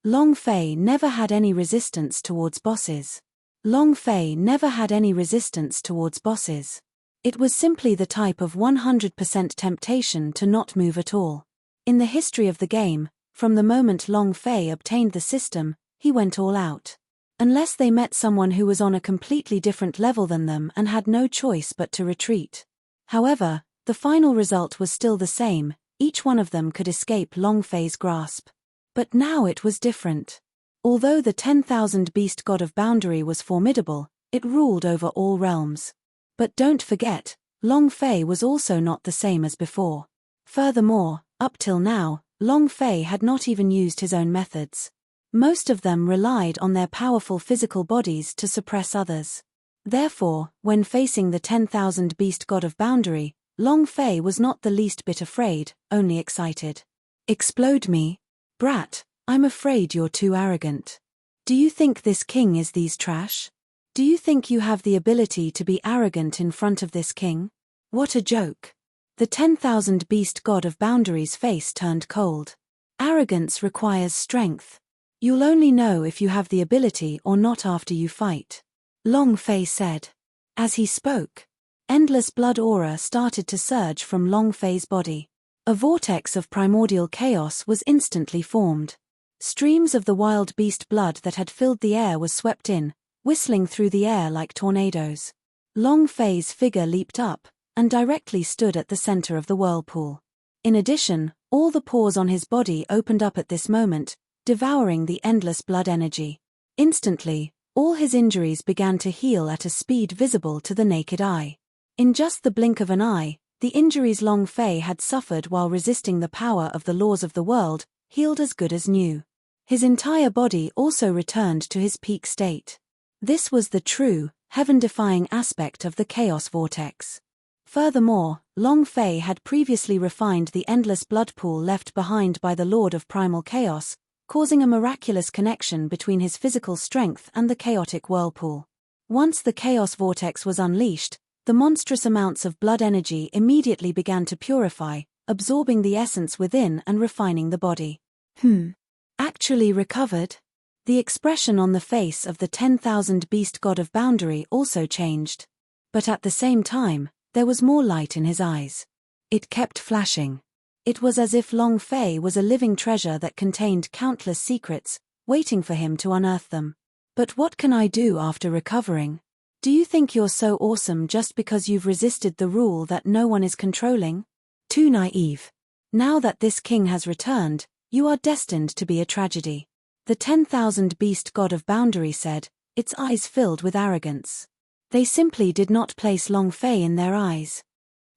Long Fei never had any resistance towards bosses. Long Fei never had any resistance towards bosses. It was simply the type of 100% temptation to not move at all. In the history of the game, from the moment Long Fei obtained the system, he went all out. Unless they met someone who was on a completely different level than them and had no choice but to retreat. However, the final result was still the same, each one of them could escape Long Fei's grasp. But now it was different. Although the 10,000 beast god of boundary was formidable, it ruled over all realms. But don't forget, Long Fei was also not the same as before. Furthermore, up till now, Long Fei had not even used his own methods. Most of them relied on their powerful physical bodies to suppress others. Therefore, when facing the 10,000 beast god of boundary, Long Fei was not the least bit afraid, only excited. Explode me? Brat, I'm afraid you're too arrogant. Do you think this king is these trash? Do you think you have the ability to be arrogant in front of this king? What a joke. The 10,000 beast god of boundary's face turned cold. Arrogance requires strength. You'll only know if you have the ability or not after you fight. Long Fei said. As he spoke, endless blood aura started to surge from Long Fei's body. A vortex of primordial chaos was instantly formed. Streams of the wild beast blood that had filled the air was swept in, whistling through the air like tornadoes. Long Fei's figure leaped up, and directly stood at the center of the whirlpool. In addition, all the pores on his body opened up at this moment, devouring the endless blood energy. Instantly, all his injuries began to heal at a speed visible to the naked eye. In just the blink of an eye, the injuries Long Fei had suffered while resisting the power of the laws of the world healed as good as new. His entire body also returned to his peak state. This was the true, heaven-defying aspect of the chaos vortex. Furthermore, Long Fei had previously refined the endless blood pool left behind by the Lord of Primal Chaos, causing a miraculous connection between his physical strength and the chaotic whirlpool. Once the chaos vortex was unleashed, the monstrous amounts of blood energy immediately began to purify, absorbing the essence within and refining the body. Actually recovered? The expression on the face of the 10,000 beast god of boundary also changed. But at the same time, there was more light in his eyes. It kept flashing. It was as if Long Fei was a living treasure that contained countless secrets, waiting for him to unearth them. But what can I do after recovering? Do you think you're so awesome just because you've resisted the rule that no one is controlling? Too naive. Now that this king has returned, you are destined to be a tragedy. The 10,000 beast god of boundary said, its eyes filled with arrogance. They simply did not place Long Fei in their eyes.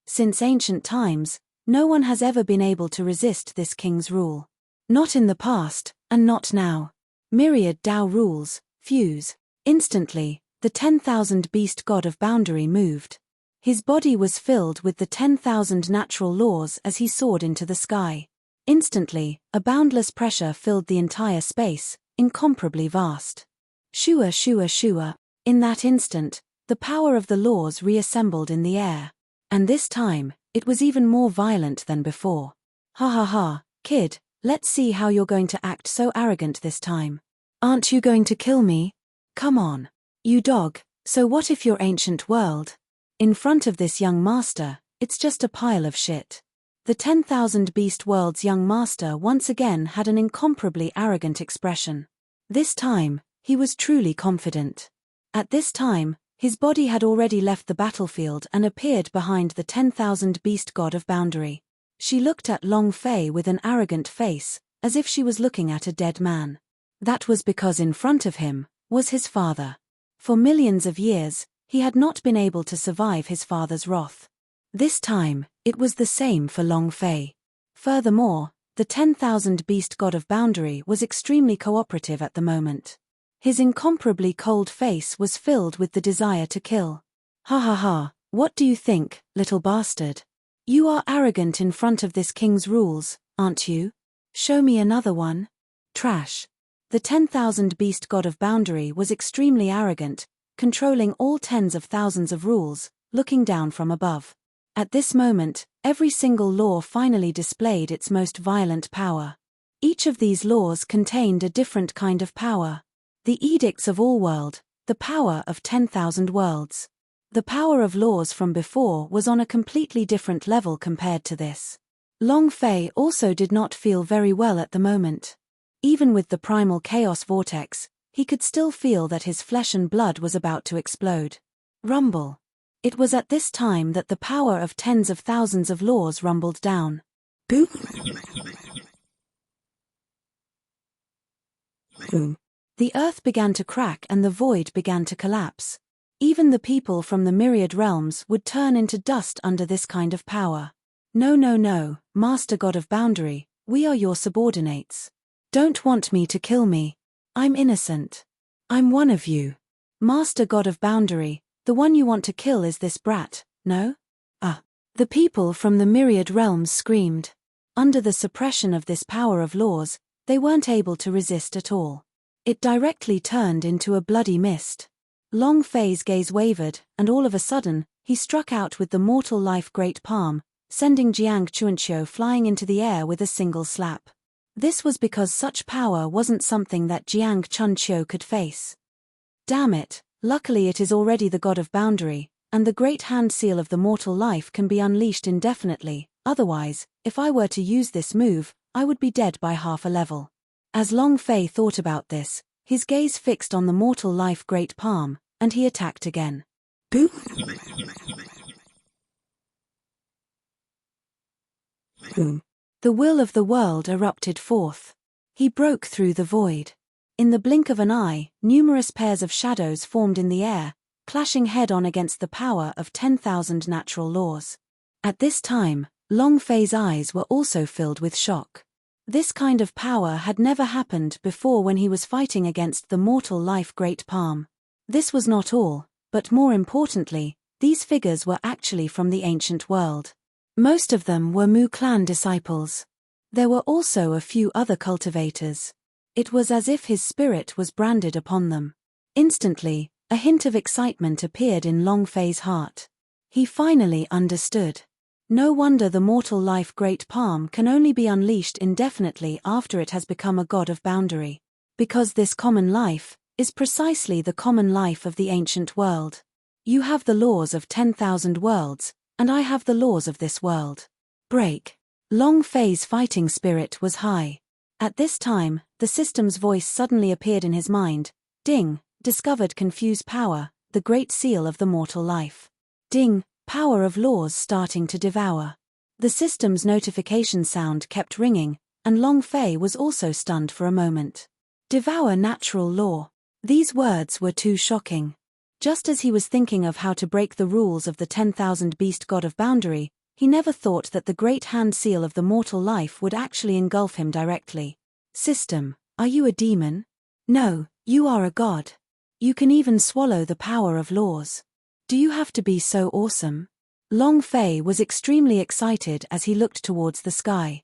Since ancient times, no one has ever been able to resist this king's rule. Not in the past, and not now. Myriad Tao rules, fuse. Instantly, the 10,000 beast god of boundary moved. His body was filled with the 10,000 natural laws as he soared into the sky. Instantly, a boundless pressure filled the entire space, incomparably vast. Shua shua shua. In that instant, the power of the laws reassembled in the air. And this time, it was even more violent than before. Ha ha ha, kid, let's see how you're going to act so arrogant this time. Aren't you going to kill me? Come on. You dog, so what if your ancient world? In front of this young master, it's just a pile of shit. The 10,000 beast world's young master once again had an incomparably arrogant expression. This time, he was truly confident. At this time, his body had already left the battlefield and appeared behind the 10,000 beast god of boundary. She looked at Long Fei with an arrogant face, as if she was looking at a dead man. That was because in front of him was his father. For millions of years, he had not been able to survive his father's wrath. This time, it was the same for Long Fei. Furthermore, the 10,000 beast god of boundary was extremely cooperative at the moment. His incomparably cold face was filled with the desire to kill. Ha ha ha, what do you think, little bastard? You are arrogant in front of this king's rules, aren't you? Show me another one. Trash. The 10,000 beast god of boundary was extremely arrogant, controlling all tens of thousands of rules, looking down from above. At this moment, every single law finally displayed its most violent power. Each of these laws contained a different kind of power. The edicts of all world, the power of 10,000 worlds. The power of laws from before was on a completely different level compared to this. Long Fei also did not feel very well at the moment. Even with the primal chaos vortex, he could still feel that his flesh and blood was about to explode. Rumble. It was at this time that the power of tens of thousands of laws rumbled down. Boom. Boom. The earth began to crack and the void began to collapse. Even the people from the myriad realms would turn into dust under this kind of power. No, no, no, Master God of Boundary, we are your subordinates. Don't want me to kill me. I'm innocent. I'm one of you. Master God of Boundary, the one you want to kill is this brat, no? The people from the myriad realms screamed. Under the suppression of this power of laws, they weren't able to resist at all. It directly turned into a bloody mist. Long Fei's gaze wavered, and all of a sudden, he struck out with the mortal life great palm, sending Jiang Chuanqiu flying into the air with a single slap. This was because such power wasn't something that Jiang Chuanqiu could face. Damn it, luckily it is already the God of Boundary, and the great hand seal of the mortal life can be unleashed indefinitely, otherwise, if I were to use this move, I would be dead by half a level. As Long Fei thought about this, his gaze fixed on the mortal life great palm, and he attacked again. Boom! Boom. The will of the world erupted forth. He broke through the void. In the blink of an eye, numerous pairs of shadows formed in the air, clashing head-on against the power of 10,000 natural laws. At this time, Long Fei's eyes were also filled with shock. This kind of power had never happened before when he was fighting against the mortal life great palm. This was not all, but more importantly, these figures were actually from the ancient world. Most of them were Mu clan disciples. There were also a few other cultivators. It was as if his spirit was branded upon them. Instantly, a hint of excitement appeared in Long Fei's heart. He finally understood. No wonder the mortal life great palm can only be unleashed indefinitely after it has become a God of Boundary. Because this common life is precisely the common life of the ancient world. You have the laws of 10,000 worlds, and I have the laws of this world. Break. Long Fei's fighting spirit was high. At this time, the system's voice suddenly appeared in his mind. Ding, discovered confused power, the great seal of the mortal life. Ding, power of laws starting to devour. The system's notification sound kept ringing, and Long Fei was also stunned for a moment. Devour natural law. These words were too shocking. Just as he was thinking of how to break the rules of the 10,000 beast God of Boundary, he never thought that the great hand seal of the mortal life would actually engulf him directly. System, are you a demon? No, you are a god. You can even swallow the power of laws. Do you have to be so awesome? Long Fei was extremely excited as he looked towards the sky.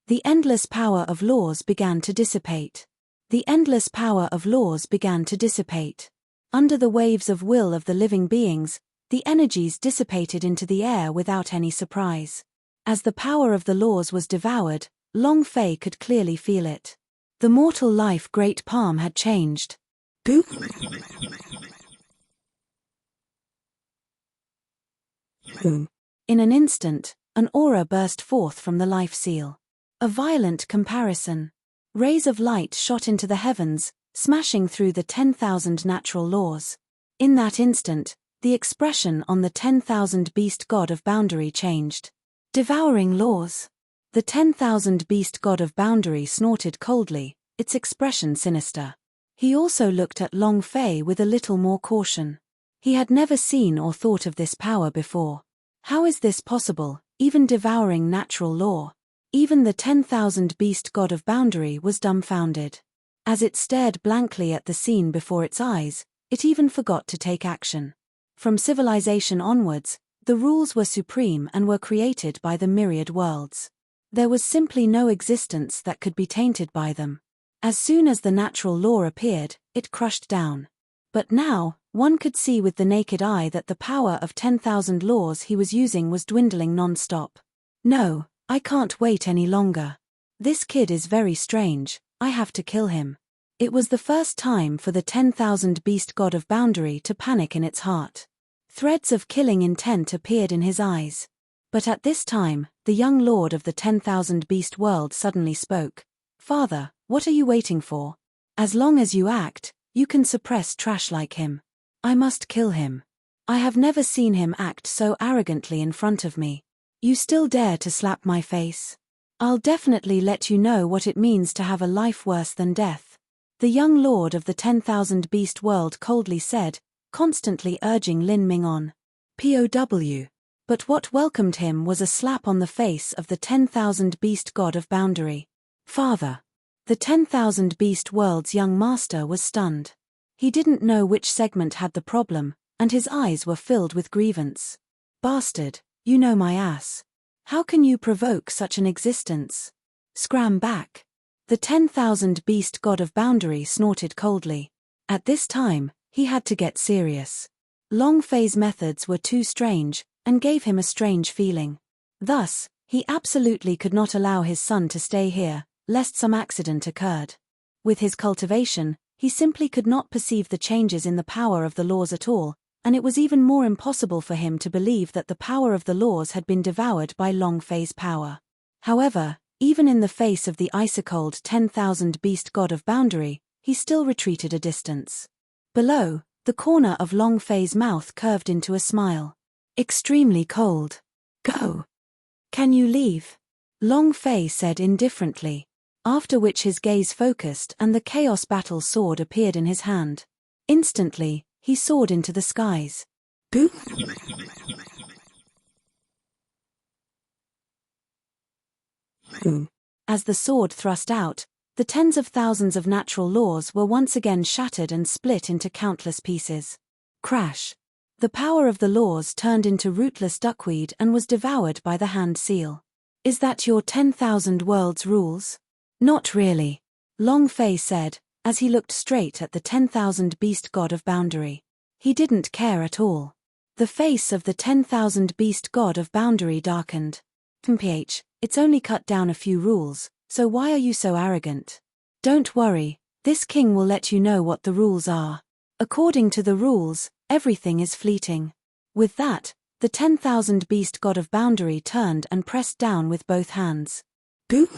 The endless power of laws began to dissipate. The endless power of laws began to dissipate. Under the waves of will of the living beings, the energies dissipated into the air without any surprise. As the power of the laws was devoured, Long Fei could clearly feel it. The mortal life great palm had changed. Boom! Boom. In an instant, an aura burst forth from the life seal. A violent comparison. Rays of light shot into the heavens, smashing through the 10,000 natural laws. In that instant, the expression on the 10,000 beast God of Boundary changed. Devouring laws. The 10,000 beast God of Boundary snorted coldly, its expression sinister. He also looked at Long Fei with a little more caution. He had never seen or thought of this power before. How is this possible, even devouring natural law? Even the 10,000 beast God of Boundary was dumbfounded. As it stared blankly at the scene before its eyes, it even forgot to take action. From civilization onwards, the rules were supreme and were created by the myriad worlds. There was simply no existence that could be tainted by them. As soon as the natural law appeared, it crushed down. But now, one could see with the naked eye that the power of 10,000 laws he was using was dwindling non-stop. No, I can't wait any longer. This kid is very strange, I have to kill him. It was the first time for the 10,000 beast god of boundary to panic in its heart. Threads of killing intent appeared in his eyes. But at this time, the young lord of the 10,000 beast world suddenly spoke. Father, what are you waiting for? As long as you act, you can suppress trash like him. I must kill him. I have never seen him act so arrogantly in front of me. You still dare to slap my face? I'll definitely let you know what it means to have a life worse than death. The young lord of the 10,000 beast world coldly said, constantly urging Lin Ming on. POW. But what welcomed him was a slap on the face of the 10,000 beast god of boundary. Father. The 10,000 beast world's young master was stunned. He didn't know which segment had the problem, and his eyes were filled with grievance. Bastard, you know my ass. How can you provoke such an existence? Scram back. The 10,000 beast god of boundary snorted coldly. At this time, he had to get serious. Long Fei's methods were too strange, and gave him a strange feeling. Thus, he absolutely could not allow his son to stay here, lest some accident occurred. With his cultivation, he simply could not perceive the changes in the power of the laws at all, and it was even more impossible for him to believe that the power of the laws had been devoured by Long Fei's power. However, even in the face of the ice-cold 10,000 beast god of boundary, he still retreated a distance. Below, the corner of Long Fei's mouth curved into a smile. Extremely cold. Go. Can you leave? Long Fei said indifferently. After which his gaze focused and the Chaos Battle sword appeared in his hand. Instantly, he soared into the skies. Boo! As the sword thrust out, the tens of thousands of natural laws were once again shattered and split into countless pieces. Crash. The power of the laws turned into rootless duckweed and was devoured by the hand seal. Is that your 10,000 worlds rules? Not really. Long Fei said, as he looked straight at the 10,000 beast god of boundary. He didn't care at all. The face of the 10,000 beast god of boundary darkened. PH, it's only cut down a few rules, so why are you so arrogant? Don't worry, this king will let you know what the rules are. According to the rules, everything is fleeting. With that, the 10,000 beast god of boundary turned and pressed down with both hands. Boo!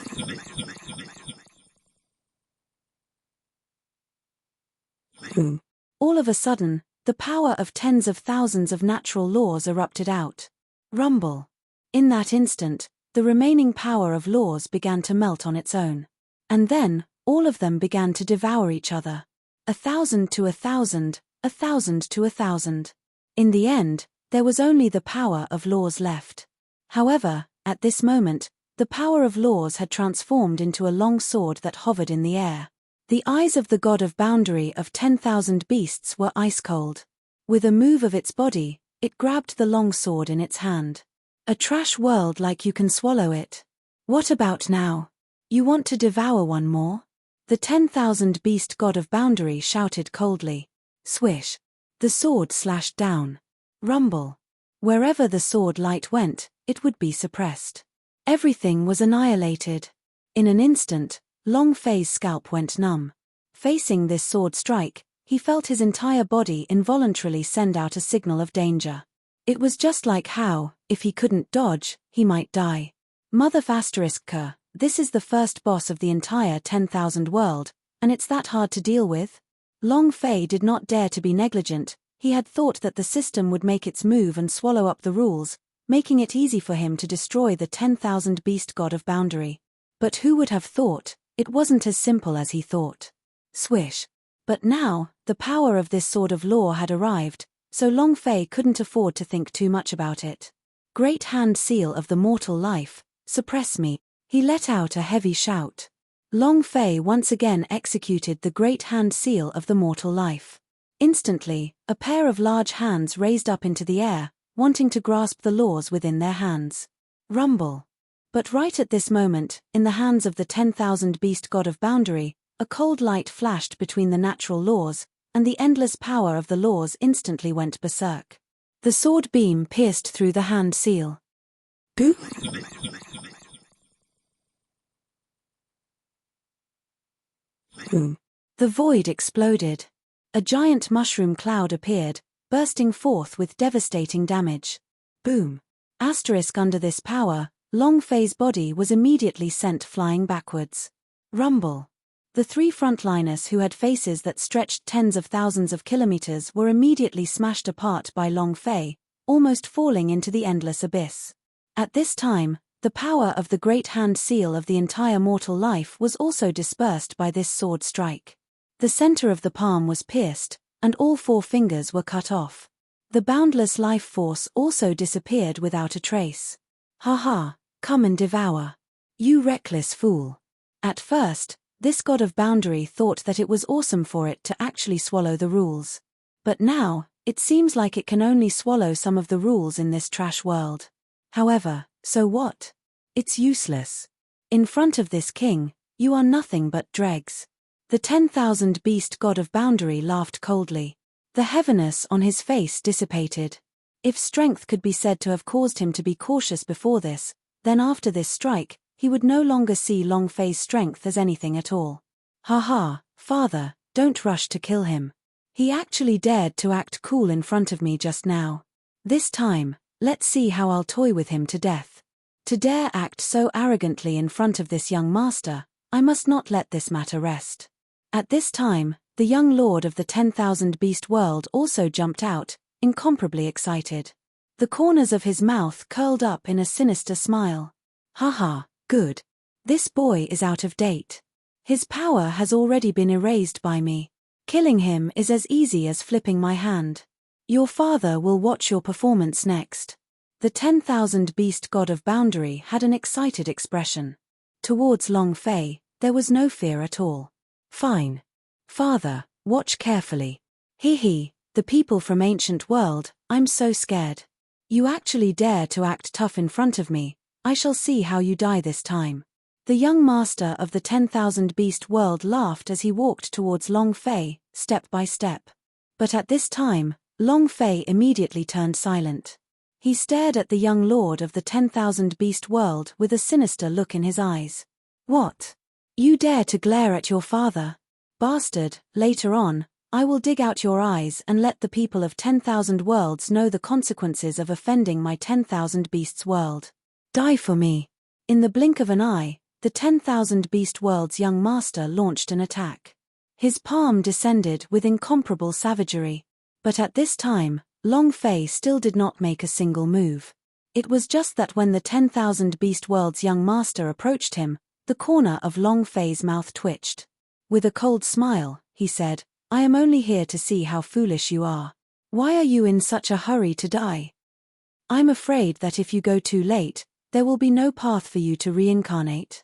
All of a sudden, the power of tens of thousands of natural laws erupted out. Rumble. In that instant, the remaining power of laws began to melt on its own. And then, all of them began to devour each other. 1,000 to 1,000, 1,000 to 1,000. In the end, there was only the power of laws left. However, at this moment, the power of laws had transformed into a long sword that hovered in the air. The eyes of the god of boundary of 10,000 beasts were ice-cold. With a move of its body, it grabbed the long sword in its hand. A trash world like you can swallow it. What about now? You want to devour one more? The 10,000 beast god of boundary shouted coldly. Swish. The sword slashed down. Rumble. Wherever the sword light went, it would be suppressed. Everything was annihilated. In an instant, Long Fei's scalp went numb. Facing this sword strike, he felt his entire body involuntarily send out a signal of danger. It was just like how, if he couldn't dodge, he might die. Mother **K, this is the first boss of the entire 10,000 world, and it's that hard to deal with? Long Fei did not dare to be negligent. He had thought that the system would make its move and swallow up the rules, making it easy for him to destroy the 10,000 beast god of boundary. But who would have thought? It wasn't as simple as he thought. Swish. But now, the power of this sword of law had arrived, so Long Fei couldn't afford to think too much about it. Great hand seal of the mortal life, suppress me. He let out a heavy shout. Long Fei once again executed the great hand seal of the mortal life. Instantly, a pair of large hands raised up into the air, wanting to grasp the laws within their hands. Rumble. But right at this moment, in the hands of the 10,000 beast god of boundary, a cold light flashed between the natural laws, and the endless power of the laws instantly went berserk. The sword beam pierced through the hand seal. Boo! Boom. The void exploded. A giant mushroom cloud appeared, bursting forth with devastating damage. Boom. Under this power, Long Fei's body was immediately sent flying backwards. Rumble. The three frontliners who had faces that stretched tens of thousands of kilometers were immediately smashed apart by Long Fei, almost falling into the endless abyss. At this time, the power of the great hand seal of the entire mortal life was also dispersed by this sword strike. The center of the palm was pierced, and all four fingers were cut off. The boundless life force also disappeared without a trace. Ha, come and devour. You reckless fool. At first, this god of boundary thought that it was awesome for it to actually swallow the rules. But now, it seems like it can only swallow some of the rules in this trash world. However, so what? It's useless. In front of this king, you are nothing but dregs. The 10,000 beast god of boundary laughed coldly. The heaviness on his face dissipated. If strength could be said to have caused him to be cautious before this, then after this strike, he would no longer see Long Fei's strength as anything at all. Father, don't rush to kill him. He actually dared to act cool in front of me just now. This time, let's see how I'll toy with him to death. To dare act so arrogantly in front of this young master, I must not let this matter rest. At this time, the young lord of the 10,000 beast world also jumped out, incomparably excited. The corners of his mouth curled up in a sinister smile. Good. This boy is out of date. His power has already been erased by me. Killing him is as easy as flipping my hand. Your father will watch your performance next. The 10,000 beast god of boundary had an excited expression. Towards Long Fei, there was no fear at all. Fine. Father, watch carefully. The people from ancient world, I'm so scared. You actually dare to act tough in front of me. I shall see how you die this time. The young master of the 10,000 beast world laughed as he walked towards Long Fei, step by step. But at this time, Long Fei immediately turned silent. He stared at the young lord of the 10,000 beast world with a sinister look in his eyes. What? You dare to glare at your father? Bastard, later on, I will dig out your eyes and let the people of 10,000 worlds know the consequences of offending my 10,000 beasts world. Die for me. In the blink of an eye, the 10,000 beast world's young master launched an attack. His palm descended with incomparable savagery. But at this time, Long Fei still did not make a single move. It was just that when the 10,000 beast world's young master approached him, the corner of Long Fei's mouth twitched. With a cold smile, he said, I am only here to see how foolish you are. Why are you in such a hurry to die? I'm afraid that if you go too late, there will be no path for you to reincarnate.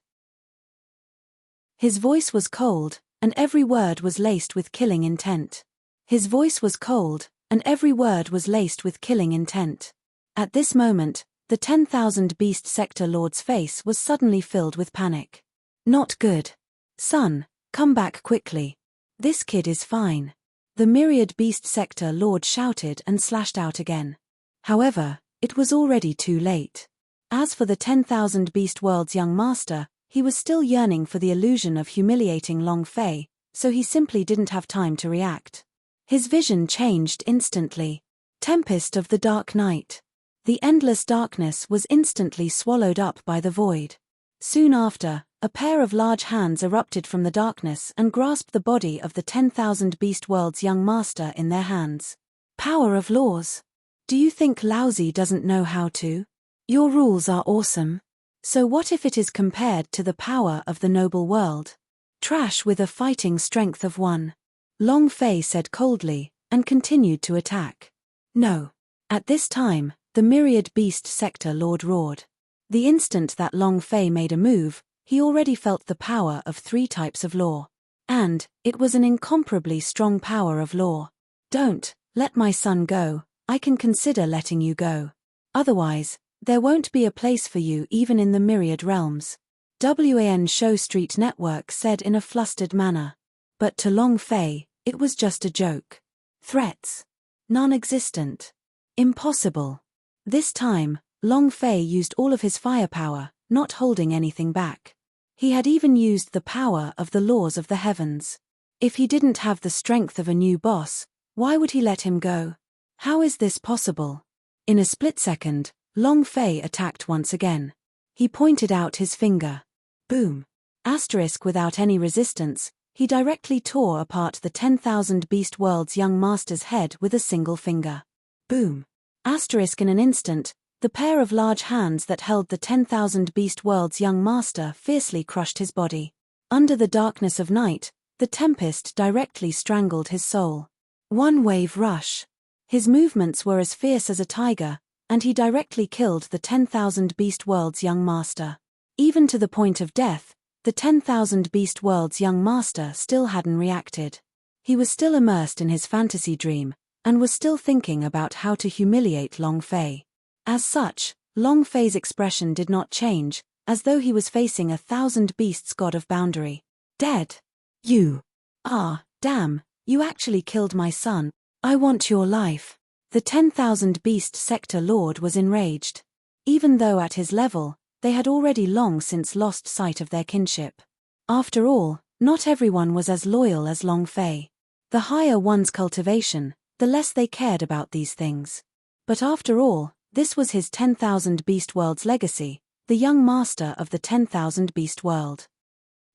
His voice was cold, and every word was laced with killing intent. His voice was cold, and every word was laced with killing intent. At this moment, the 10,000 beast sector lord's face was suddenly filled with panic. Not good. Son, come back quickly. This kid is fine. The myriad beast sector lord shouted and slashed out again. However, it was already too late. As for the 10,000 beast world's young master, he was still yearning for the illusion of humiliating Long Fei, so he simply didn't have time to react. His vision changed instantly. Tempest of the dark night. The endless darkness was instantly swallowed up by the void. Soon after, a pair of large hands erupted from the darkness and grasped the body of the 10,000 beast world's young master in their hands. Power of laws. Do you think Lousy doesn't know how to? Your rules are awesome. So what if it is compared to the power of the noble world? Trash with a fighting strength of 1. Long Fei said coldly, and continued to attack. No. At this time, the myriad beast sector lord roared. The instant that Long Fei made a move, he already felt the power of 3 types of law. And, it was an incomparably strong power of law. Don't, let my son go, I can consider letting you go. Otherwise, there won't be a place for you even in the myriad realms. WAN Show Street Network said in a flustered manner. But to Long Fei, it was just a joke. Threats. Non-existent. Impossible. This time, Long Fei used all of his firepower, not holding anything back. He had even used the power of the laws of the heavens. If he didn't have the strength of a new boss, why would he let him go? How is this possible? In a split second, Long Fei attacked once again. He pointed out his finger. Boom. Asterisk without any resistance, he directly tore apart the 10,000 Beast World's young master's head with a single finger. Boom. Asterisk in an instant, the pair of large hands that held the 10,000 Beast World's young master fiercely crushed his body. Under the darkness of night, the tempest directly strangled his soul. One wave rush. His movements were as fierce as a tiger, and he directly killed the 10,000 Beast World's young master. Even to the point of death, the 10,000 Beast World's young master still hadn't reacted. He was still immersed in his fantasy dream, and was still thinking about how to humiliate Long Fei. As such, Long Fei's expression did not change, as though he was facing 1,000 beasts god of boundary. Dead. You. Damn, you actually killed my son. I want your life. The 10,000 Beast Sector Lord was enraged. Even though at his level, they had already long since lost sight of their kinship. After all, not everyone was as loyal as Long Fei. The higher one's cultivation, the less they cared about these things. But after all, this was his 10,000 Beast World's legacy, the young master of the 10,000 Beast World.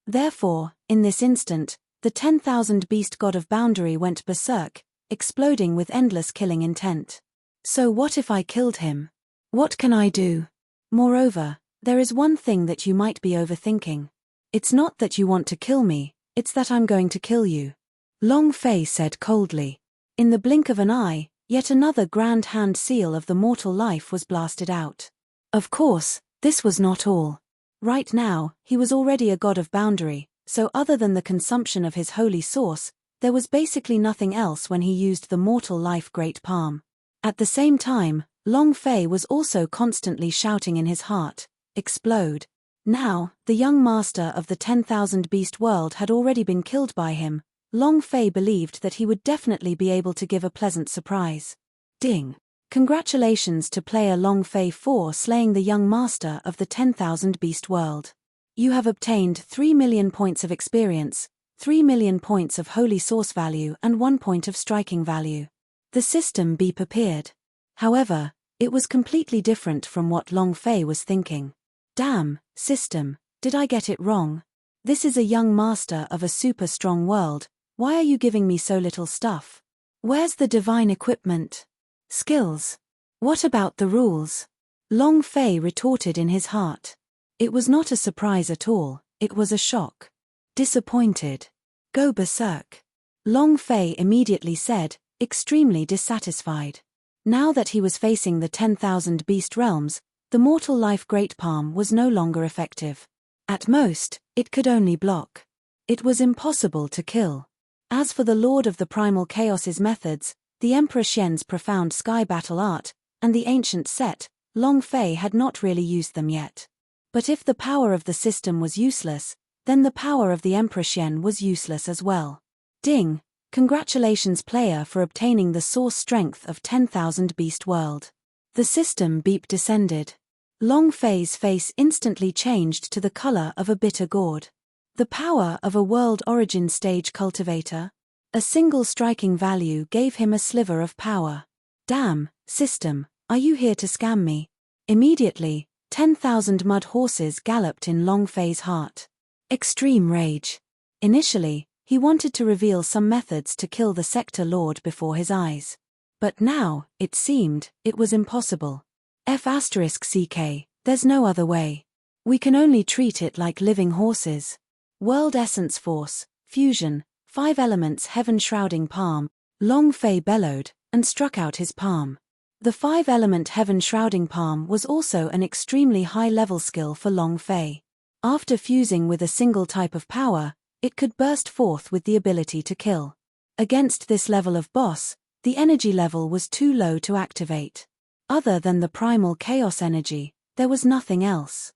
Therefore, in this instant, the 10,000 Beast God of Boundary went berserk, exploding with endless killing intent. So what if I killed him? What can I do? Moreover, there is one thing that you might be overthinking. It's not that you want to kill me, it's that I'm going to kill you. Long Fei said coldly. In the blink of an eye, yet another grand hand seal of the mortal life was blasted out. Of course, this was not all. Right now, he was already a god of boundary, so other than the consumption of his holy source, there was basically nothing else when he used the mortal life great palm. At the same time, Long Fei was also constantly shouting in his heart, explode. Now, the young master of the 10,000 Beast World had already been killed by him. Long Fei believed that he would definitely be able to give a pleasant surprise. Ding. Congratulations to player Long Fei for slaying the young master of the 10,000 Beast World. You have obtained 3 million points of experience, 3 million points of holy source value and 1 point of striking value. The system beep appeared. However, it was completely different from what Long Fei was thinking. Damn, system, did I get it wrong? This is a young master of a super strong world, why are you giving me so little stuff? Where's the divine equipment? Skills. What about the rules? Long Fei retorted in his heart. It was not a surprise at all, it was a shock. Disappointed. Go berserk. Long Fei immediately said, extremely dissatisfied. Now that he was facing the 10,000 beast realms, the mortal life great palm was no longer effective. At most, it could only block. It was impossible to kill. As for the Lord of the Primal Chaos's methods, the Emperor Xian's profound sky battle art, and the ancient set, Long Fei had not really used them yet. But if the power of the system was useless, then the power of the Emperor Xian was useless as well. Ding! Congratulations player for obtaining the source strength of 10,000 Beast World. The system beep descended. Long Fei's face instantly changed to the color of a bitter gourd. The power of a world origin stage cultivator? A single striking value gave him a sliver of power. Damn, system, are you here to scam me? Immediately, 10,000 mud horses galloped in Long Fei's heart. Extreme rage. Initially, he wanted to reveal some methods to kill the Sector Lord before his eyes. But now, it seemed, it was impossible. F*CK, there's no other way. We can only treat it like living horses. World Essence Force, Fusion, 5 elements heaven shrouding palm, Long Fei bellowed, and struck out his palm. The 5-element heaven shrouding palm was also an extremely high-level skill for Long Fei. After fusing with a single type of power, it could burst forth with the ability to kill. Against this level of boss, the energy level was too low to activate. Other than the primal chaos energy, there was nothing else.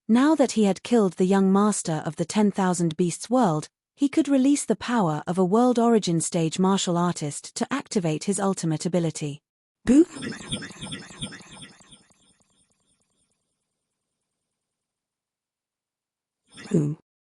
Now that he had killed the young master of the 10,000 Beasts world, he could release the power of a world origin stage martial artist to activate his ultimate ability. Boo!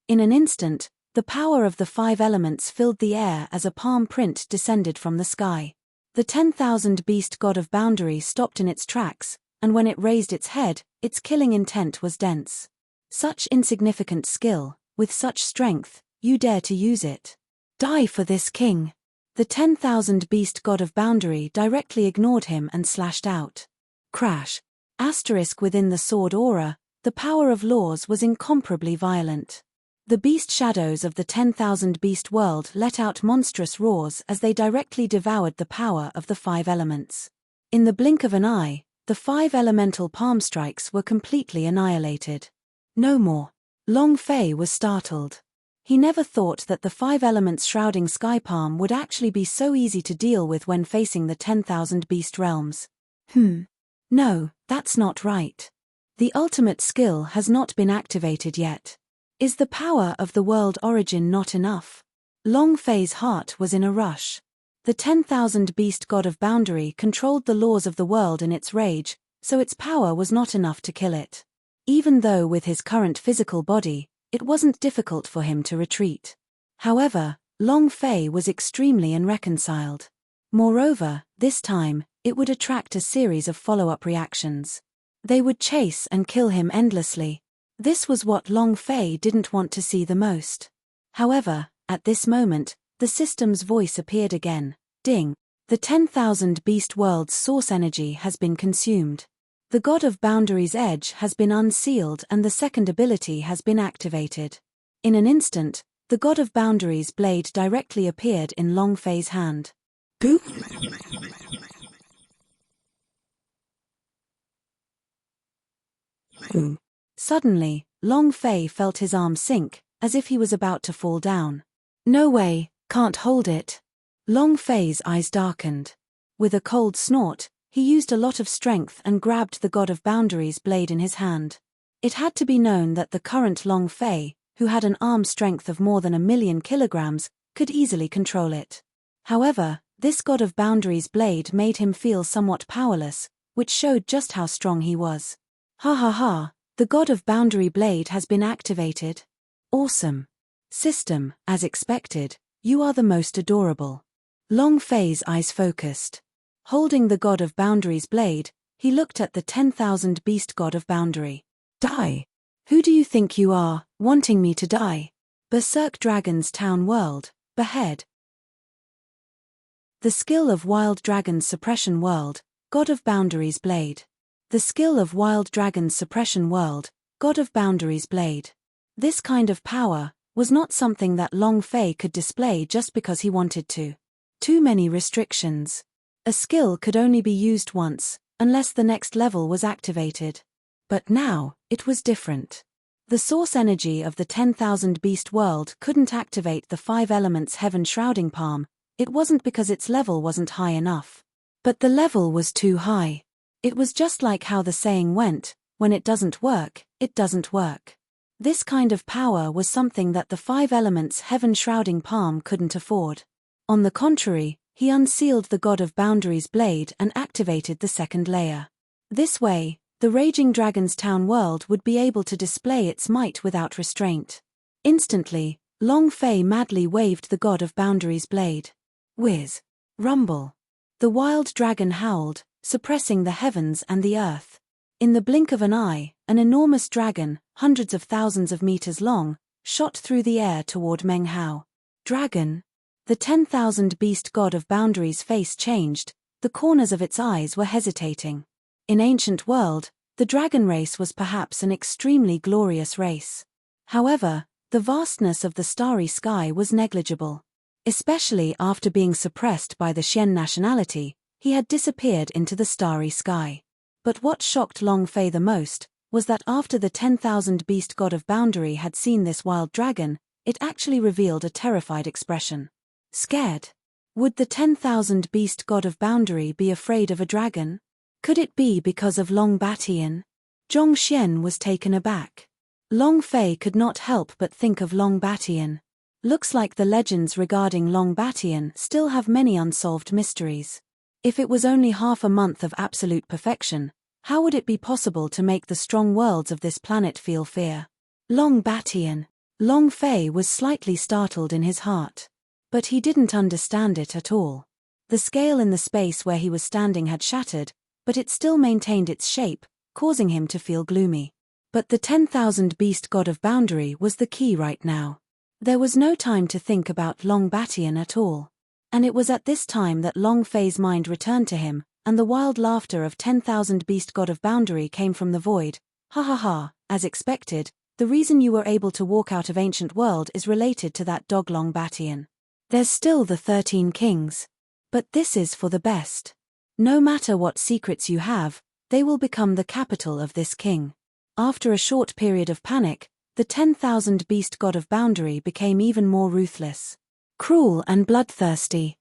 In an instant, the power of the 5 elements filled the air as a palm print descended from the sky. The 10,000 beast god of boundary stopped in its tracks, and when it raised its head, its killing intent was dense. Such insignificant skill, with such strength, you dare to use it. Die for this king. The 10,000 beast god of boundary directly ignored him and slashed out. Crash. Asterisk within the sword aura, the power of laws was incomparably violent. The beast shadows of the 10,000 beast world let out monstrous roars as they directly devoured the power of the 5 elements. In the blink of an eye, the 5 elemental palm strikes were completely annihilated. No more. Long Fei was startled. He never thought that the 5 elements shrouding sky palm would actually be so easy to deal with when facing the 10,000 beast realms. No, that's not right. The ultimate skill has not been activated yet. Is the power of the world origin not enough? Long Fei's heart was in a rush. The 10,000 beast god of boundary controlled the laws of the world in its rage, so its power was not enough to kill it. Even though with his current physical body, it wasn't difficult for him to retreat. However, Long Fei was extremely unreconciled. Moreover, this time, it would attract a series of follow-up reactions. They would chase and kill him endlessly. This was what Long Fei didn't want to see the most. However, at this moment, the system's voice appeared again. Ding. The 10,000 beast world's source energy has been consumed. The god of boundary's edge has been unsealed and the second ability has been activated. In an instant, the god of boundary's blade directly appeared in Long Fei's hand. Suddenly, Long Fei felt his arm sink, as if he was about to fall down. No way, can't hold it. Long Fei's eyes darkened. With a cold snort, he used a lot of strength and grabbed the god of boundary's blade in his hand. It had to be known that the current Long Fei, who had an arm strength of more than 1,000,000 kilograms, could easily control it. However, this god of boundary's blade made him feel somewhat powerless, which showed just how strong he was. Ha ha ha, the god of boundary blade has been activated. Awesome. System, as expected, you are the most adorable. Long Fei's eyes focused. Holding the god of boundary's blade, he looked at the 10,000 beast god of boundary. Die. Who do you think you are, wanting me to die? Berserk Dragon's town world, behead. The skill of Wild Dragon's suppression world, god of boundary's blade. The skill of Wild Dragon's suppression world, god of boundary's blade. This kind of power was not something that Long Fei could display just because he wanted to. Too many restrictions. A skill could only be used once, unless the next level was activated. But now, it was different. The source energy of the 10,000 beast world couldn't activate the 5 elements heaven shrouding palm. It wasn't because its level wasn't high enough. But the level was too high. It was just like how the saying went, when it doesn't work, it doesn't work. This kind of power was something that the 5 elements heaven shrouding palm couldn't afford. On the contrary, he unsealed the god of boundary's blade and activated the second layer. This way, the raging dragon's town world would be able to display its might without restraint. Instantly, Long Fei madly waved the god of boundary's blade. Whiz. Rumble. The wild dragon howled, suppressing the heavens and the earth. In the blink of an eye, an enormous dragon, hundreds of thousands of meters long, shot through the air toward Meng Hao. Dragon. The 10,000 beast god of boundary's face changed, the corners of its eyes were hesitating. In ancient world, the dragon race was perhaps an extremely glorious race. However, the vastness of the starry sky was negligible. Especially after being suppressed by the Xian nationality, he had disappeared into the starry sky. But what shocked Long Fei the most was that after the 10,000 beast god of boundary had seen this wild dragon, it actually revealed a terrified expression. Scared? Would the 10,000 beast god of boundary be afraid of a dragon? Could it be because of Long Batian? Zhong Xian was taken aback. Long Fei could not help but think of Long Batian. Looks like the legends regarding Long Batian still have many unsolved mysteries. If it was only half a month of absolute perfection, how would it be possible to make the strong worlds of this planet feel fear? Long Batian. Long Fei was slightly startled in his heart. But he didn't understand it at all. The scale in the space where he was standing had shattered, but it still maintained its shape, causing him to feel gloomy. But the 10,000 beast god of boundary was the key right now. There was no time to think about Long Batian at all. And it was at this time that Long Fei's mind returned to him, and the wild laughter of 10,000 beast god of boundary came from the void. Ha ha ha, as expected, the reason you were able to walk out of ancient world is related to that dog Long Batian. There's still the 13 kings. But this is for the best. No matter what secrets you have, they will become the capital of this king. After a short period of panic, the 10,000 beast god of boundary became even more ruthless, cruel and bloodthirsty.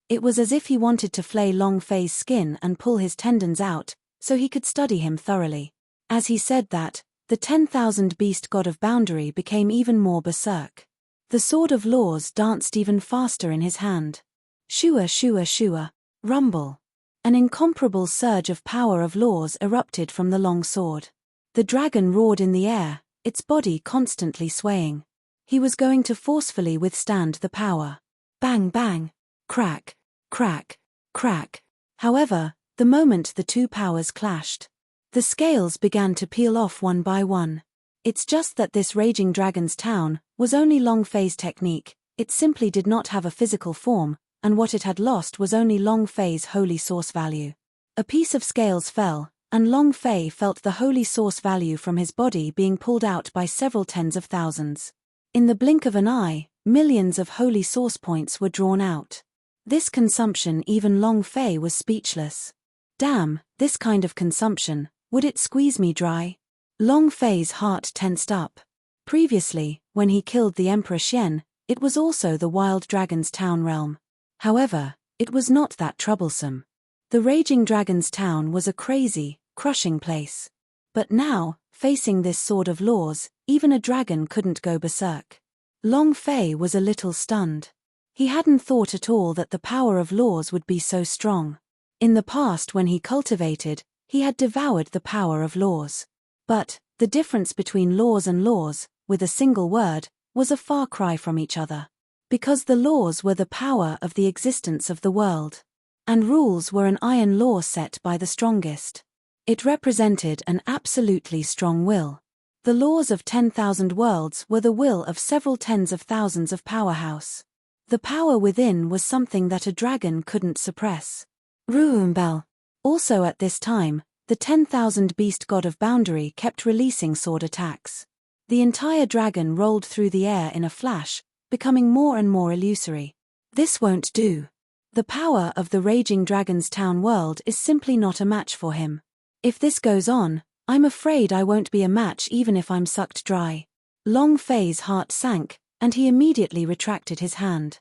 It was as if he wanted to flay Long Fei's skin and pull his tendons out, so he could study him thoroughly. As he said that, the 10,000 beast god of boundary became even more berserk. The sword of laws danced even faster in his hand. Shua shua shua, rumble. An incomparable surge of power of laws erupted from the long sword. The dragon roared in the air, its body constantly swaying. He was going to forcefully withstand the power. Bang bang, crack, crack, crack. However, the moment the two powers clashed, the scales began to peel off one by one. It's just that this raging dragon's town was only Long Fei's technique. It simply did not have a physical form, and what it had lost was only Long Fei's holy source value. A piece of scales fell, and Long Fei felt the holy source value from his body being pulled out by several tens of thousands. In the blink of an eye, millions of holy source points were drawn out. This consumption, even Long Fei was speechless. Damn, this kind of consumption, would it squeeze me dry? Long Fei's heart tensed up. Previously, when he killed the Emperor Xian, it was also the wild dragon's town realm. However, it was not that troublesome. The raging dragon's town was a crazy, crushing place. But now, facing this sword of laws, even a dragon couldn't go berserk. Long Fei was a little stunned. He hadn't thought at all that the power of laws would be so strong. In the past, when he cultivated, he had devoured the power of laws. But the difference between laws and laws, with a single word, was a far cry from each other. Because the laws were the power of the existence of the world. And rules were an iron law set by the strongest. It represented an absolutely strong will. The laws of 10,000 worlds were the will of several tens of thousands of powerhouse. The power within was something that a dragon couldn't suppress. Ruumbel. Also at this time, the 10,000 beast god of boundary kept releasing sword attacks. The entire dragon rolled through the air in a flash, becoming more and more illusory. This won't do. The power of the raging dragon's town world is simply not a match for him. If this goes on, I'm afraid I won't be a match even if I'm sucked dry. Long Fei's heart sank, and he immediately retracted his hand.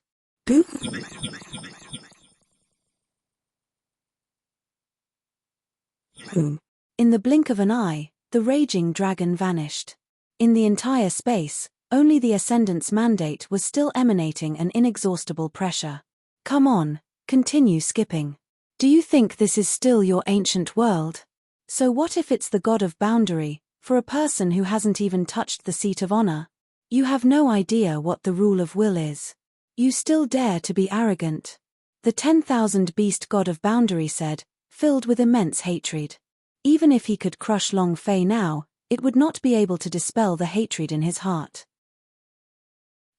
In the blink of an eye, the raging dragon vanished. In the entire space, only the Ascendant's mandate was still emanating an inexhaustible pressure. Come on, continue skipping. Do you think this is still your ancient world? So what if it's the god of boundary, for a person who hasn't even touched the seat of honor? You have no idea what the rule of will is. You still dare to be arrogant. The 10,000 beast god of boundary said, filled with immense hatred. Even if he could crush Long Fei now, it would not be able to dispel the hatred in his heart.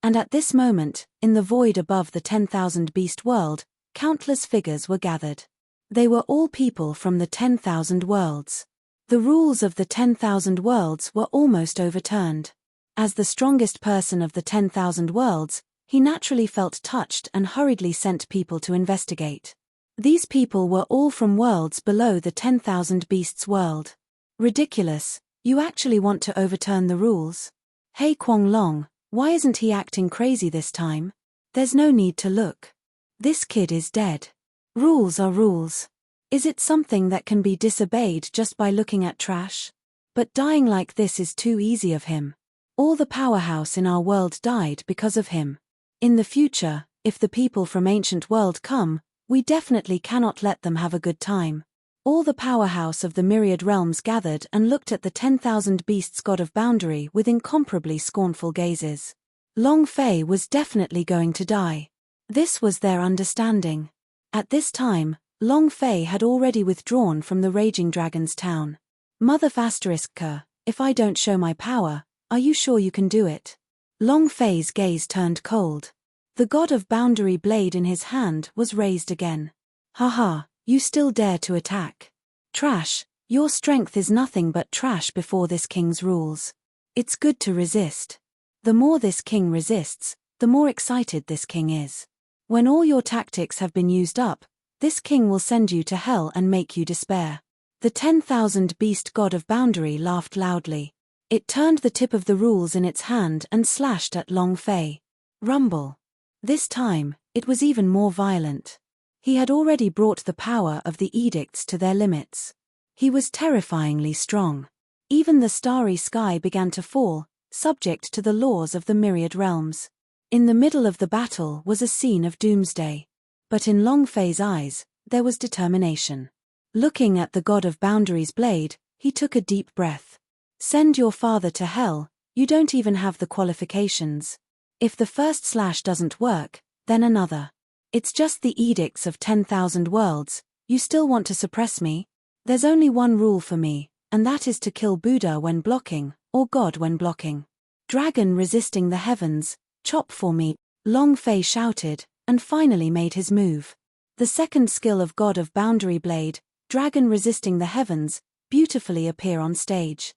And at this moment, in the void above the 10,000 beast world, countless figures were gathered. They were all people from the 10,000 worlds. The rules of the 10,000 worlds were almost overturned. As the strongest person of the 10,000 worlds, he naturally felt touched and hurriedly sent people to investigate. These people were all from worlds below the 10,000 beasts world. Ridiculous, you actually want to overturn the rules? Hey Kwong Long, why isn't he acting crazy this time? There's no need to look. This kid is dead. Rules are rules. Is it something that can be disobeyed just by looking at trash? But dying like this is too easy of him. All the powerhouse in our world died because of him. In the future, if the people from ancient world come, we definitely cannot let them have a good time. All the powerhouse of the myriad realms gathered and looked at the 10,000 beasts god of boundary with incomparably scornful gazes. Long Fei was definitely going to die. This was their understanding. At this time, Long Fei had already withdrawn from the Raging Dragon's town. Mother **K, if I don't show my power, are you sure you can do it? Long Fei's gaze turned cold. The god of boundary blade in his hand was raised again. Haha, you still dare to attack. Trash, your strength is nothing but trash before this king's rules. It's good to resist. The more this king resists, the more excited this king is. When all your tactics have been used up, this king will send you to hell and make you despair. The 10,000 beast god of boundary laughed loudly. It turned the tip of the rules in its hand and slashed at Long Fei. Rumble. This time, it was even more violent. He had already brought the power of the edicts to their limits. He was terrifyingly strong. Even the starry sky began to fall, subject to the laws of the myriad realms. In the middle of the battle was a scene of doomsday. But in Long Fei's eyes, there was determination. Looking at the god of boundary's blade, he took a deep breath. Send your father to hell, you don't even have the qualifications. If the first slash doesn't work, then another. It's just the edicts of 10,000 worlds, you still want to suppress me? There's only one rule for me, and that is to kill Buddha when blocking, or God when blocking. Dragon resisting the heavens, chop for me, Long Fei shouted, and finally made his move. The second skill of god of boundary blade, dragon resisting the heavens, beautifully appear on stage.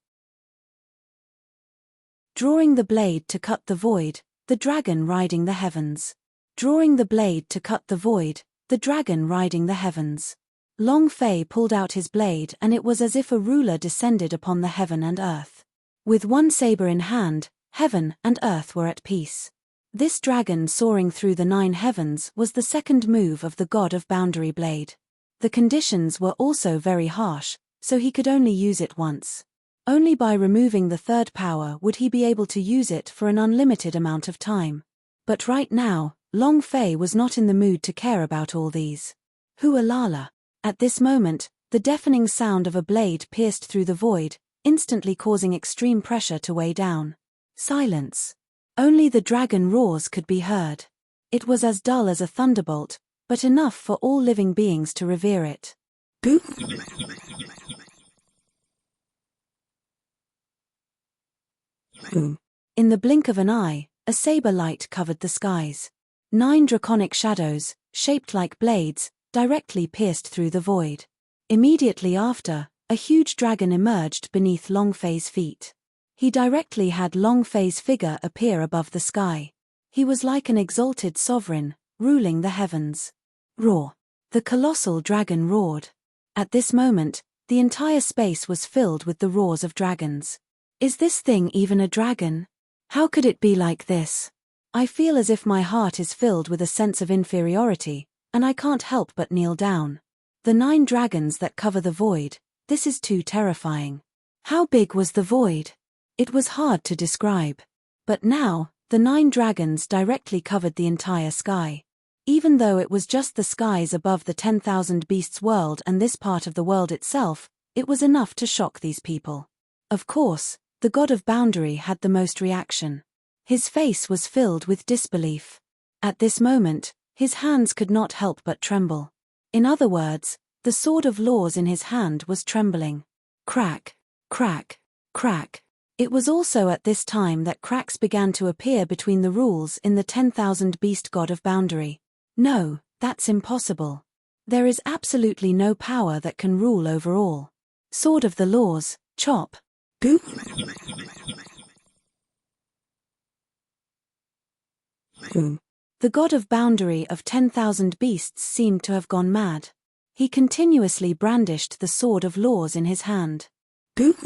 Drawing the blade to cut the void, the dragon riding the heavens. Drawing the blade to cut the void, the dragon riding the heavens. Long Fei pulled out his blade and it was as if a ruler descended upon the heaven and earth. With one saber in hand, heaven and earth were at peace. This dragon soaring through the 9 heavens was the second move of the god of boundary blade. The conditions were also very harsh, so he could only use it once. Only by removing the third power would he be able to use it for an unlimited amount of time. But right now, Long Fei was not in the mood to care about all these. Hualala. At this moment, the deafening sound of a blade pierced through the void, instantly causing extreme pressure to weigh down. Silence. Only the dragon roars could be heard. It was as dull as a thunderbolt, but enough for all living beings to revere it. Boop. Boom. In the blink of an eye, a saber light covered the skies. 9 draconic shadows, shaped like blades, directly pierced through the void. Immediately after, a huge dragon emerged beneath Long Fei's feet. He directly had Long Fei's figure appear above the sky. He was like an exalted sovereign, ruling the heavens. Roar. The colossal dragon roared. At this moment, the entire space was filled with the roars of dragons. Is this thing even a dragon? How could it be like this? I feel as if my heart is filled with a sense of inferiority, and I can't help but kneel down. The 9 dragons that cover the void, this is too terrifying. How big was the void? It was hard to describe. But now, the 9 dragons directly covered the entire sky. Even though it was just the skies above the 10,000 beasts world and this part of the world itself, it was enough to shock these people. Of course, the god of boundary had the most reaction. His face was filled with disbelief. At this moment, his hands could not help but tremble. In other words, the sword of laws in his hand was trembling. Crack, crack, crack. It was also at this time that cracks began to appear between the rules in the 10,000 beast god of boundary. No, that's impossible. There is absolutely no power that can rule over all. Sword of the laws, chop. Boop. Boom. The god of boundary of 10,000 beasts seemed to have gone mad. He continuously brandished the sword of laws in his hand. Boop.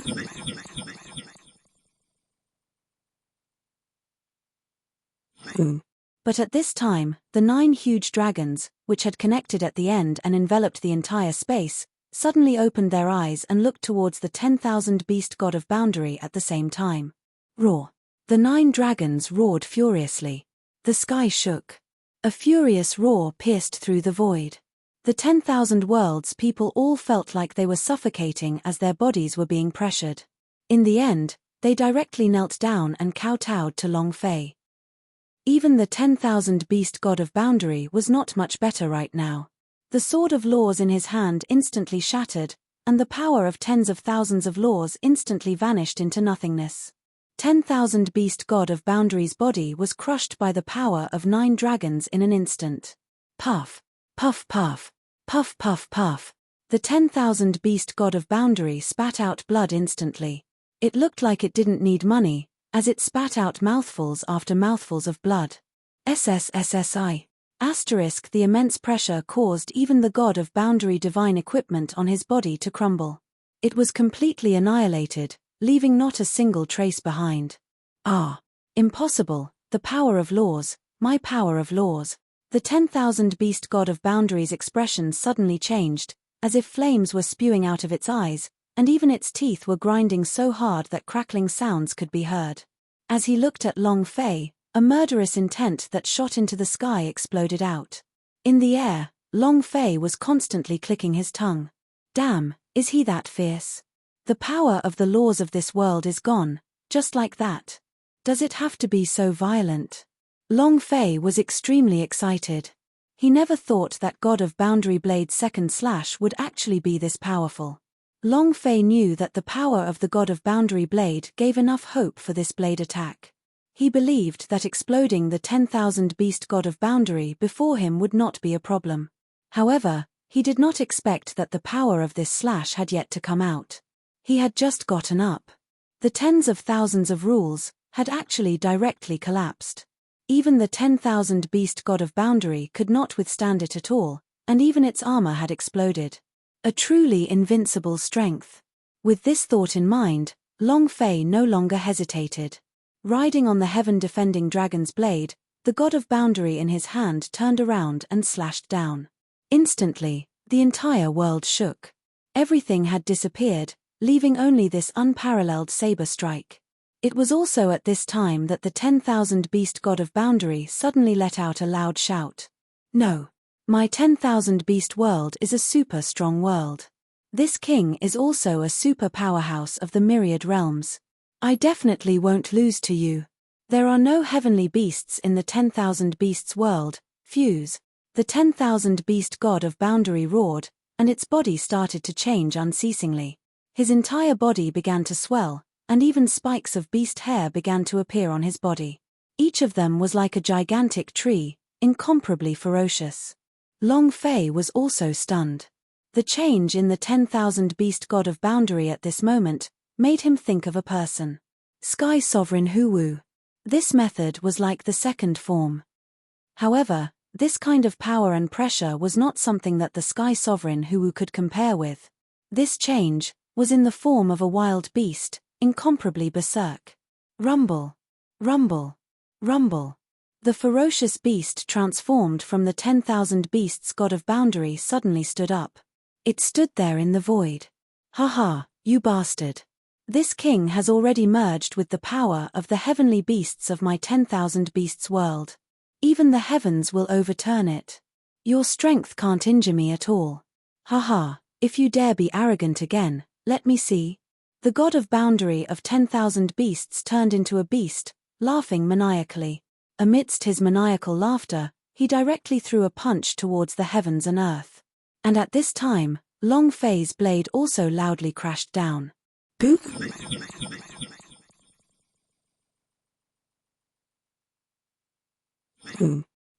Boom. But at this time, the 9 huge dragons, which had connected at the end and enveloped the entire space, suddenly opened their eyes and looked towards the 10,000 beast god of boundary at the same time. Roar. The 9 dragons roared furiously. The sky shook. A furious roar pierced through the void. The 10,000 worlds people all felt like they were suffocating as their bodies were being pressured. In the end, they directly knelt down and kowtowed to Long Fei. Even the 10,000 beast god of boundary was not much better right now. The sword of laws in his hand instantly shattered, and the power of tens of thousands of laws instantly vanished into nothingness. 10,000 beast god of boundary's body was crushed by the power of 9 dragons in an instant. Puff, puff puff, puff puff puff. The 10,000 beast god of boundary spat out blood instantly. It looked like it didn't need money, as it spat out mouthfuls after mouthfuls of blood. SSSSI. Asterisk. The immense pressure caused even the god of boundary divine equipment on his body to crumble. It was completely annihilated, leaving not a single trace behind. Ah! Impossible, the power of laws, my power of laws. The 10,000 beast god of boundary's expression suddenly changed, as if flames were spewing out of its eyes, and even its teeth were grinding so hard that crackling sounds could be heard. As he looked at Long Fei, a murderous intent that shot into the sky exploded out. In the air, Long Fei was constantly clicking his tongue. Damn, is he that fierce? The power of the laws of this world is gone, just like that. Does it have to be so violent? Long Fei was extremely excited. He never thought that God of Boundary Blade's second slash would actually be this powerful. Long Fei knew that the power of the God of Boundary Blade gave enough hope for this blade attack. He believed that exploding the 10,000 beast God of Boundary before him would not be a problem. However, he did not expect that the power of this slash had yet to come out. He had just gotten up. The tens of thousands of rules had actually directly collapsed. Even the 10,000 beast God of Boundary could not withstand it at all, and even its armor had exploded. A truly invincible strength. With this thought in mind, Long Fei no longer hesitated. Riding on the heaven-defending dragon's blade, the God of Boundary in his hand turned around and slashed down. Instantly, the entire world shook. Everything had disappeared, leaving only this unparalleled saber strike. It was also at this time that the 10,000 beast God of Boundary suddenly let out a loud shout. No. My 10,000 beast world is a super strong world. This king is also a super powerhouse of the myriad realms. I definitely won't lose to you. There are no heavenly beasts in the 10,000 beasts world. Fuse. The 10,000 beast God of Boundary roared, and its body started to change unceasingly. His entire body began to swell, and even spikes of beast hair began to appear on his body. Each of them was like a gigantic tree, incomparably ferocious. Long Fei was also stunned. The change in the 10,000 beast God of Boundary at this moment made him think of a person. Sky Sovereign Huwu. This method was like the second form. However, this kind of power and pressure was not something that the Sky Sovereign Huwu could compare with. This change was in the form of a wild beast, incomparably berserk. Rumble. Rumble. Rumble. The ferocious beast transformed from the 10,000 beasts God of Boundary suddenly stood up. It stood there in the void. Haha, you bastard. This king has already merged with the power of the heavenly beasts of my 10,000 beasts world. Even the heavens will overturn it. Your strength can't injure me at all. Haha, if you dare be arrogant again, let me see. The God of Boundary of 10,000 beasts turned into a beast, laughing maniacally. Amidst his maniacal laughter, he directly threw a punch towards the heavens and earth. And at this time, Long Fei's blade also loudly crashed down. Boop!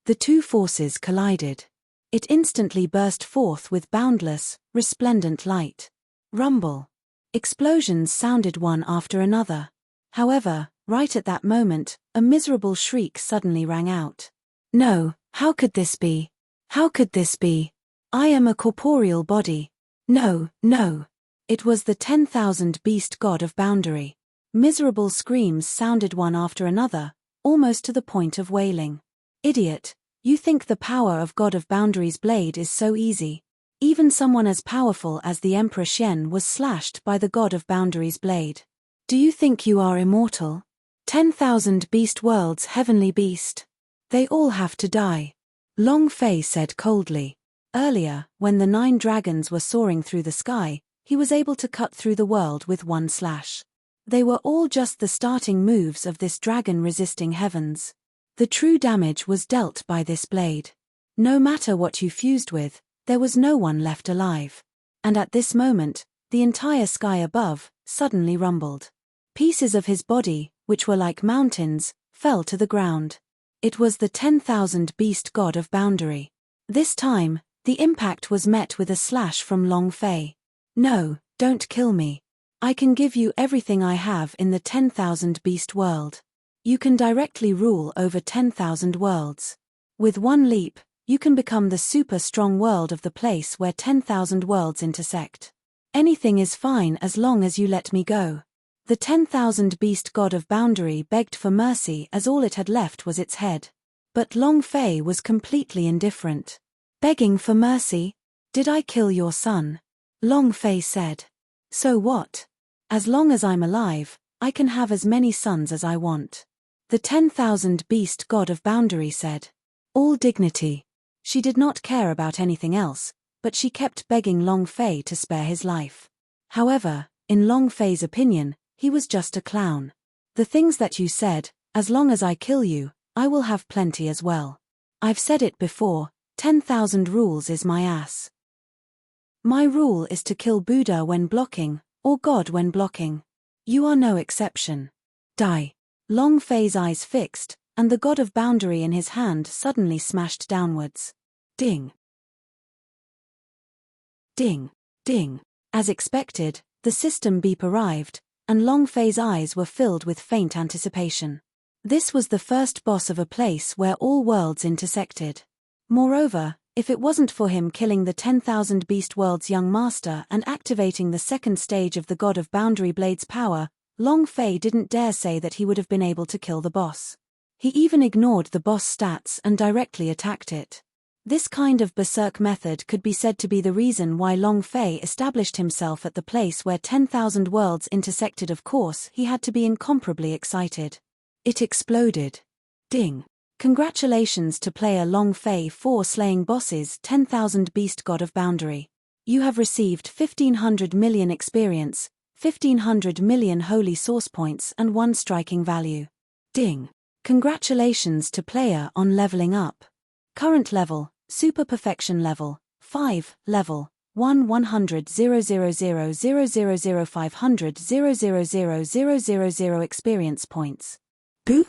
The two forces collided. It instantly burst forth with boundless, resplendent light. Rumble. Explosions sounded one after another. However, right at that moment, a miserable shriek suddenly rang out. No, how could this be? How could this be? I am a corporeal body. No, no. It was the 10,000 beast God of Boundary. Miserable screams sounded one after another, almost to the point of wailing. Idiot, you think the power of God of Boundary's blade is so easy. Even someone as powerful as the Emperor Xian was slashed by the God of Boundary's blade. Do you think you are immortal? 10,000 beast worlds heavenly beast. They all have to die. Long Fei said coldly. Earlier, when the 9 dragons were soaring through the sky, he was able to cut through the world with one slash. They were all just the starting moves of this dragon-resisting heavens. The true damage was dealt by this blade. No matter what you fused with, there was no one left alive. And at this moment, the entire sky above suddenly rumbled. Pieces of his body, which were like mountains, fell to the ground. It was the 10,000 beast god of boundary. This time, the impact was met with a slash from Long Fei. No, don't kill me. I can give you everything I have in the 10,000 beast world. You can directly rule over 10,000 worlds. With one leap, you can become the super strong world of the place where 10,000 worlds intersect. Anything is fine as long as you let me go. The 10,000 beast god of boundary begged for mercy as all it had left was its head. But Long Fei was completely indifferent. Begging for mercy? Did I kill your son? Long Fei said. So what? As long as I'm alive, I can have as many sons as I want. The 10,000 beast god of boundary said. All dignity. She did not care about anything else, but she kept begging Long Fei to spare his life. However, in Long Fei's opinion, he was just a clown. The things that you said, as long as I kill you, I will have plenty as well. I've said it before, 10,000 rules is my ass. My rule is to kill Buddha when blocking, or God when blocking. You are no exception. Die. Long Fei's eyes fixed, and the god of boundary in his hand suddenly smashed downwards. Ding. Ding. Ding. As expected, the system beep arrived, and Long Fei's eyes were filled with faint anticipation. This was the first boss of a place where all worlds intersected. Moreover, if it wasn't for him killing the 10,000 beast world's young master and activating the second stage of the god of boundary blade's power, Long Fei didn't dare say that he would have been able to kill the boss. He even ignored the boss stats and directly attacked it. This kind of berserk method could be said to be the reason why Long Fei established himself at the place where 10,000 worlds intersected. Of course, he had to be incomparably excited. It exploded. Ding. Congratulations to player Long Fei for slaying bosses 10,000 beast god of boundary. You have received 1,500 million experience, 1,500 million holy source points and 1 striking value. Ding. Congratulations to player on leveling up. Current level, Super Perfection level, 5, level, 1 100 000 000 500 000 experience points. Boop.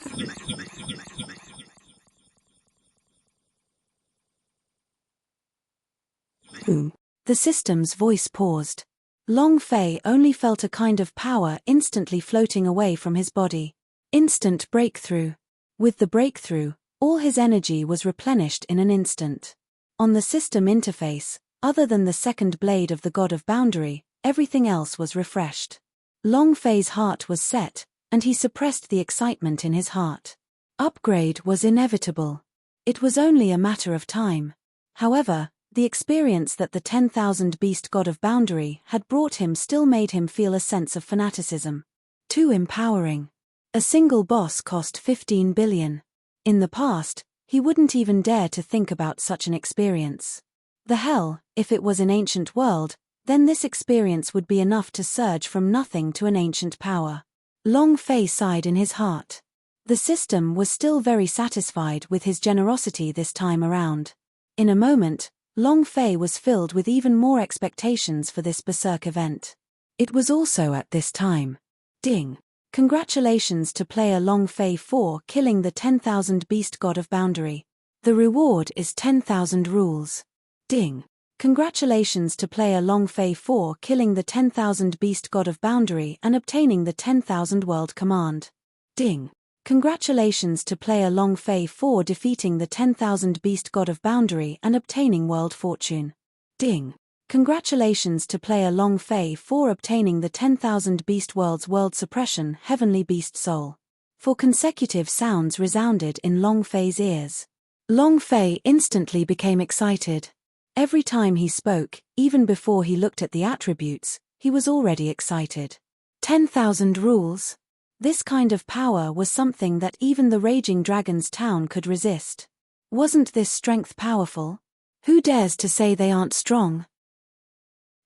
Boom. The system's voice paused. Long Fei only felt a kind of power instantly floating away from his body. Instant breakthrough. With the breakthrough, all his energy was replenished in an instant. On the system interface, other than the second blade of the god of boundary, everything else was refreshed. Long Fei's heart was set, and he suppressed the excitement in his heart. Upgrade was inevitable. It was only a matter of time. However, the experience that the 10,000 beast god of boundary had brought him still made him feel a sense of fanaticism. Too empowering. A single boss cost 15 billion. In the past, he wouldn't even dare to think about such an experience. The hell, if it was an ancient world, then this experience would be enough to surge from nothing to an ancient power. Long Fei sighed in his heart. The system was still very satisfied with his generosity this time around. In a moment, Long Fei was filled with even more expectations for this berserk event. It was also at this time. Ding. Congratulations to player Long Fei for killing the 10,000 beast god of boundary. The reward is 10,000 rules. Ding. Congratulations to player Long Fei for killing the 10,000 beast god of boundary and obtaining the 10,000 world command. Ding. Congratulations to player Long Fei for defeating the 10,000 beast god of boundary and obtaining world fortune. Ding. Congratulations to player Long Fei for obtaining the 10,000 beast world's world suppression heavenly beast soul. 4 consecutive sounds resounded in Long Fei's ears. Long Fei instantly became excited. Every time he spoke, even before he looked at the attributes, he was already excited. 10,000 rules. This kind of power was something that even the raging dragon's town could resist. Wasn't this strength powerful? Who dares to say they aren't strong?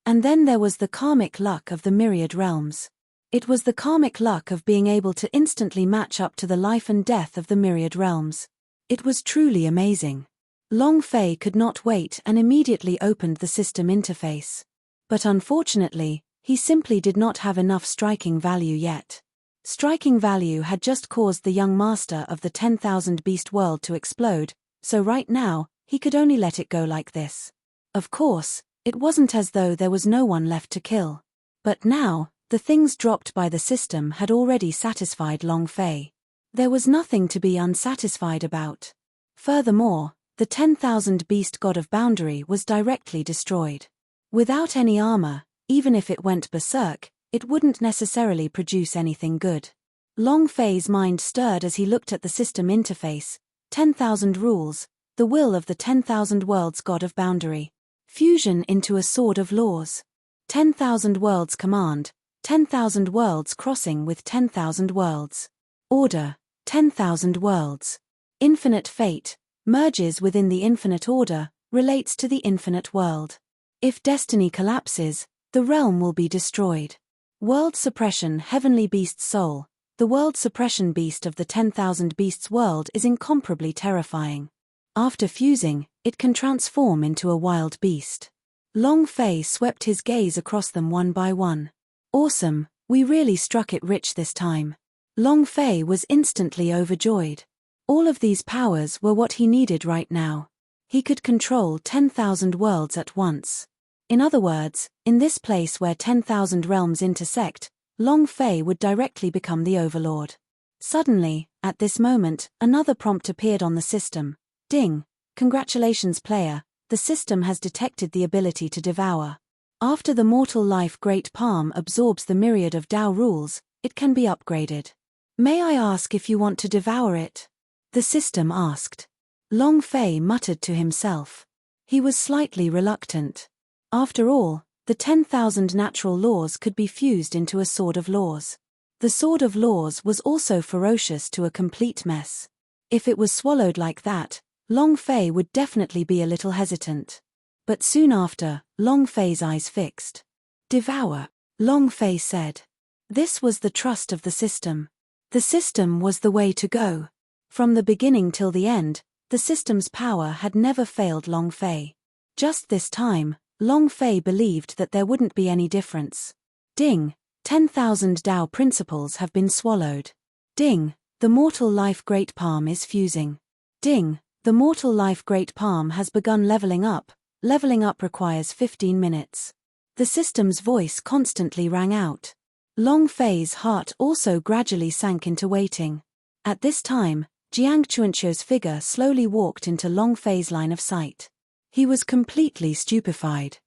And then there was the karmic luck of the myriad realms. It was the karmic luck of being able to instantly match up to the life and death of the myriad realms. It was truly amazing. Long Fei could not wait and immediately opened the system interface. But unfortunately, he simply did not have enough striking value yet. Striking value had just caused the young master of the 10,000 beast world to explode, so right now, he could only let it go like this. Of course, it wasn't as though there was no one left to kill. But now, the things dropped by the system had already satisfied Long Fei. There was nothing to be unsatisfied about. Furthermore, the 10,000 beast god of boundary was directly destroyed. Without any armor, even if it went berserk, it wouldn't necessarily produce anything good. Long Fei's mind stirred as he looked at the system interface. 10,000 rules, the will of the 10,000 worlds god of boundary. Fusion into a sword of laws. 10,000 worlds command, 10,000 worlds crossing with 10,000 worlds. Order, 10,000 worlds. Infinite fate, merges within the infinite order, relates to the infinite world. If destiny collapses, the realm will be destroyed. World suppression heavenly beast's soul, the world suppression beast of the 10,000 beasts world is incomparably terrifying. After fusing, it can transform into a wild beast. Long Fei swept his gaze across them one by one. Awesome, we really struck it rich this time. Long Fei was instantly overjoyed. All of these powers were what he needed right now. He could control 10,000 worlds at once. In other words, in this place where 10,000 realms intersect, Long Fei would directly become the overlord. Suddenly, at this moment, another prompt appeared on the system. Ding! Congratulations player, the system has detected the ability to devour. After the mortal life Great Palm absorbs the myriad of Tao rules, it can be upgraded. May I ask if you want to devour it? The system asked. Long Fei muttered to himself. He was slightly reluctant. After all, the 10,000 natural laws could be fused into a sword of laws. The sword of laws was also ferocious to a complete mess. If it was swallowed like that, Long Fei would definitely be a little hesitant. But soon after, Long Fei's eyes fixed. Devour, Long Fei said. This was the trust of the system. The system was the way to go. From the beginning till the end, the system's power had never failed Long Fei. Just this time, Long Fei believed that there wouldn't be any difference. Ding! 10,000 Tao principles have been swallowed. Ding! The mortal life Great Palm is fusing. Ding! The mortal life Great Palm has begun leveling up. Leveling up requires 15 minutes. The system's voice constantly rang out. Long Fei's heart also gradually sank into waiting. At this time, Jiang Chuanqiu's figure slowly walked into Long Fei's line of sight. He was completely stupefied.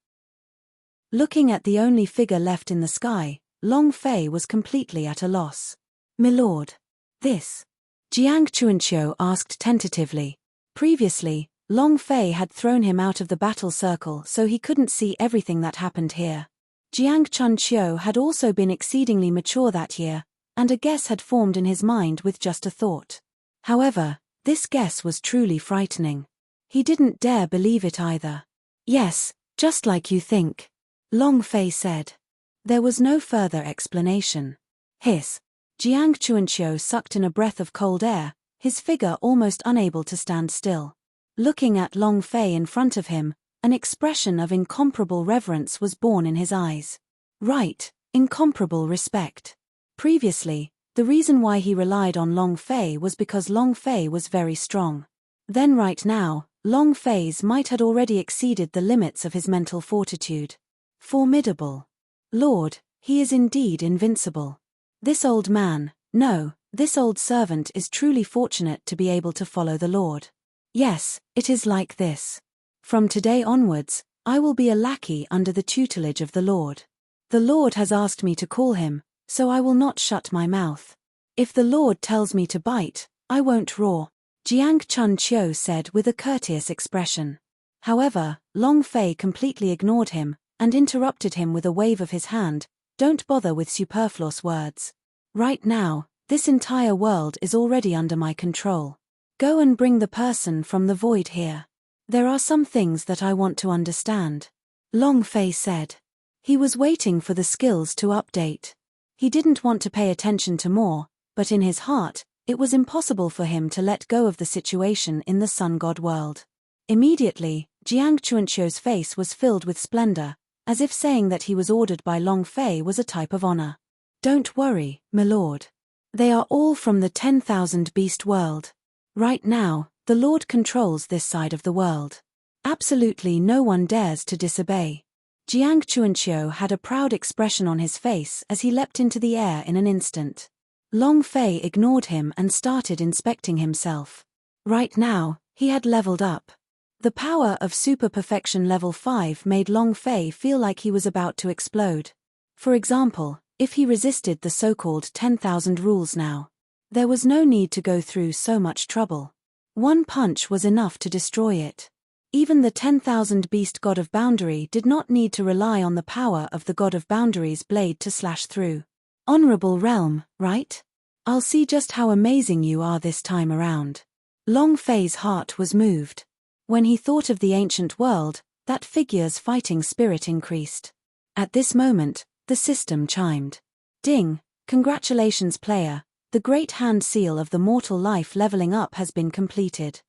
Looking at the only figure left in the sky, Long Fei was completely at a loss. "Milord, this?" Jiang Chuanqiu asked tentatively. Previously, Long Fei had thrown him out of the battle circle so he couldn't see everything that happened here. Jiang Chuanqiu had also been exceedingly mature that year, and a guess had formed in his mind with just a thought. However, this guess was truly frightening. He didn't dare believe it either. "Yes, just like you think," Long Fei said. There was no further explanation. Hiss. Jiang Chuanqiu sucked in a breath of cold air, his figure almost unable to stand still. Looking at Long Fei in front of him, an expression of incomparable reverence was born in his eyes. Right, incomparable respect. Previously, the reason why he relied on Long Fei was because Long Fei was very strong. Then right now, Long Fei's might had already exceeded the limits of his mental fortitude. Formidable. Lord, he is indeed invincible. This old man, no, this old servant is truly fortunate to be able to follow the Lord. Yes, it is like this. From today onwards, I will be a lackey under the tutelage of the Lord. The Lord has asked me to call him, so I will not shut my mouth. If the Lord tells me to bite, I won't roar, Jiang Chuanqiu said with a courteous expression. However, Long Fei completely ignored him, and interrupted him with a wave of his hand. Don't bother with superfluous words. Right now, this entire world is already under my control. Go and bring the person from the void here. There are some things that I want to understand, Long Fei said. He was waiting for the skills to update. He didn't want to pay attention to more, but in his heart, it was impossible for him to let go of the situation in the sun god world. Immediately, Jiang Chuanqiu's face was filled with splendor, as if saying that he was ordered by Long Fei was a type of honor. Don't worry, my lord. They are all from the 10,000 beast world. Right now, the Lord controls this side of the world. Absolutely no one dares to disobey. Jiang Chuanqiu had a proud expression on his face as he leapt into the air in an instant. Long Fei ignored him and started inspecting himself. Right now, he had leveled up. The power of Super Perfection Level 5 made Long Fei feel like he was about to explode. For example, if he resisted the so-called 10,000 rules now, there was no need to go through so much trouble. One punch was enough to destroy it. Even the 10,000 beast God of Boundary did not need to rely on the power of the God of Boundary's blade to slash through. Honorable realm, right? I'll see just how amazing you are this time around. Long Fei's heart was moved. When he thought of the ancient world, that figure's fighting spirit increased. At this moment, the system chimed. Ding, congratulations player, the great hand seal of the mortal life leveling up has been completed.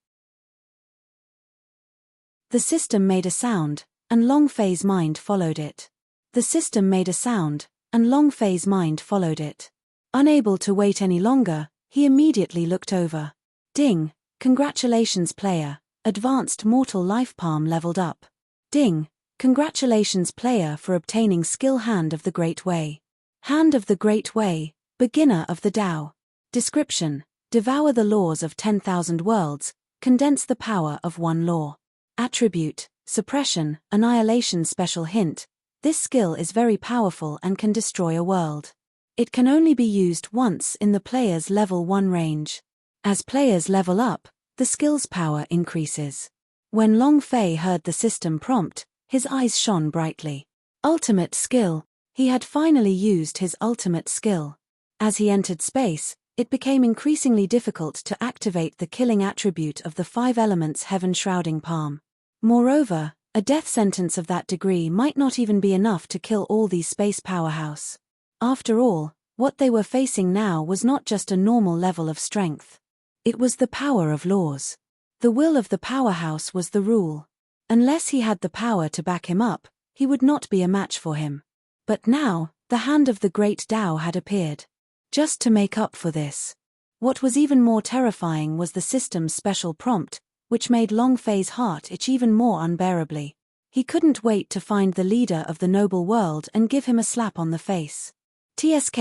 The system made a sound, and Long Fei's mind followed it. The system made a sound, and Long Fei's mind followed it. Unable to wait any longer, he immediately looked over. Ding, congratulations player, advanced mortal life palm leveled up. Ding, congratulations player for obtaining skill Hand of the Great Way. Hand of the Great Way, beginner of the Tao. Description: devour the laws of 10,000 worlds, condense the power of one law. Attribute: suppression, annihilation. Special hint: this skill is very powerful and can destroy a world. It can only be used once in the player's level 1 range. As players level up, the skill's power increases. When Long Fei heard the system prompt, his eyes shone brightly. Ultimate skill. He had finally used his ultimate skill. As he entered space, it became increasingly difficult to activate the killing attribute of the 5 elements heaven shrouding palm. Moreover, a death sentence of that degree might not even be enough to kill all these space powerhouse. After all, what they were facing now was not just a normal level of strength. It was the power of laws. The will of the powerhouse was the rule. Unless he had the power to back him up, he would not be a match for him. But now, the hand of the great Tao had appeared. Just to make up for this. What was even more terrifying was the system's special prompt, which made Long Fei's heart itch even more unbearably. He couldn't wait to find the leader of the noble world and give him a slap on the face. TSK,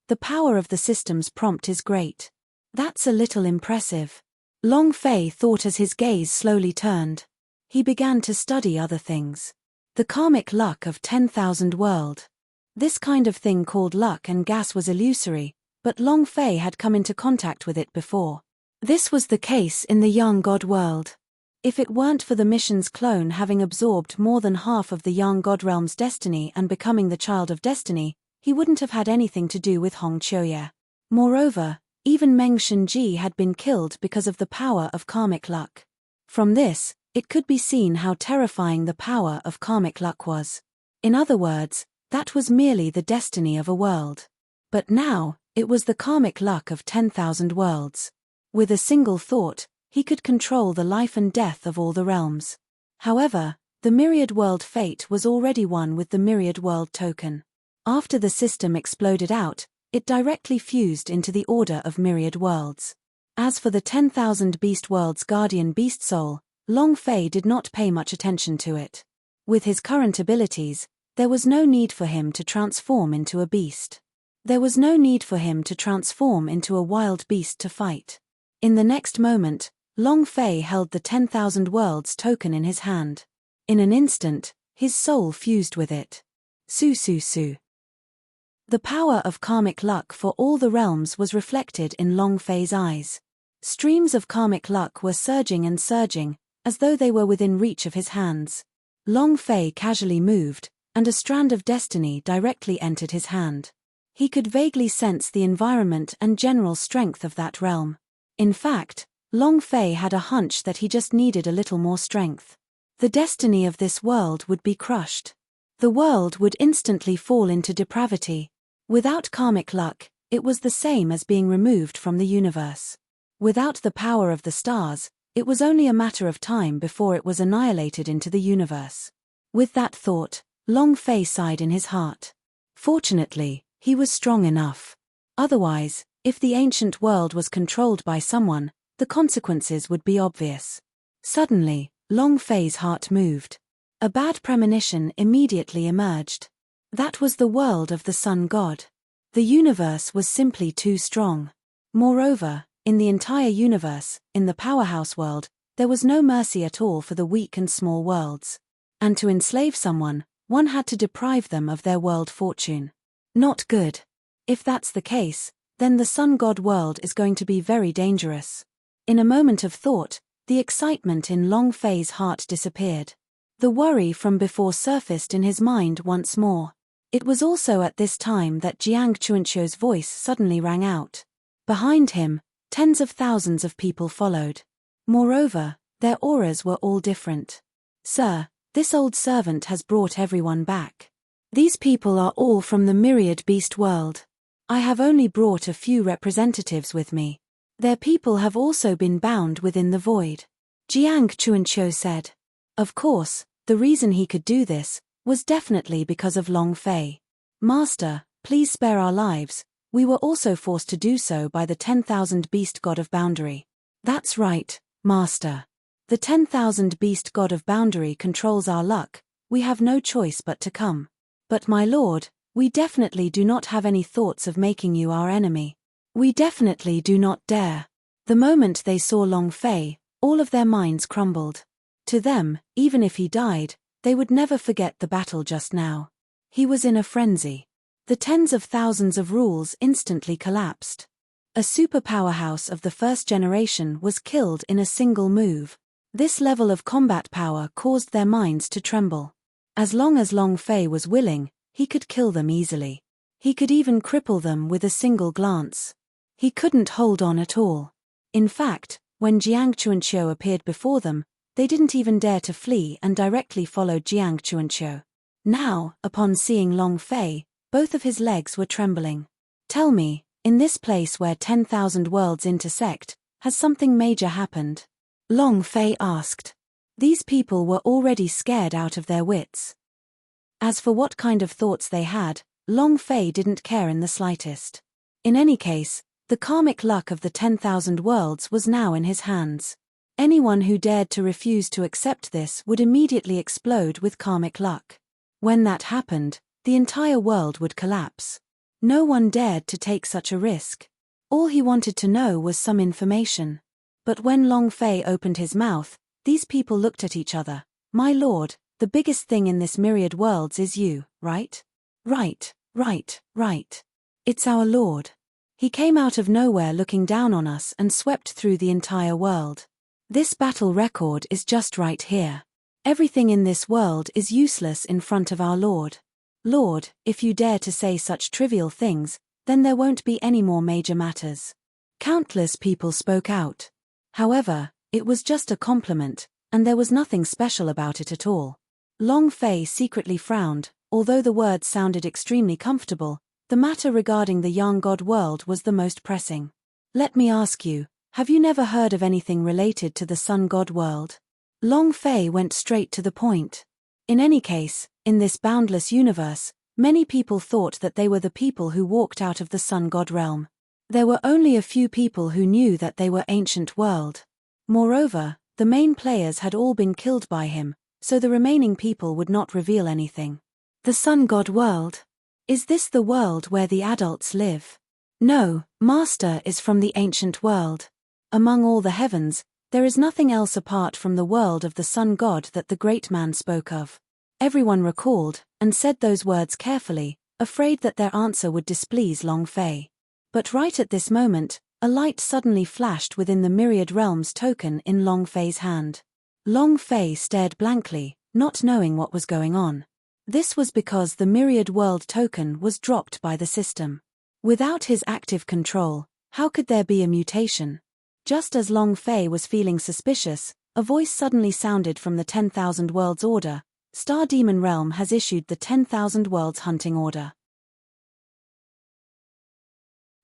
the power of the system's prompt is great. That's a little impressive. Long Fei thought as his gaze slowly turned. He began to study other things. The karmic luck of 10,000 world. This kind of thing called luck and gas was illusory, but Long Fei had come into contact with it before. This was the case in the young god world. If it weren't for the mission's clone having absorbed more than half of the young god realm's destiny and becoming the child of destiny, he wouldn't have had anything to do with Hong Chouye. Moreover, even Meng Shenji had been killed because of the power of karmic luck. From this, it could be seen how terrifying the power of karmic luck was. In other words, that was merely the destiny of a world. But now, it was the karmic luck of 10,000 worlds. With a single thought, he could control the life and death of all the realms. However, the myriad world fate was already won with the myriad world token. After the system exploded out, it directly fused into the order of myriad worlds. As for the 10,000 beast world's guardian beast soul, Long Fei did not pay much attention to it. With his current abilities, there was no need for him to transform into a beast. There was no need for him to transform into a wild beast to fight. In the next moment, Long Fei held the 10,000 worlds token in his hand. In an instant, his soul fused with it. Su. The power of karmic luck for all the realms was reflected in Long Fei's eyes. Streams of karmic luck were surging and surging, as though they were within reach of his hands. Long Fei casually moved, and a strand of destiny directly entered his hand. He could vaguely sense the environment and general strength of that realm. In fact, Long Fei had a hunch that he just needed a little more strength. The destiny of this world would be crushed. The world would instantly fall into depravity. Without karmic luck, it was the same as being removed from the universe. Without the power of the stars, it was only a matter of time before it was annihilated into the universe. With that thought, Long Fei sighed in his heart. Fortunately, he was strong enough. Otherwise, if the ancient world was controlled by someone, the consequences would be obvious. Suddenly, Long Fei's heart moved. A bad premonition immediately emerged. That was the world of the sun god. The universe was simply too strong. Moreover, in the entire universe, in the powerhouse world, there was no mercy at all for the weak and small worlds. And to enslave someone, one had to deprive them of their world fortune. Not good. If that's the case, then the sun god world is going to be very dangerous. In a moment of thought, the excitement in Long Fei's heart disappeared. The worry from before surfaced in his mind once more. It was also at this time that Jiang Chuanqiu's voice suddenly rang out. Behind him, tens of thousands of people followed. Moreover, their auras were all different. "Sir, this old servant has brought everyone back. These people are all from the myriad beast world. I have only brought a few representatives with me. Their people have also been bound within the void," Jiang Chuanqiu said. Of course, the reason he could do this was definitely because of Long Fei. "Master, please spare our lives. We were also forced to do so by the 10,000 beast god of boundary." "That's right, Master. The 10,000 beast god of boundary controls our luck. We have no choice but to come. But my lord, we definitely do not have any thoughts of making you our enemy. We definitely do not dare." The moment they saw Long Fei, all of their minds crumbled. To them, even if he died, they would never forget the battle just now. He was in a frenzy. The tens of thousands of rules instantly collapsed. A superpowerhouse of the first generation was killed in a single move. This level of combat power caused their minds to tremble. As long as Long Fei was willing, he could kill them easily. He could even cripple them with a single glance. He couldn't hold on at all. In fact, when Jiang Chuanqiu appeared before them, they didn't even dare to flee and directly followed Jiang Chuanqiu. Now, upon seeing Long Fei, both of his legs were trembling. "Tell me, in this place where 10,000 worlds intersect, has something major happened?" Long Fei asked. These people were already scared out of their wits. As for what kind of thoughts they had, Long Fei didn't care in the slightest. In any case, the karmic luck of the 10,000 worlds was now in his hands. Anyone who dared to refuse to accept this would immediately explode with karmic luck. When that happened, the entire world would collapse. No one dared to take such a risk. All he wanted to know was some information. But when Long Fei opened his mouth, these people looked at each other. "My lord, the biggest thing in this myriad worlds is you, right?" "Right, right, right. It's our lord. He came out of nowhere looking down on us and swept through the entire world. This battle record is just right here. Everything in this world is useless in front of our lord. Lord, if you dare to say such trivial things, then there won't be any more major matters." Countless people spoke out. However, it was just a compliment, and there was nothing special about it at all. Long Fei secretly frowned. Although the words sounded extremely comfortable, the matter regarding the young god world was the most pressing. "Let me ask you, have you never heard of anything related to the sun god world?" Long Fei went straight to the point. In any case, in this boundless universe, many people thought that they were the people who walked out of the sun god realm. There were only a few people who knew that they were ancient world. Moreover, the main players had all been killed by him, so the remaining people would not reveal anything. "The sun god world? Is this the world where the adults live?" "No, Master is from the ancient world. Among all the heavens, there is nothing else apart from the world of the sun god that the great man spoke of." Everyone recalled, and said those words carefully, afraid that their answer would displease Long Fei. But right at this moment, a light suddenly flashed within the myriad realms token in Long Fei's hand. Long Fei stared blankly, not knowing what was going on. This was because the myriad world token was dropped by the system. Without his active control, how could there be a mutation? Just as Long Fei was feeling suspicious, a voice suddenly sounded from the 10,000 Worlds Order. Star Demon Realm has issued the 10,000 Worlds Hunting Order.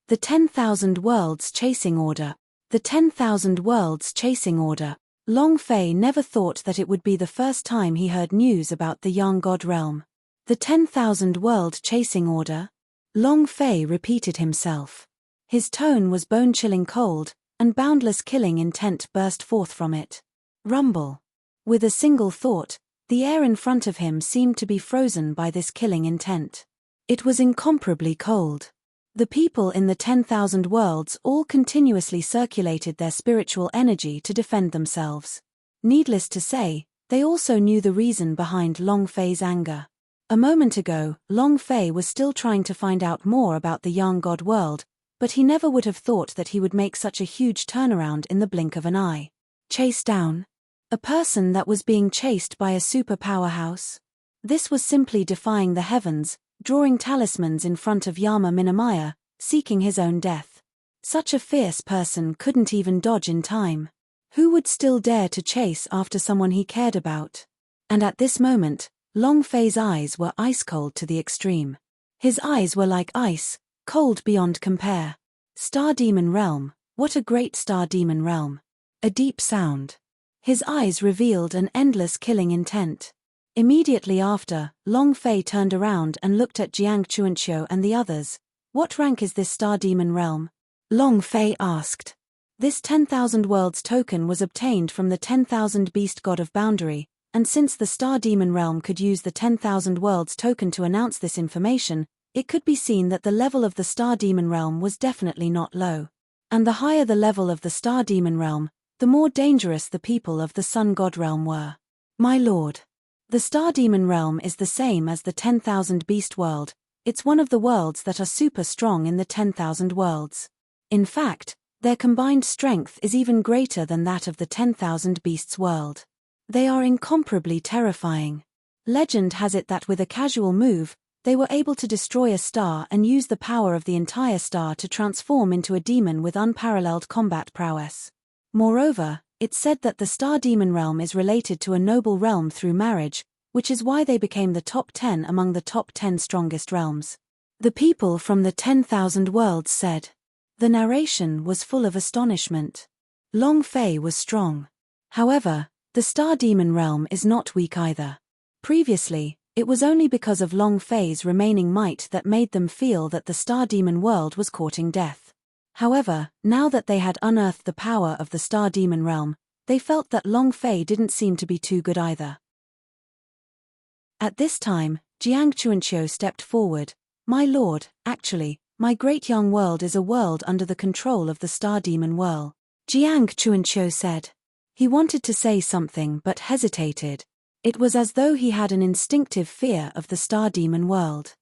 The 10,000 Worlds Chasing Order. The 10,000 Worlds Chasing Order. Long Fei never thought that it would be the first time he heard news about the Yang God Realm. The 10,000 World Chasing Order? Long Fei repeated himself. His tone was bone-chilling cold, and boundless killing intent burst forth from it. Rumble. With a single thought, the air in front of him seemed to be frozen by this killing intent. It was incomparably cold. The people in the 10,000 worlds all continuously circulated their spiritual energy to defend themselves. Needless to say, they also knew the reason behind Long Fei's anger. A moment ago, Long Fei was still trying to find out more about the Yang God world, but he never would have thought that he would make such a huge turnaround in the blink of an eye. Chase down? A person that was being chased by a super powerhouse? This was simply defying the heavens, drawing talismans in front of Yama Minamaya, seeking his own death. Such a fierce person couldn't even dodge in time. Who would still dare to chase after someone he cared about? And at this moment, Long Fei's eyes were ice-cold to the extreme. His eyes were like ice, cold beyond compare. Star Demon Realm, what a great Star Demon Realm. A deep sound. His eyes revealed an endless killing intent. Immediately after, Long Fei turned around and looked at Jiang Chuanqiu and the others. What rank is this Star Demon Realm? Long Fei asked. This 10,000 Worlds token was obtained from the 10,000 Beast God of Boundary, and since the Star Demon Realm could use the 10,000 Worlds token to announce this information, it could be seen that the level of the Star Demon Realm was definitely not low. And the higher the level of the Star Demon Realm, the more dangerous the people of the Sun God Realm were. My lord. The Star Demon Realm is the same as the 10,000 Beast World. It's one of the worlds that are super strong in the 10,000 worlds. In fact, their combined strength is even greater than that of the 10,000 Beasts world. They are incomparably terrifying. Legend has it that with a casual move, they were able to destroy a star and use the power of the entire star to transform into a demon with unparalleled combat prowess. Moreover, it's said that the Star Demon Realm is related to a noble realm through marriage, which is why they became the top 10 among the top 10 strongest realms. The people from the 10,000 worlds said. The narration was full of astonishment. Long Fei was strong. However, the Star Demon Realm is not weak either. Previously, it was only because of Long Fei's remaining might that made them feel that the Star Demon world was courting death. However, now that they had unearthed the power of the Star Demon Realm, they felt that Long Fei didn't seem to be too good either. At this time, Jiang Chuanqiu stepped forward. My lord, actually, my great young world is a world under the control of the Star Demon World. Jiang Chuanqiu said. He wanted to say something but hesitated. It was as though he had an instinctive fear of the Star Demon World.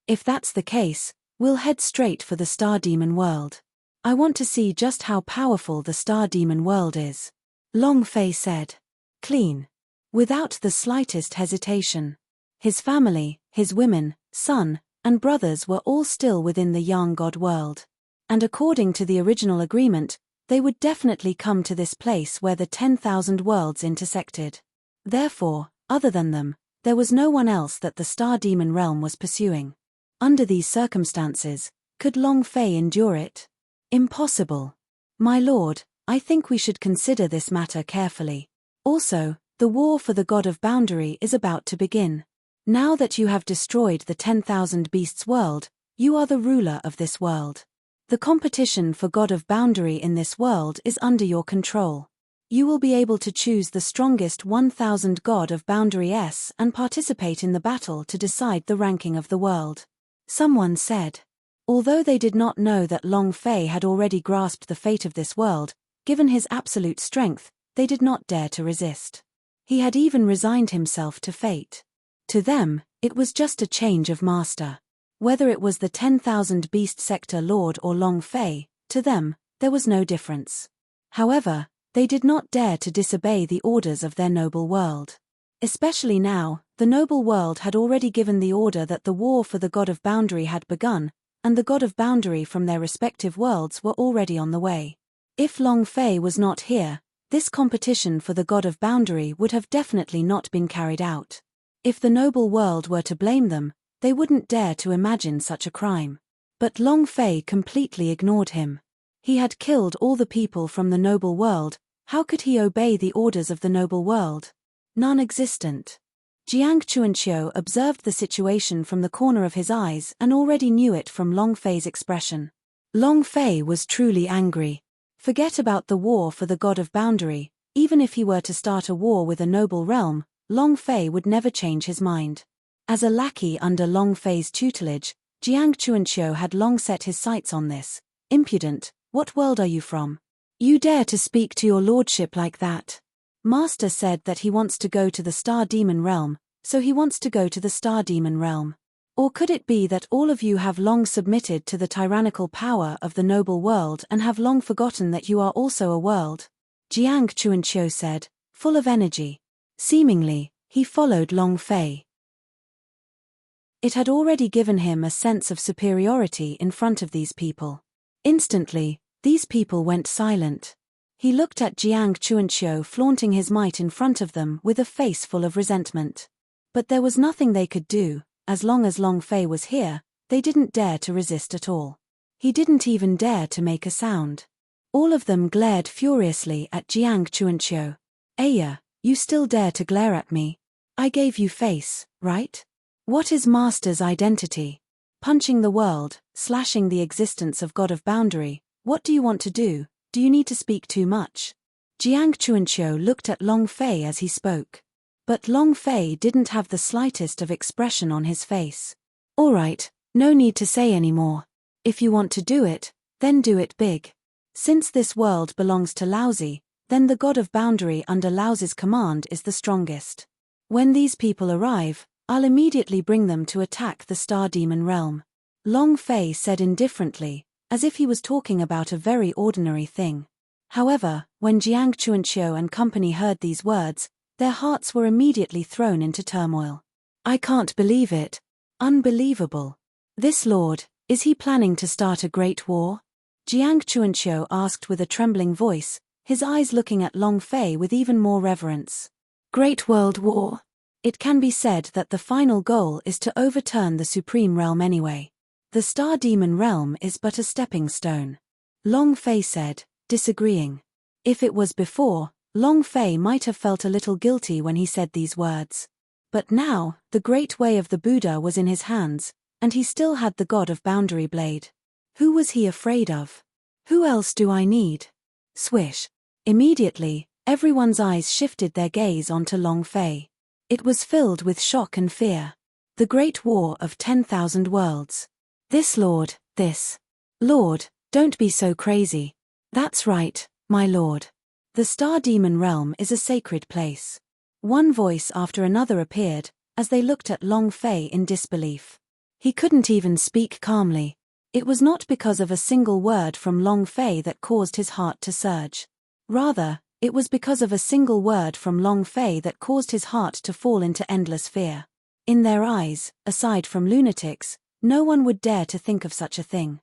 If that's the case, we'll head straight for the Star Demon World. I want to see just how powerful the Star Demon World is. Long Fei said. Clean. Without the slightest hesitation. His family, his women, son, and brothers were all still within the Yang God world. And according to the original agreement, they would definitely come to this place where the 10,000 worlds intersected. Therefore, other than them, there was no one else that the Star Demon Realm was pursuing. Under these circumstances, could Long Fei endure it? Impossible. My lord, I think we should consider this matter carefully. Also, the war for the God of Boundary is about to begin. Now that you have destroyed the 10,000 Beasts world, you are the ruler of this world. The competition for God of Boundary in this world is under your control. You will be able to choose the strongest 1,000 God of Boundary S and participate in the battle to decide the ranking of the world. Someone said. Although they did not know that Long Fei had already grasped the fate of this world, given his absolute strength, they did not dare to resist. He had even resigned himself to fate. To them, it was just a change of master. Whether it was the 10,000 Beast Sector Lord or Long Fei, to them, there was no difference. However, they did not dare to disobey the orders of their noble world. Especially now, the noble world had already given the order that the war for the God of Boundary had begun, and the God of Boundary from their respective worlds were already on the way. If Long Fei was not here, this competition for the God of Boundary would have definitely not been carried out. If the noble world were to blame them, they wouldn't dare to imagine such a crime. But Long Fei completely ignored him. He had killed all the people from the noble world. How could he obey the orders of the noble world? Non-existent. Jiang Chuanqiu observed the situation from the corner of his eyes and already knew it from Long Fei's expression. Long Fei was truly angry. Forget about the war for the God of Boundary. Even if he were to start a war with a noble realm, Long Fei would never change his mind. As a lackey under Long Fei's tutelage, Jiang Chuanqiu had long set his sights on this. Impudent, what world are you from? You dare to speak to your lordship like that? Master said that he wants to go to the Star Demon realm, so he wants to go to the Star Demon realm. Or could it be that all of you have long submitted to the tyrannical power of the noble world and have long forgotten that you are also a world? Jiang Chuanqiu said, full of energy. Seemingly, he followed Long Fei. It had already given him a sense of superiority in front of these people. Instantly, these people went silent. He looked at Jiang Chuanqiu flaunting his might in front of them with a face full of resentment. But there was nothing they could do. As long as Long Fei was here, they didn't dare to resist at all. He didn't even dare to make a sound. All of them glared furiously at Jiang Chuanqiu. Aya, you still dare to glare at me? I gave you face, right? What is Master's identity? Punching the world, slashing the existence of God of Boundary. What do you want to do? Do you need to speak too much? Jiang Chuanqiu looked at Long Fei as he spoke. But Long Fei didn't have the slightest of expression on his face. All right, no need to say any more. If you want to do it, then do it big. Since this world belongs to Laozi, then the God of Boundary under Laozi's command is the strongest. When these people arrive, I'll immediately bring them to attack the Star Demon realm. Long Fei said indifferently, as if he was talking about a very ordinary thing. However, when Jiang Chuanqiu and company heard these words, their hearts were immediately thrown into turmoil. I can't believe it. Unbelievable. This lord, is he planning to start a great war? Jiang Chuanqiu asked with a trembling voice, his eyes looking at Long Fei with even more reverence. Great world war. It can be said that the final goal is to overturn the supreme realm anyway. The Star Demon realm is but a stepping stone. Long Fei said, disagreeing. If it was before, Long Fei might have felt a little guilty when he said these words. But now, the great way of the Buddha was in his hands, and he still had the God of Boundary blade. Who was he afraid of? Who else do I need? Swish. Immediately, everyone's eyes shifted their gaze onto Long Fei. It was filled with shock and fear. The Great War of 10,000 Worlds. This lord, this. Lord, don't be so crazy. That's right, my lord. The Star Demon realm is a sacred place. One voice after another appeared, as they looked at Long Fei in disbelief. He couldn't even speak calmly. It was not because of a single word from Long Fei that caused his heart to surge. Rather, it was because of a single word from Long Fei that caused his heart to fall into endless fear. In their eyes, aside from lunatics, no one would dare to think of such a thing.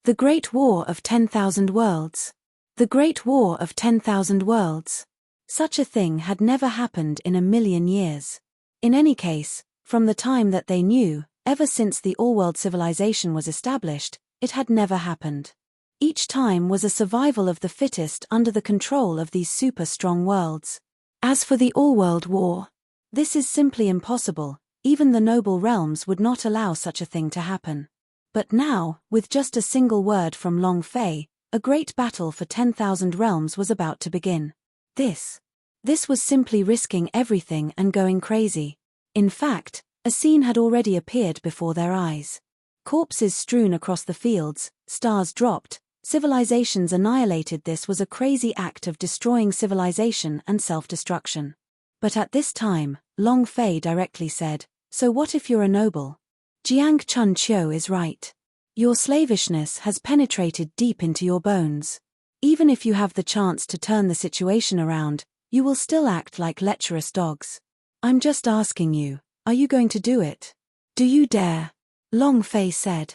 The Great War of 10,000 Worlds. The Great War of 10,000 Worlds. Such a thing had never happened in a million years. In any case, from the time that they knew, ever since the all-world civilization was established, it had never happened. Each time was a survival of the fittest under the control of these super-strong worlds. As for the all-world war, this is simply impossible. Even the noble realms would not allow such a thing to happen. But now, with just a single word from Long Fei, a great battle for 10,000 realms was about to begin. This was simply risking everything and going crazy. In fact, a scene had already appeared before their eyes. Corpses strewn across the fields, stars dropped, civilizations annihilated. This was a crazy act of destroying civilization and self-destruction. But at this time, Long Fei directly said, so what if you're a noble? Jiang Chuanqiu is right. Your slavishness has penetrated deep into your bones. Even if you have the chance to turn the situation around, you will still act like lecherous dogs. I'm just asking you, are you going to do it? Do you dare? Long Fei said.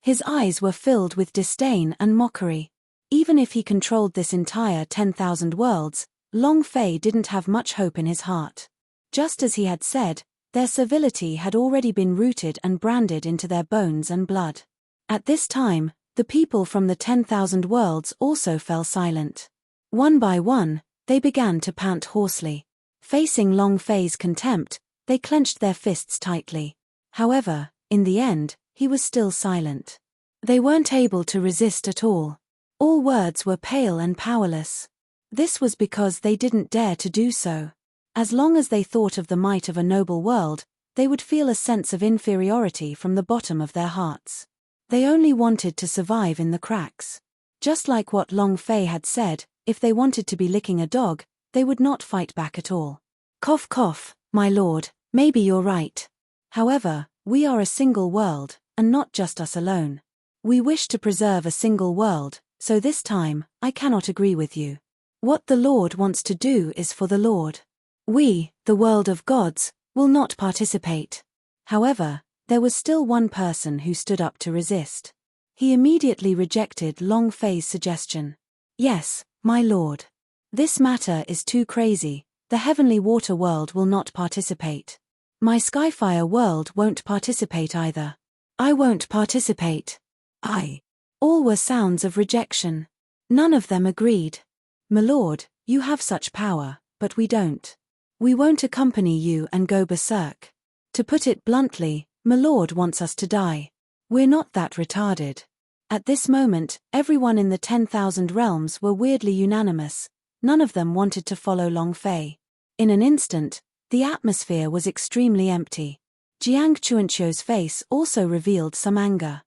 His eyes were filled with disdain and mockery. Even if he controlled this entire 10,000 worlds, Long Fei didn't have much hope in his heart. Just as he had said, their servility had already been rooted and branded into their bones and blood. At this time, the people from the 10,000 worlds also fell silent. One by one, they began to pant hoarsely. Facing Long Fei's contempt, they clenched their fists tightly. However, in the end, he was still silent. They weren't able to resist at all. All words were pale and powerless. This was because they didn't dare to do so. As long as they thought of the might of a noble world, they would feel a sense of inferiority from the bottom of their hearts. They only wanted to survive in the cracks. Just like what Long Fei had said, if they wanted to be licking a dog, they would not fight back at all. Cough cough, my lord, maybe you're right. However, we are a single world, and not just us alone. We wish to preserve a single world, so this time, I cannot agree with you. What the Lord wants to do is for the Lord. We, the world of gods, will not participate. However, there was still one person who stood up to resist. He immediately rejected Long Fei's suggestion. Yes, my lord. This matter is too crazy. The heavenly water world will not participate. My Skyfire world won't participate either. I won't participate. All were sounds of rejection. None of them agreed. My lord, you have such power, but we don't. We won't accompany you and go berserk. To put it bluntly, my lord wants us to die. We're not that retarded. At this moment, everyone in the 10,000 realms were weirdly unanimous. None of them wanted to follow Long Fei. In an instant, the atmosphere was extremely empty. Jiang Chuanqiu's face also revealed some anger.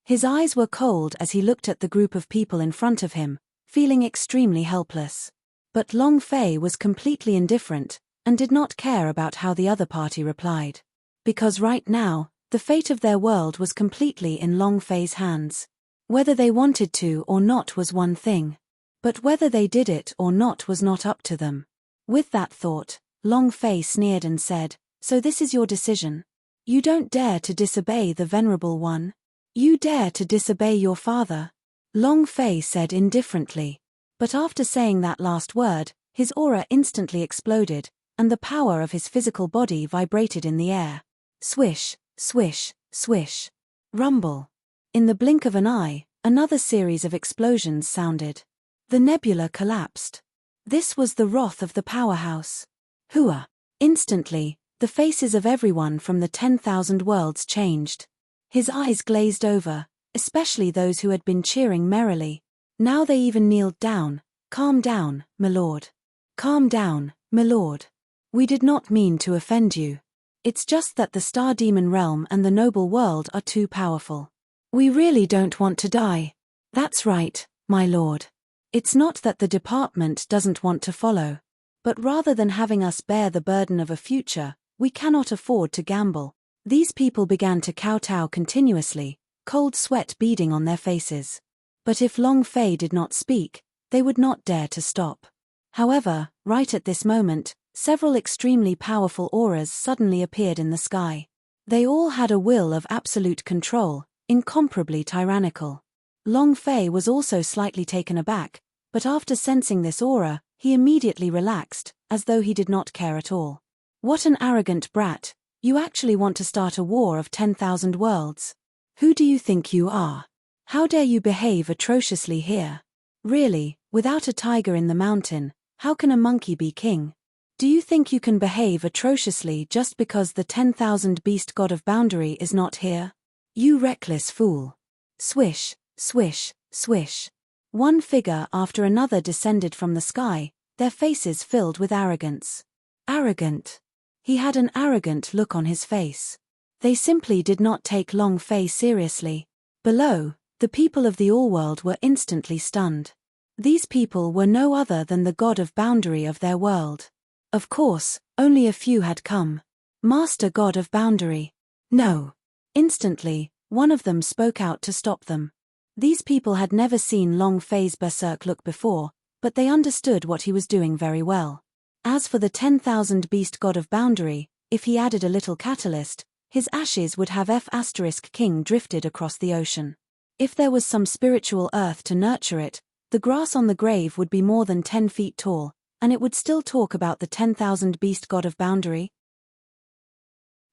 His eyes were cold as he looked at the group of people in front of him, feeling extremely helpless. But Long Fei was completely indifferent, and did not care about how the other party replied. Because right now, the fate of their world was completely in Long Fei's hands. Whether they wanted to or not was one thing. But whether they did it or not was not up to them. With that thought, Long Fei sneered and said, "So this is your decision? You don't dare to disobey the Venerable One? You dare to disobey your father?" Long Fei said indifferently. But after saying that last word, his aura instantly exploded, and the power of his physical body vibrated in the air. Swish, swish, swish. Rumble. In the blink of an eye, another series of explosions sounded. The nebula collapsed. This was the wrath of the powerhouse. Hua. Instantly, the faces of everyone from the 10,000 worlds changed. His eyes glazed over, especially those who had been cheering merrily. Now they even kneeled down. "Calm down, my lord. Calm down, my lord. We did not mean to offend you. It's just that the Star Demon realm and the noble world are too powerful. We really don't want to die." "That's right, my lord. It's not that the department doesn't want to follow. But rather than having us bear the burden of a future, we cannot afford to gamble." These people began to kowtow continuously, cold sweat beading on their faces. But if Long Fei did not speak, they would not dare to stop. However, right at this moment, several extremely powerful auras suddenly appeared in the sky. They all had a will of absolute control, incomparably tyrannical. Long Fei was also slightly taken aback, but after sensing this aura, he immediately relaxed, as though he did not care at all. "What an arrogant brat. You actually want to start a war of 10,000 worlds. Who do you think you are? How dare you behave atrociously here? Really, without a tiger in the mountain, how can a monkey be king? Do you think you can behave atrociously just because the 10,000 beast god of boundary is not here? You reckless fool." Swish, swish, swish. One figure after another descended from the sky, their faces filled with arrogance. Arrogant. He had an arrogant look on his face. They simply did not take Long Fei seriously. Below, the people of the All-World were instantly stunned. These people were no other than the god of boundary of their world. Of course, only a few had come. "Master God of Boundary." "No." Instantly, one of them spoke out to stop them. These people had never seen Long Fei's berserk look before, but they understood what he was doing very well. As for the 10,000 beast god of boundary, if he added a little catalyst, his ashes would have F*King drifted across the ocean. If there was some spiritual earth to nurture it, the grass on the grave would be more than 10 feet tall, and it would still talk about the 10,000 beast god of boundary.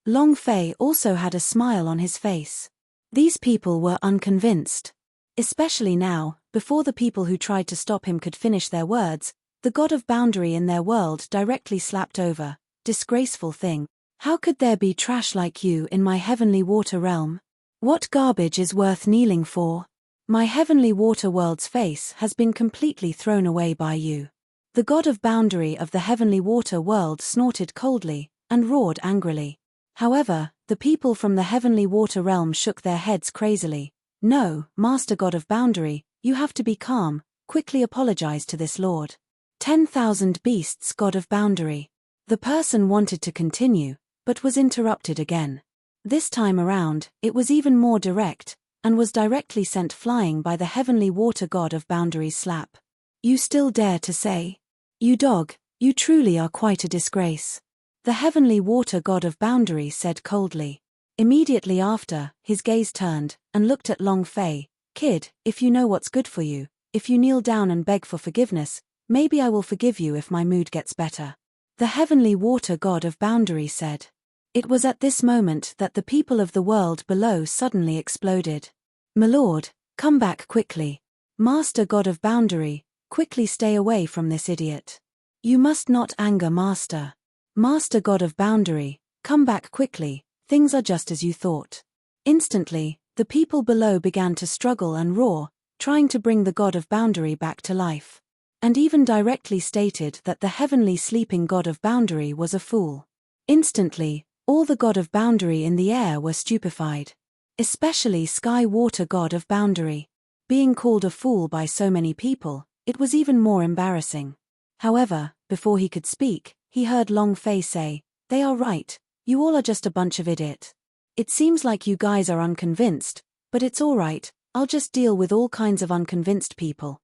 Long Fei also had a smile on his face. These people were unconvinced. Especially now, before the people who tried to stop him could finish their words, the god of boundary in their world directly slapped over. Disgraceful thing. How could there be trash like you in my heavenly water realm? What garbage is worth kneeling for? My heavenly water world's face has been completely thrown away by you. The god of boundary of the heavenly water world snorted coldly, and roared angrily. However, the people from the heavenly water realm shook their heads crazily. No, Master God of Boundary, you have to be calm, quickly apologize to this lord. 10,000 beasts God of Boundary. The person wanted to continue, but was interrupted again. This time around, it was even more direct, and was directly sent flying by the heavenly water god of Boundary's slap. You still dare to say? You dog, you truly are quite a disgrace. The heavenly water god of boundary said coldly. Immediately after, his gaze turned, and looked at Long Fei. Kid, if you know what's good for you, if you kneel down and beg for forgiveness, maybe I will forgive you if my mood gets better. The heavenly water god of boundary said. It was at this moment that the people of the world below suddenly exploded. My lord, come back quickly. Master god of boundary, quickly stay away from this idiot. You must not anger Master. Master God of Boundary, come back quickly, things are just as you thought. Instantly, the people below began to struggle and roar, trying to bring the God of Boundary back to life. And even directly stated that the heavenly sleeping God of Boundary was a fool. Instantly, all the God of Boundary in the air were stupefied. Especially Sky Water God of Boundary. Being called a fool by so many people, it was even more embarrassing. However, before he could speak, he heard Long Fei say, "They are right, you all are just a bunch of idiots. It seems like you guys are unconvinced, but it's alright, I'll just deal with all kinds of unconvinced people."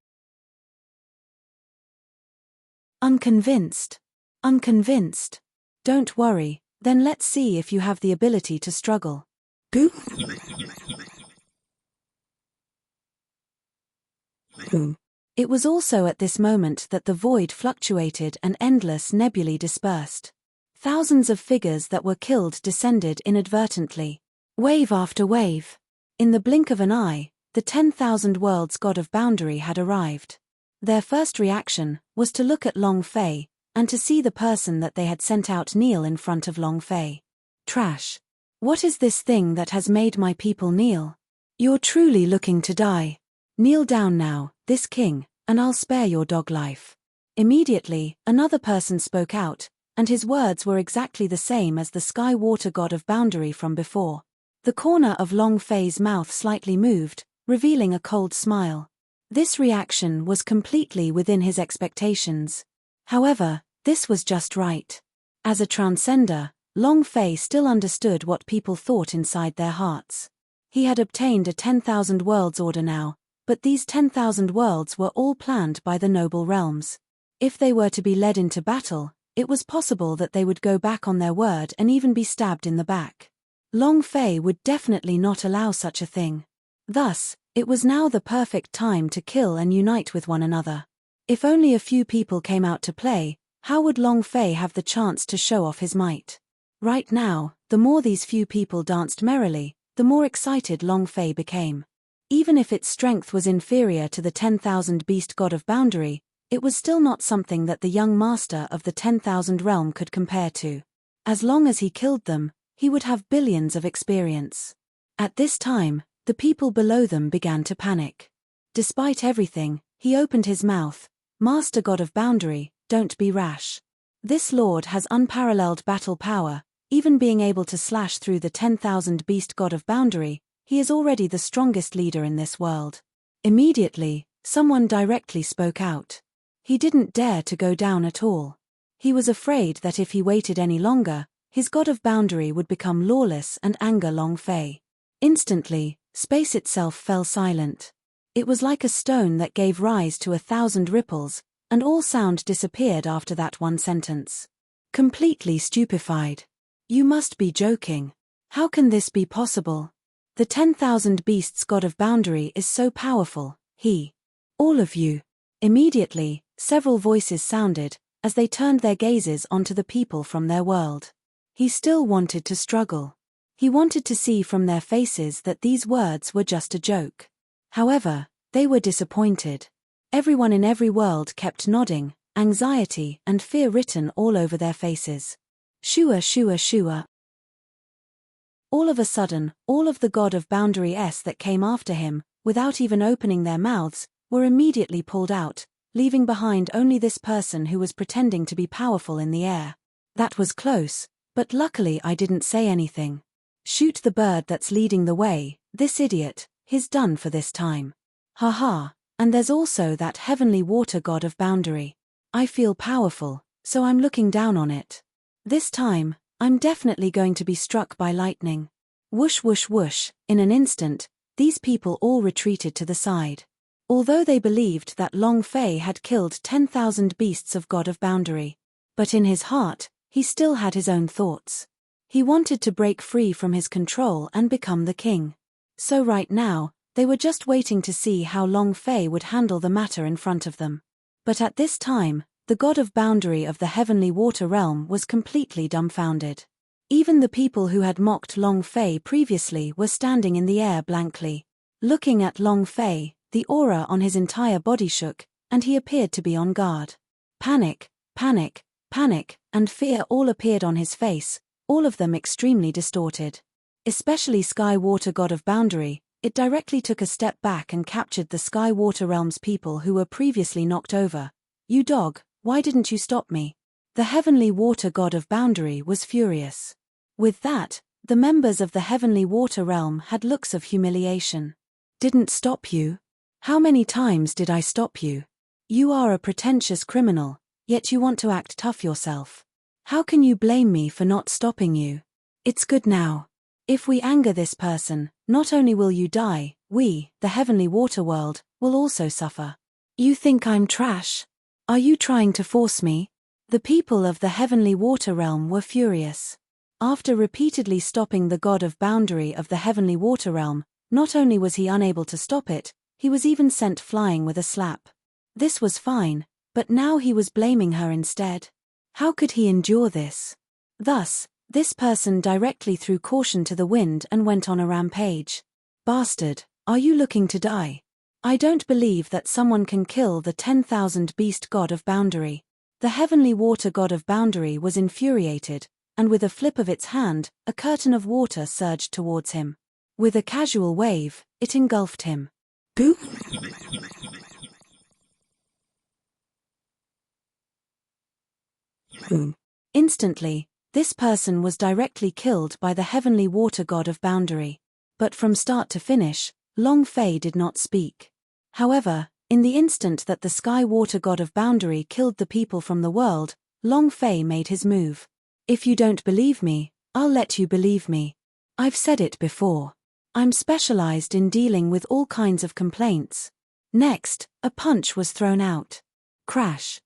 Unconvinced? Unconvinced? Don't worry, then let's see if you have the ability to struggle. Boo. It was also at this moment that the void fluctuated and endless nebulae dispersed. Thousands of figures that were killed descended inadvertently. Wave after wave. In the blink of an eye, the 10,000 worlds God of Boundary had arrived. Their first reaction was to look at Long Fei, and to see the person that they had sent out kneel in front of Long Fei. Trash. What is this thing that has made my people kneel? You're truly looking to die. Kneel down now, this king, and I'll spare your dog life. Immediately, another person spoke out, and his words were exactly the same as the Sky Water God of Boundary from before. The corner of Long Fei's mouth slightly moved, revealing a cold smile. This reaction was completely within his expectations. However, this was just right. As a transcender, Long Fei still understood what people thought inside their hearts. He had obtained a 10,000 worlds order now, but these 10,000 worlds were all planned by the noble realms. If they were to be led into battle, it was possible that they would go back on their word and even be stabbed in the back. Long Fei would definitely not allow such a thing. Thus, it was now the perfect time to kill and unite with one another. If only a few people came out to play, how would Long Fei have the chance to show off his might? Right now, the more these few people danced merrily, the more excited Long Fei became. Even if its strength was inferior to the 10,000 beast God of Boundary, it was still not something that the young master of the 10,000 realm could compare to. As long as he killed them, he would have billions of experience. At this time, the people below them began to panic. Despite everything, he opened his mouth. Master God of Boundary, don't be rash. This lord has unparalleled battle power, even being able to slash through the 10,000 beast God of Boundary. He is already the strongest leader in this world. Immediately, someone directly spoke out. He didn't dare to go down at all. He was afraid that if he waited any longer, his God of Boundary would become lawless and anger Long Fei. Instantly, space itself fell silent. It was like a stone that gave rise to 1,000 ripples, and all sound disappeared after that one sentence. Completely stupefied. You must be joking. How can this be possible? The 10,000 beasts god of boundary is so powerful, he. All of you. Immediately, several voices sounded, as they turned their gazes onto the people from their world. He still wanted to struggle. He wanted to see from their faces that these words were just a joke. However, they were disappointed. Everyone in every world kept nodding, anxiety and fear written all over their faces. Shua shua shua. All of a sudden, all of the god of boundaries that came after him, without even opening their mouths, were immediately pulled out, leaving behind only this person who was pretending to be powerful in the air. That was close, but luckily I didn't say anything. Shoot the bird that's leading the way, this idiot, he's done for this time. Haha, and there's also that heavenly water god of boundary. I feel powerful, so I'm looking down on it. This time, I'm definitely going to be struck by lightning. Whoosh whoosh whoosh, in an instant, these people all retreated to the side. Although they believed that Long Fei had killed 10,000 beasts of god of boundary. But in his heart, he still had his own thoughts. He wanted to break free from his control and become the king. So right now, they were just waiting to see how Long Fei would handle the matter in front of them. But at this time, the god of boundary of the heavenly water realm was completely dumbfounded. Even the people who had mocked Long Fei previously were standing in the air blankly. Looking at Long Fei, the aura on his entire body shook, and he appeared to be on guard. Panic, panic, panic, and fear all appeared on his face, all of them extremely distorted. Especially Sky Water God of Boundary, it directly took a step back and captured the Sky Water Realm's people who were previously knocked over. You dog, why didn't you stop me? The Heavenly Water God of Boundary was furious. With that, the members of the Heavenly Water Realm had looks of humiliation. Didn't stop you? How many times did I stop you? You are a pretentious criminal, yet you want to act tough yourself. How can you blame me for not stopping you? It's good now. If we anger this person, not only will you die, we, the Heavenly Water World, will also suffer. You think I'm trash? Are you trying to force me? The people of the Heavenly Water Realm were furious. After repeatedly stopping the God of Boundary of the Heavenly Water Realm, not only was he unable to stop it, he was even sent flying with a slap. This was fine, but now he was blaming her instead. How could he endure this? Thus, this person directly threw caution to the wind and went on a rampage. Bastard, are you looking to die? I don't believe that someone can kill the 10,000 beast god of boundary. The heavenly water god of boundary was infuriated, and with a flip of its hand, a curtain of water surged towards him. With a casual wave, it engulfed him. Boo! Boom. Instantly, this person was directly killed by the heavenly water god of boundary. But from start to finish, Long Fei did not speak. However, in the instant that the sky water god of boundary killed the people from the world, Long Fei made his move. If you don't believe me, I'll let you believe me. I've said it before. I'm specialized in dealing with all kinds of complaints. Next, a punch was thrown out. Crash.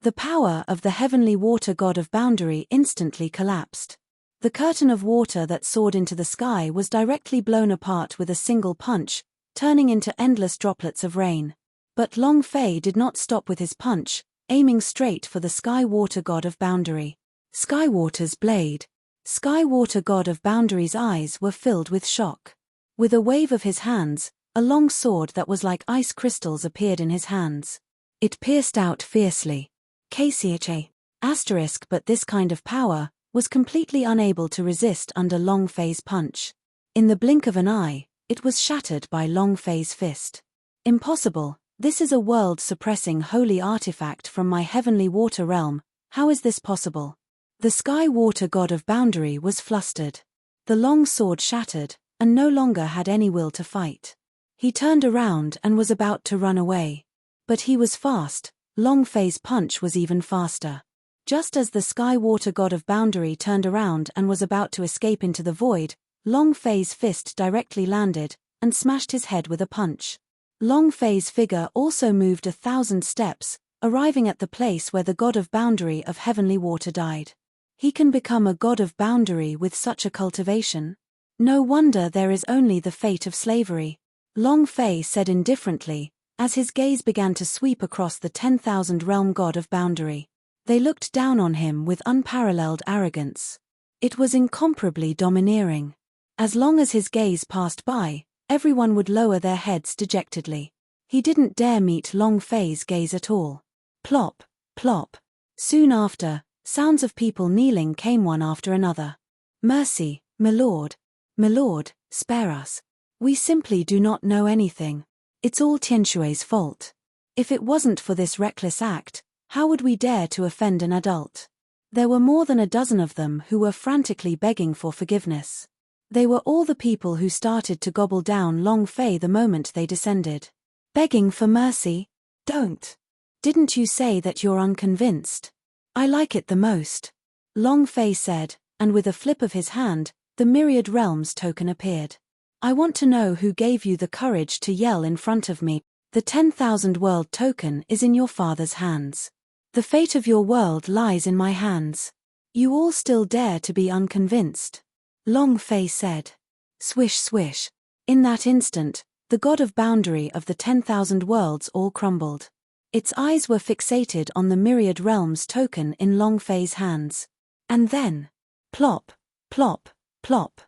The power of the heavenly water god of boundary instantly collapsed. The curtain of water that soared into the sky was directly blown apart with a single punch, turning into endless droplets of rain. But Long Fei did not stop with his punch, aiming straight for the sky water god of boundary. Skywater's blade. Sky Water God of Boundary's eyes were filled with shock. With a wave of his hands, a long sword that was like ice crystals appeared in his hands. It pierced out fiercely. KCHA. Asterisk, but this kind of power was completely unable to resist under Long Fei's punch. In the blink of an eye, it was shattered by Long Fei's fist. Impossible, this is a world-suppressing holy artifact from my heavenly water realm, how is this possible? The Sky Water God of Boundary was flustered. The long sword shattered, and no longer had any will to fight. He turned around and was about to run away. But he was fast, Long Fei's punch was even faster. Just as the Sky Water God of Boundary turned around and was about to escape into the void, Long Fei's fist directly landed, and smashed his head with a punch. Long Fei's figure also moved 1,000 steps, arriving at the place where the God of Boundary of Heavenly Water died. He can become a god of boundary with such a cultivation? No wonder there is only the fate of slavery. Long Fei said indifferently, as his gaze began to sweep across the 10,000 realm god of boundary. They looked down on him with unparalleled arrogance. It was incomparably domineering. As long as his gaze passed by, everyone would lower their heads dejectedly. He didn't dare meet Long Fei's gaze at all. Plop, plop. Soon after, sounds of people kneeling came one after another. Mercy, my lord. My lord, spare us. We simply do not know anything. It's all Tianshui's fault. If it wasn't for this reckless act, how would we dare to offend an adult? There were more than a dozen of them who were frantically begging for forgiveness. They were all the people who started to gobble down Long Fei the moment they descended. Begging for mercy? Don't. Didn't you say that you're unconvinced? I like it the most. Long Fei said, and with a flip of his hand, the Myriad Realms token appeared. I want to know who gave you the courage to yell in front of me. The 10,000 world token is in your father's hands. The fate of your world lies in my hands. You all still dare to be unconvinced? Long Fei said. Swish swish. In that instant, the god of boundary of the 10,000 worlds all crumbled. Its eyes were fixated on the Myriad Realms token in Long Fei's hands. And then, plop, plop, plop.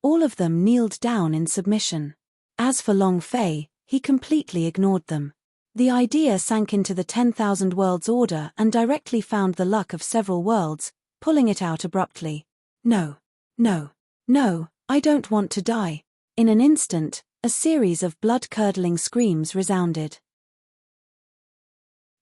All of them kneeled down in submission. As for Long Fei, he completely ignored them. The idea sank into the 10,000 worlds order and directly found the luck of several worlds, pulling it out abruptly. No, no, no, I don't want to die. In an instant, a series of blood-curdling screams resounded.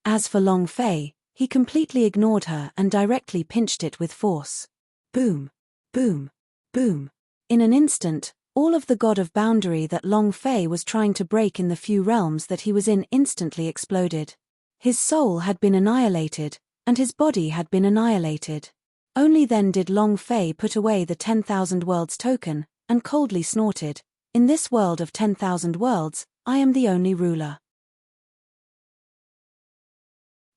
As for Long Fei, he completely ignored her and directly pinched it with force. Boom, boom, boom. In an instant, all of the god of boundary that Long Fei was trying to break in the few realms that he was in instantly exploded. His soul had been annihilated, and his body had been annihilated. Only then did Long Fei put away the 10,000 worlds token, and coldly snorted, In this world of 10,000 worlds, I am the only ruler.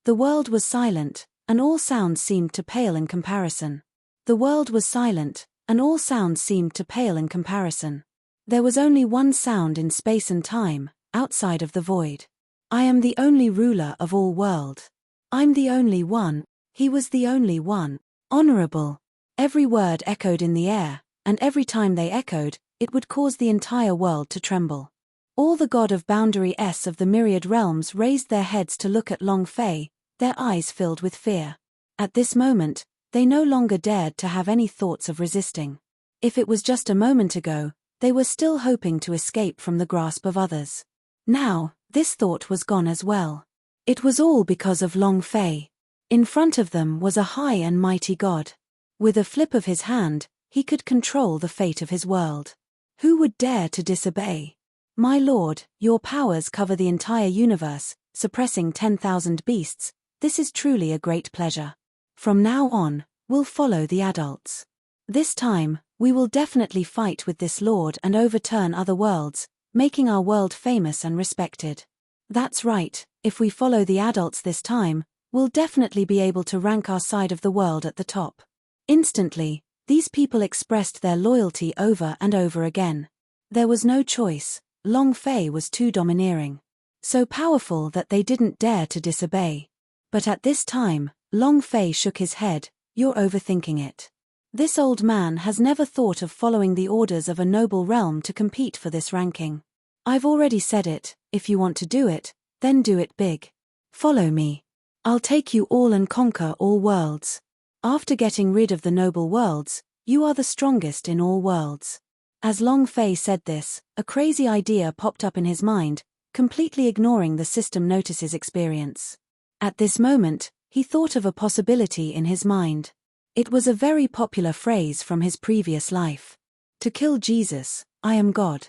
The world was silent, and all sounds seemed to pale in comparison. The world was silent, and all sounds seemed to pale in comparison. There was only one sound in space and time, outside of the void. I am the only ruler of all world. I'm the only one. He was the only one. Honorable. Every word echoed in the air, and every time they echoed, it would cause the entire world to tremble. All the god of boundary S of the Myriad Realms raised their heads to look at Long Fei, their eyes filled with fear. At this moment, they no longer dared to have any thoughts of resisting. If it was just a moment ago, they were still hoping to escape from the grasp of others. Now, this thought was gone as well. It was all because of Long Fei. In front of them was a high and mighty god. With a flip of his hand, he could control the fate of his world. Who would dare to disobey? My lord, your powers cover the entire universe, suppressing 10,000 beasts. This is truly a great pleasure. From now on, we'll follow the adults. This time, we will definitely fight with this lord and overturn other worlds, making our world famous and respected. That's right, if we follow the adults this time, we'll definitely be able to rank our side of the world at the top. Instantly, these people expressed their loyalty over and over again. There was no choice, Long Fei was too domineering. So powerful that they didn't dare to disobey. But at this time, Long Fei shook his head. You're overthinking it. This old man has never thought of following the orders of a noble realm to compete for this ranking. I've already said it, if you want to do it, then do it big. Follow me. I'll take you all and conquer all worlds. After getting rid of the noble worlds, you are the strongest in all worlds. As Long Fei said this, a crazy idea popped up in his mind, completely ignoring the system notices experience. At this moment, he thought of a possibility in his mind. It was a very popular phrase from his previous life. To kill Jesus, I am God.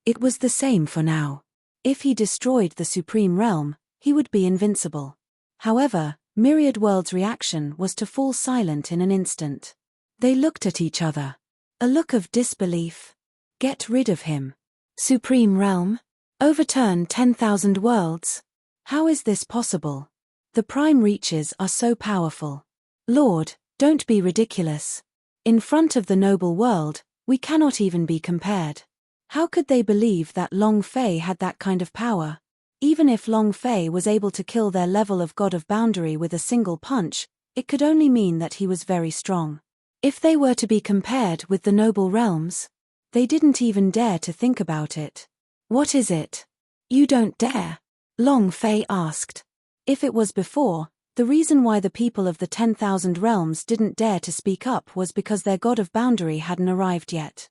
It was the same for now. If he destroyed the supreme realm, he would be invincible. However, Myriad World's reaction was to fall silent in an instant. They looked at each other. A look of disbelief. Get rid of him. Supreme realm? Overturn 10,000 worlds? How is this possible? The prime reaches are so powerful. Lord, Don't be ridiculous. In front of the noble world, we cannot even be compared. How could they believe that Long Fei had that kind of power? Even if Long Fei was able to kill their level of God of Boundary with a single punch, it could only mean that he was very strong. If they were to be compared with the noble realms, they didn't even dare to think about it. What is it? You don't dare? Long Fei asked. If it was before, the reason why the people of the 10,000 realms didn't dare to speak up was because their God of Boundary hadn't arrived yet.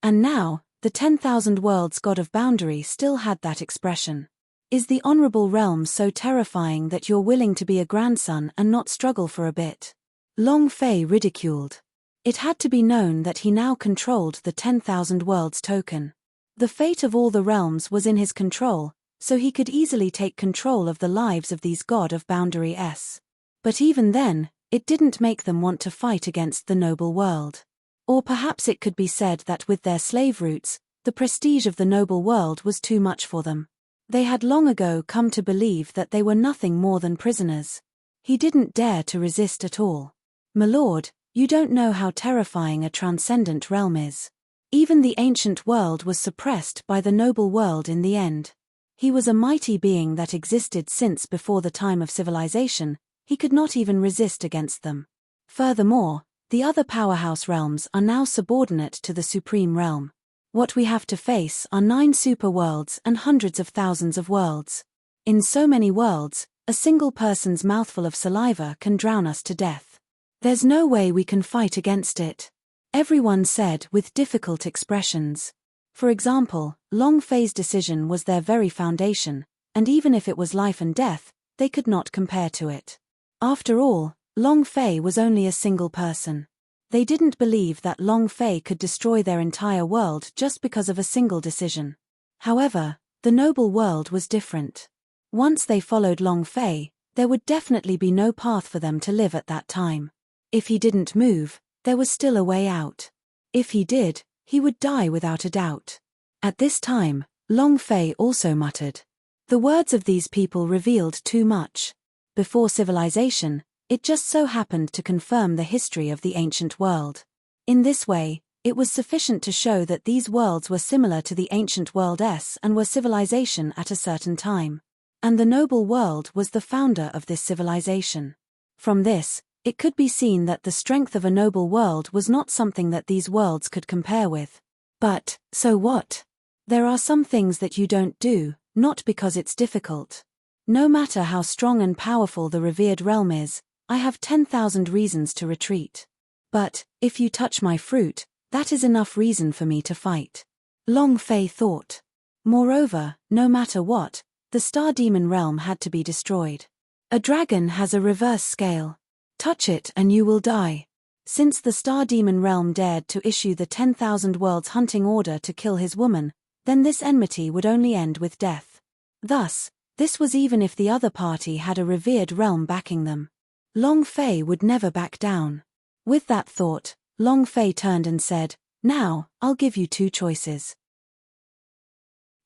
And now, the 10,000 worlds God of Boundary still had that expression. Is the honorable realm so terrifying that you're willing to be a grandson and not struggle for a bit? Long Fei ridiculed. It had to be known that he now controlled the 10,000 worlds token. The fate of all the realms was in his control, so he could easily take control of the lives of these God of Boundaries. But even then, it didn't make them want to fight against the noble world. Or perhaps it could be said that with their slave roots, the prestige of the noble world was too much for them. They had long ago come to believe that they were nothing more than prisoners. He didn't dare to resist at all. My lord, you don't know how terrifying a transcendent realm is. Even the ancient world was suppressed by the noble world in the end. He was a mighty being that existed since before the time of civilization. He could not even resist against them. Furthermore, the other powerhouse realms are now subordinate to the supreme realm. What we have to face are 9 super worlds and hundreds of thousands of worlds. In so many worlds, a single person's mouthful of saliva can drown us to death. There's no way we can fight against it. Everyone said with difficult expressions. For example, Long Fei's decision was their very foundation, and even if it was life and death, they could not compare to it. After all, Long Fei was only a single person. They didn't believe that Long Fei could destroy their entire world just because of a single decision. However, the noble world was different. Once they followed Long Fei, there would definitely be no path for them to live at that time. If he didn't move, there was still a way out. If he did, he would die without a doubt. At this time, Long Fei also muttered. The words of these people revealed too much. Before civilization, it just so happened to confirm the history of the ancient world. In this way, it was sufficient to show that these worlds were similar to the ancient world and were civilization at a certain time. And the noble world was the founder of this civilization. From this, it could be seen that the strength of a noble world was not something that these worlds could compare with. But, so what? There are some things that you don't do, not because it's difficult. No matter how strong and powerful the revered realm is, I have 10,000 reasons to retreat. But, if you touch my fruit, that is enough reason for me to fight. Long Fei thought. Moreover, no matter what, the Star Demon realm had to be destroyed. A dragon has a reverse scale. Touch it and you will die. Since the Star Demon realm dared to issue the 10,000 worlds hunting order to kill his woman, then this enmity would only end with death. Thus, this was even if the other party had a revered realm backing them. Long Fei would never back down. With that thought, Long Fei turned and said, "Now, I'll give you 2 choices.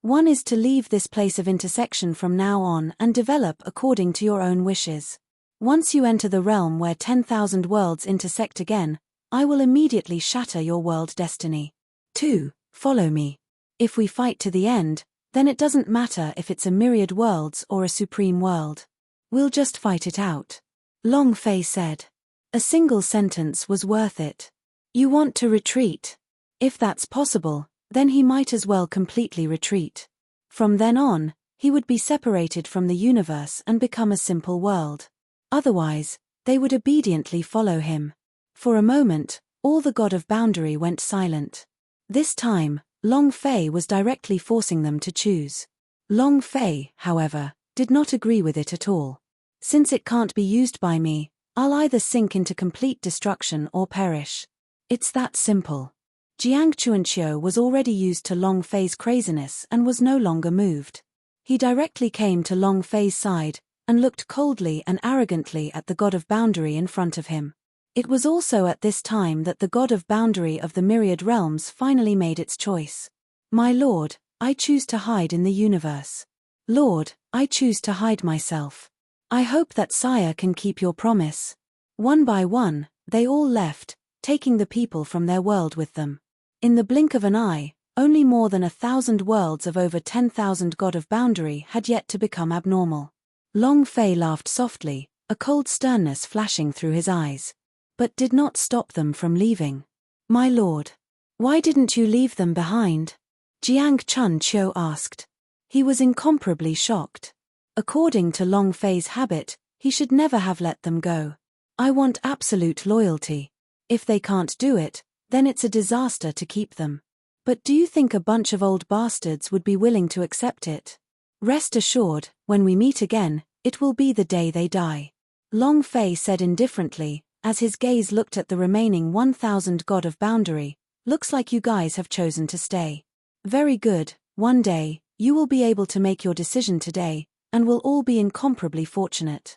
One is to leave this place of intersection from now on and develop according to your own wishes. Once you enter the realm where 10,000 worlds intersect again, I will immediately shatter your world destiny. 2. Follow me. If we fight to the end, then it doesn't matter if it's a myriad worlds or a supreme world. We'll just fight it out." Long Fei said. A single sentence was worth it. You want to retreat? If that's possible, then he might as well completely retreat. From then on, he would be separated from the universe and become a simple world. Otherwise, they would obediently follow him. For a moment, all the God of Boundary went silent. This time, Long Fei was directly forcing them to choose. Long Fei, however, did not agree with it at all. Since it can't be used by me, I'll either sink into complete destruction or perish. It's that simple. Jiang Chuanqiu was already used to Long Fei's craziness and was no longer moved. He directly came to Long Fei's side, and looked coldly and arrogantly at the God of Boundary in front of him. It was also at this time that the God of Boundary of the myriad realms finally made its choice. My lord, I choose to hide in the universe. Lord, I choose to hide myself. I hope that sire can keep your promise. One by one, they all left, taking the people from their world with them. In the blink of an eye, only more than 1,000 worlds of over 10,000 god of boundary had yet to become abnormal. Long Fei laughed softly, a cold sternness flashing through his eyes. But did not stop them from leaving. My lord. Why didn't you leave them behind? Jiang Chun Chiu asked. He was incomparably shocked. According to Long Fei's habit, he should never have let them go. I want absolute loyalty. If they can't do it, then it's a disaster to keep them. But do you think a bunch of old bastards would be willing to accept it? Rest assured, when we meet again, it will be the day they die. Long Fei said indifferently, as his gaze looked at the remaining 1,000 god of boundary. Looks like you guys have chosen to stay. Very good, one day, you will be able to make your decision today, and will all be incomparably fortunate.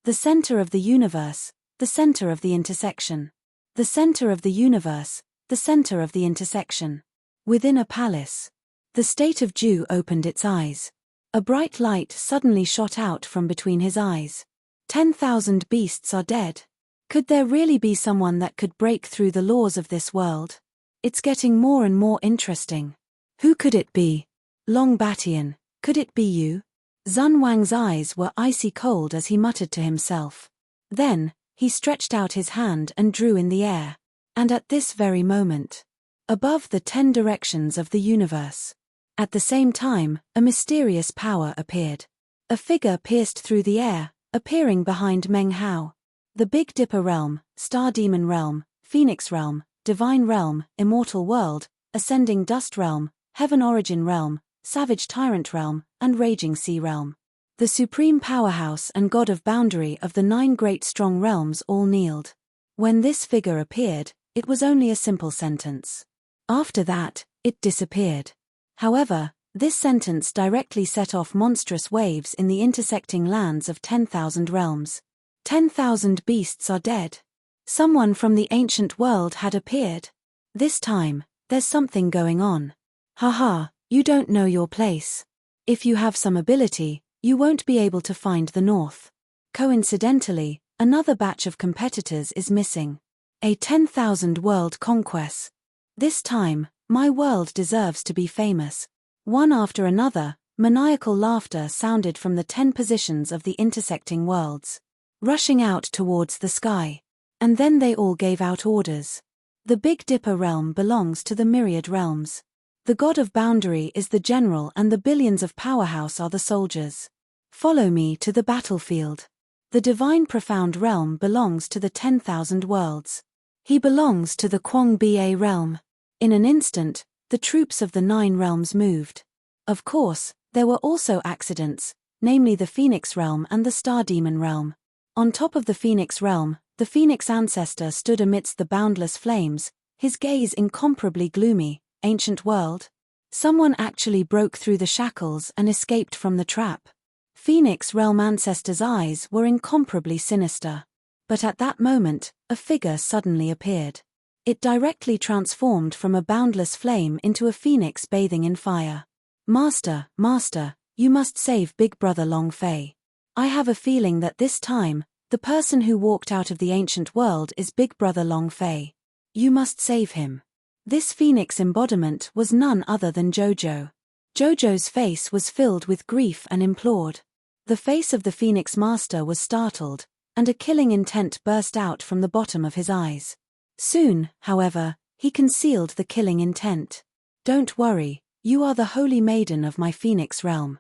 The center of the universe, the center of the intersection. The center of the universe, the center of the intersection. Within a palace. The state of Ju opened its eyes. A bright light suddenly shot out from between his eyes. 10,000 beasts are dead. Could there really be someone that could break through the laws of this world? It's getting more and more interesting. Who could it be? Long Batian, could it be you? Zun Wang's eyes were icy cold as he muttered to himself. Then, he stretched out his hand and drew in the air. And at this very moment, above the 10 directions of the universe, at the same time, a mysterious power appeared. A figure pierced through the air, appearing behind Meng Hao. The Big Dipper realm, Star Demon realm, Phoenix realm, Divine realm, Immortal world, Ascending Dust realm, Heaven Origin realm, Savage Tyrant realm, and Raging Sea realm. The supreme powerhouse and god of boundary of the 9 great strong realms all kneeled. When this figure appeared, it was only a simple sentence. After that, it disappeared. However, this sentence directly set off monstrous waves in the intersecting lands of 10,000 realms. 10,000 beasts are dead. Someone from the ancient world had appeared. This time, there's something going on. Haha, you don't know your place. If you have some ability, you won't be able to find the north. Coincidentally, another batch of competitors is missing. A 10,000 world conquest. This time, my world deserves to be famous. One after another, maniacal laughter sounded from the 10 positions of the intersecting worlds, rushing out towards the sky. And then they all gave out orders. The Big Dipper realm belongs to the myriad realms. The god of boundary is the general and the billions of powerhouse are the soldiers. Follow me to the battlefield. The divine profound realm belongs to the 10,000 worlds. He belongs to the Kwong Ba realm. In an instant, the troops of the 9 realms moved. Of course, there were also accidents, namely the Phoenix realm and the Star Demon realm. On top of the Phoenix realm, the Phoenix ancestor stood amidst the boundless flames, his gaze incomparably gloomy. Ancient world? Someone actually broke through the shackles and escaped from the trap. Phoenix realm ancestor's eyes were incomparably sinister. But at that moment, a figure suddenly appeared. It directly transformed from a boundless flame into a phoenix bathing in fire. Master, Master, you must save Big Brother Long Fei. I have a feeling that this time, the person who walked out of the ancient world is Big Brother Long Fei. You must save him. This phoenix embodiment was none other than Jojo. Jojo's face was filled with grief and implored. The face of the Phoenix Master was startled, and a killing intent burst out from the bottom of his eyes. Soon, however, he concealed the killing intent. Don't worry, you are the holy maiden of my Phoenix realm.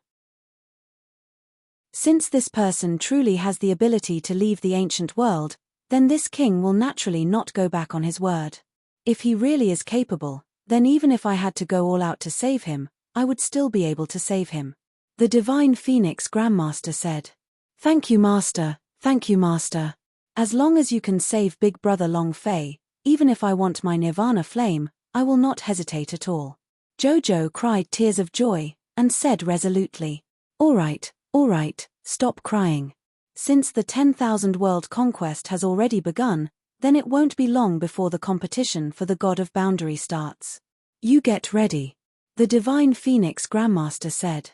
Since this person truly has the ability to leave the ancient world, then this king will naturally not go back on his word. If he really is capable, then even if I had to go all out to save him, I would still be able to save him. The Divine Phoenix Grandmaster said. Thank you, Master, thank you, Master. As long as you can save Big Brother Long Fei, even if I want my Nirvana flame, I will not hesitate at all. Jojo cried tears of joy, and said resolutely, all right, stop crying. Since the 10,000 world conquest has already begun, then it won't be long before the competition for the God of Boundary starts. You get ready. The Divine Phoenix Grandmaster said.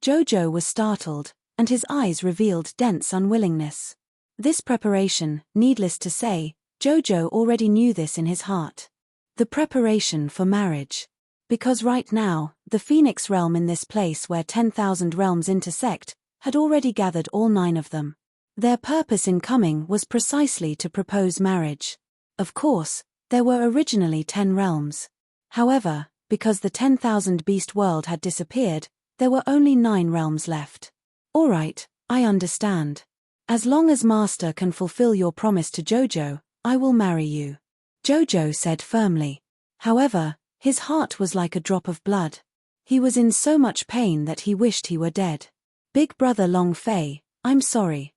Jojo was startled, and his eyes revealed dense unwillingness. This preparation, needless to say, Jojo already knew this in his heart. The preparation for marriage. Because right now, the Phoenix realm in this place where 10,000 realms intersect, had already gathered all 9 of them. Their purpose in coming was precisely to propose marriage. Of course, there were originally 10 realms. However, because the 10,000 beast world had disappeared, there were only 9 realms left. Alright, I understand. As long as Master can fulfill your promise to Jojo, I will marry you. Jojo said firmly. However, his heart was like a drop of blood. He was in so much pain that he wished he were dead. Big brother Long Fei, I'm sorry.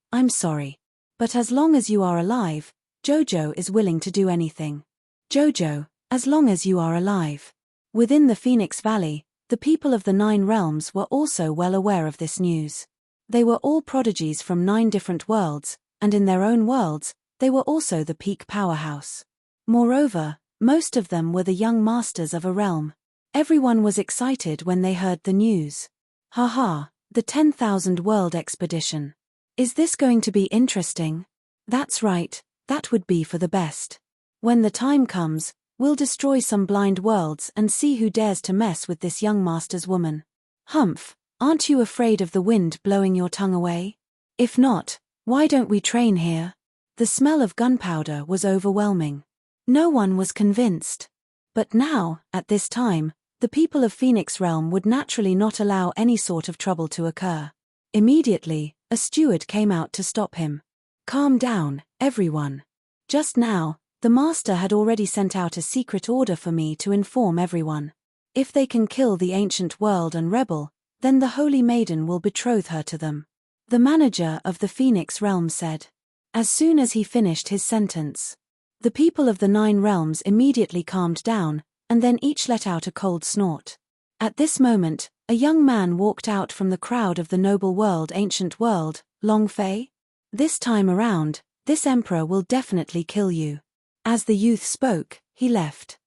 But as long as you are alive, Jojo is willing to do anything. Jojo, as long as you are alive. Within the Phoenix Valley, the people of the 9 realms were also well aware of this news. They were all prodigies from 9 different worlds, and in their own worlds, they were also the peak powerhouse. Moreover, most of them were the young masters of a realm. Everyone was excited when they heard the news. Haha, the 10,000 world expedition. Is this going to be interesting? That's right, that would be for the best. When the time comes, we'll destroy some blind worlds and see who dares to mess with this young master's woman. Humph, aren't you afraid of the wind blowing your tongue away? If not, why don't we train here? The smell of gunpowder was overwhelming. No one was convinced. But now, at this time, the people of Phoenix Realm would naturally not allow any sort of trouble to occur. Immediately, a steward came out to stop him. Calm down, everyone. Just now, the master had already sent out a secret order for me to inform everyone. If they can kill the ancient world and rebel, then the Holy Maiden will betroth her to them. The manager of the Phoenix Realm said. As soon as he finished his sentence, the people of the 9 realms immediately calmed down, and then each let out a cold snort. At this moment, a young man walked out from the crowd of the noble world, ancient world, Long Fei. This time around, this emperor will definitely kill you. As the youth spoke, he left.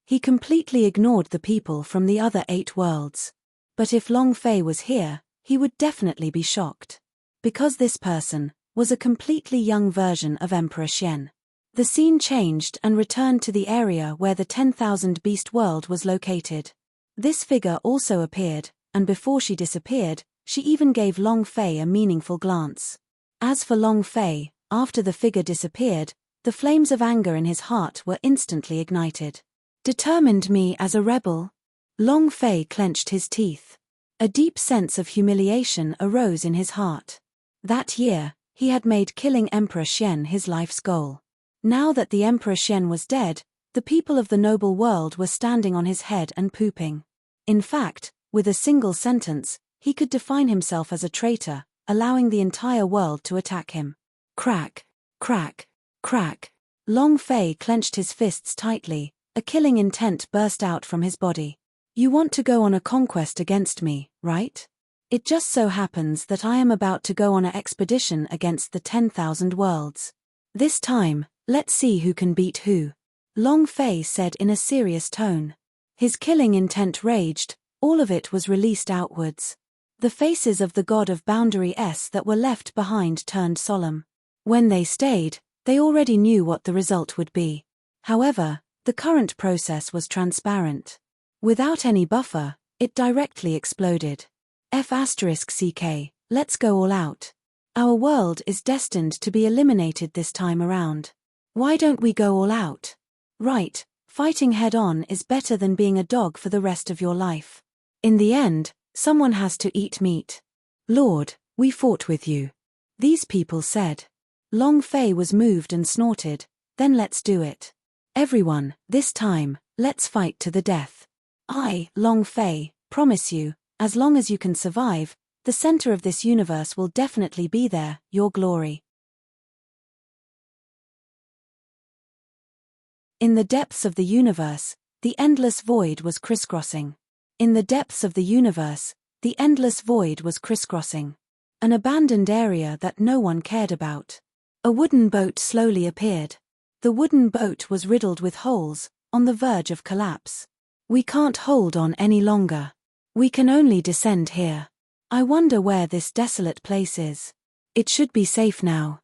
He completely ignored the people from the other 8 worlds. But if Long Fei was here, he would definitely be shocked. Because this person was a completely young version of Emperor Xian. The scene changed and returned to the area where the 10,000 beast world was located. This figure also appeared, and before she disappeared, she even gave Long Fei a meaningful glance. As for Long Fei, after the figure disappeared, the flames of anger in his heart were instantly ignited. Determined me as a rebel? Long Fei clenched his teeth. A deep sense of humiliation arose in his heart. That year, he had made killing Emperor Xian his life's goal. Now that the Emperor Xian was dead, the people of the noble world were standing on his head and pooping. In fact, with a single sentence, he could define himself as a traitor, allowing the entire world to attack him. Crack, crack, crack. Long Fei clenched his fists tightly, a killing intent burst out from his body. You want to go on a conquest against me, right? It just so happens that I am about to go on an expedition against the 10,000 worlds. This time, let's see who can beat who. Long Fei said in a serious tone. His killing intent raged, all of it was released outwards. The faces of the god of boundaries that were left behind turned solemn. When they stayed, they already knew what the result would be. However, the current process was transparent. Without any buffer, it directly exploded. F***CK, let's go all out. Our world is destined to be eliminated this time around. Why don't we go all out? Right, fighting head-on is better than being a dog for the rest of your life. In the end, someone has to eat meat. Lord, we fought with you. These people said. Long Fei was moved and snorted, then let's do it. Everyone, this time, let's fight to the death. I, Long Fei, promise you, as long as you can survive, the center of this universe will definitely be there, your glory. In the depths of the universe, the endless void was crisscrossing. In the depths of the universe, the endless void was crisscrossing. An abandoned area that no one cared about. A wooden boat slowly appeared. The wooden boat was riddled with holes, on the verge of collapse. We can't hold on any longer. We can only descend here. I wonder where this desolate place is. It should be safe now.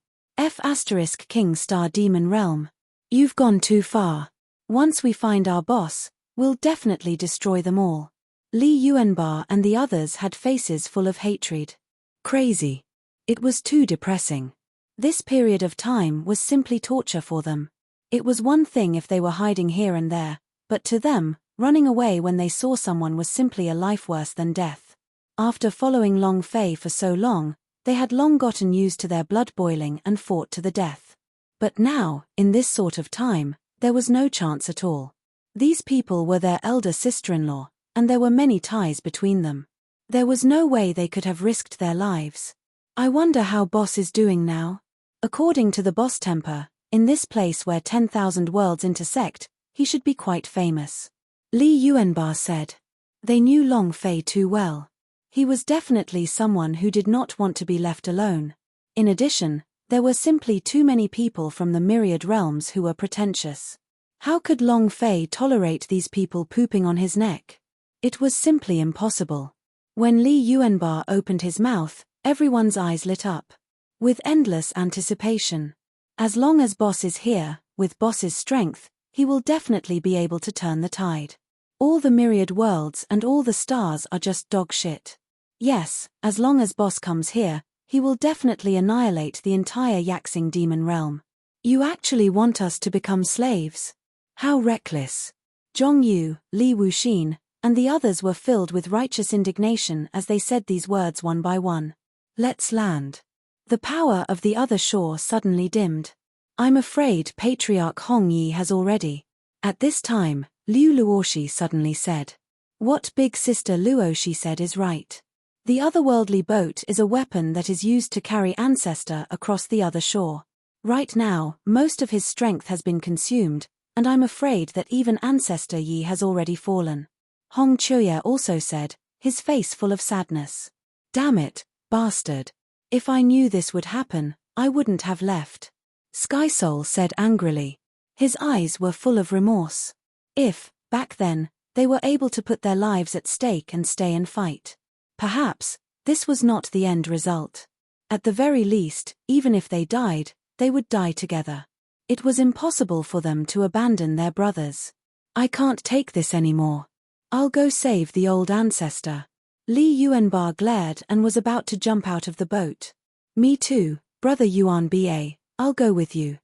King Star Demon Realm. You've gone too far. Once we find our boss, we'll definitely destroy them all. Li Yuanba and the others had faces full of hatred. Crazy. It was too depressing. This period of time was simply torture for them. It was one thing if they were hiding here and there, but to them, running away when they saw someone was simply a life worse than death. After following Long Fei for so long, they had long gotten used to their blood boiling and fought to the death. But now, in this sort of time, there was no chance at all. These people were their elder sister-in-law, and there were many ties between them. There was no way they could have risked their lives. I wonder how Boss is doing now. According to the Boss Temper, in this place where 10,000 worlds intersect, he should be quite famous. Li Yuanba said. They knew Long Fei too well. He was definitely someone who did not want to be left alone. In addition, there were simply too many people from the myriad realms who were pretentious. How could Long Fei tolerate these people pooping on his neck? It was simply impossible. When Li Yuanba opened his mouth, everyone's eyes lit up. With endless anticipation. As long as Boss is here, with Boss's strength, he will definitely be able to turn the tide. All the myriad worlds and all the stars are just dog shit. Yes, as long as Boss comes here, he will definitely annihilate the entire Yaxing demon realm. You actually want us to become slaves? How reckless. Zhong Yu, Li Wuxin, and the others were filled with righteous indignation as they said these words one by one. Let's land. The power of the other shore suddenly dimmed. I'm afraid Patriarch Hong Yi has already. At this time, Liu Luoshi suddenly said. What big sister Luoshi said is right. The otherworldly boat is a weapon that is used to carry Ancestor across the other shore. Right now, most of his strength has been consumed, and I'm afraid that even Ancestor Yi has already fallen. Hong Chuya also said, his face full of sadness. Damn it, bastard. If I knew this would happen, I wouldn't have left. Sky Soul said angrily. His eyes were full of remorse. If, back then, they were able to put their lives at stake and stay and fight. Perhaps, this was not the end result. At the very least, even if they died, they would die together. It was impossible for them to abandon their brothers. I can't take this anymore. I'll go save the old ancestor. Li Yuanba glared and was about to jump out of the boat. Me too, brother Yuanba, I'll go with you.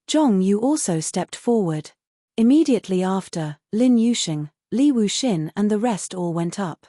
Zhong Yu also stepped forward. Immediately after, Lin Yusheng, Li Wuxin and the rest all went up.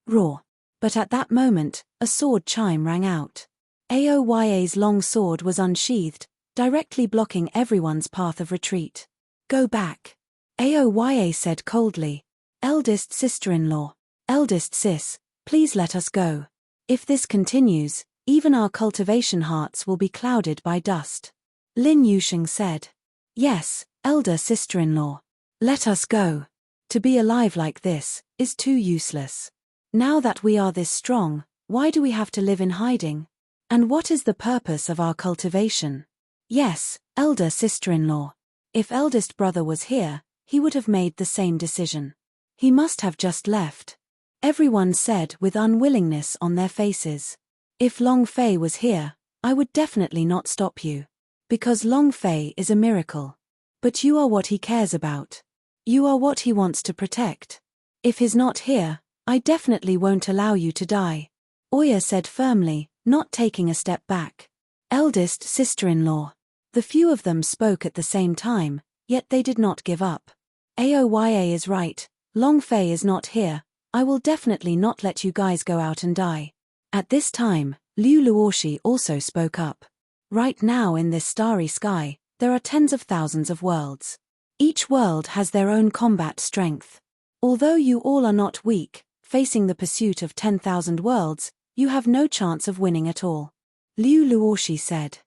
Roar. But at that moment, a sword chime rang out. Aoya's long sword was unsheathed, directly blocking everyone's path of retreat. Go back. Aoya said coldly. Eldest sister-in-law, eldest sis, please let us go. If this continues, even our cultivation hearts will be clouded by dust. Lin Yusheng said. Yes, elder sister-in-law. Let us go. To be alive like this is too useless. Now that we are this strong, why do we have to live in hiding? And what is the purpose of our cultivation? Yes, elder sister-in-law. If eldest brother was here, he would have made the same decision. He must have just left. Everyone said with unwillingness on their faces. If Long Fei was here, I would definitely not stop you. Because Long Fei is a miracle. But you are what he cares about. You are what he wants to protect. If he's not here, I definitely won't allow you to die. Oya said firmly, not taking a step back. Eldest sister-in-law. The few of them spoke at the same time, yet they did not give up. Aoya is right. Long Fei is not here, I will definitely not let you guys go out and die. At this time, Liu Luoshi also spoke up. Right now in this starry sky, there are tens of thousands of worlds. Each world has their own combat strength. Although you all are not weak, facing the pursuit of 10,000 worlds, you have no chance of winning at all. Liu Luoshi said.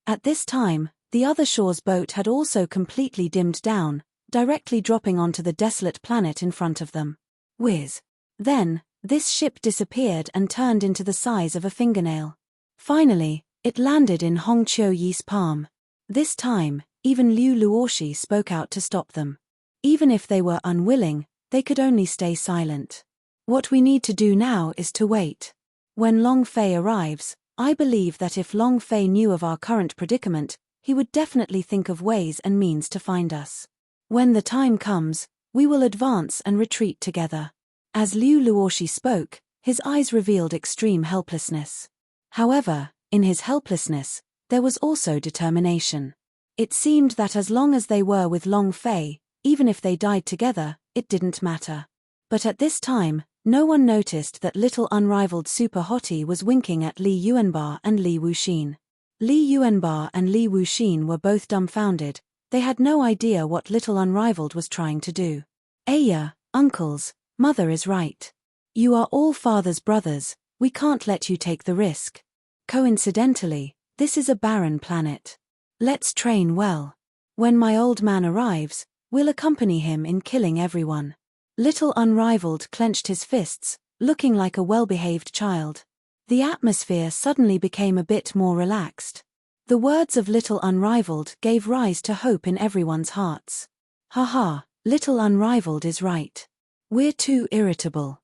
At this time, the other shore's boat had also completely dimmed down, directly dropping onto the desolate planet in front of them. Whiz. Then, this ship disappeared and turned into the size of a fingernail. Finally, it landed in Hong Chiu-yi's palm. This time, even Liu Luoshi spoke out to stop them. Even if they were unwilling, they could only stay silent. What we need to do now is to wait. When Long Fei arrives, I believe that if Long Fei knew of our current predicament, he would definitely think of ways and means to find us. When the time comes, we will advance and retreat together. As Liu Luoshi spoke, his eyes revealed extreme helplessness. However, in his helplessness, there was also determination. It seemed that as long as they were with Long Fei, even if they died together, it didn't matter. But at this time, no one noticed that little unrivaled Super Hottie was winking at Li Yuanba and Li Wuxin. Li Yuanba and Li Wuxin were both dumbfounded. They had no idea what little unrivaled was trying to do. Aya, uncles, mother is right. You are all father's brothers, we can't let you take the risk. Coincidentally, this is a barren planet. Let's train well. When my old man arrives, we'll accompany him in killing everyone. Little Unrivaled clenched his fists, looking like a well-behaved child. The atmosphere suddenly became a bit more relaxed. The words of Little Unrivaled gave rise to hope in everyone's hearts. Haha, Little Unrivaled is right. We're too irritable.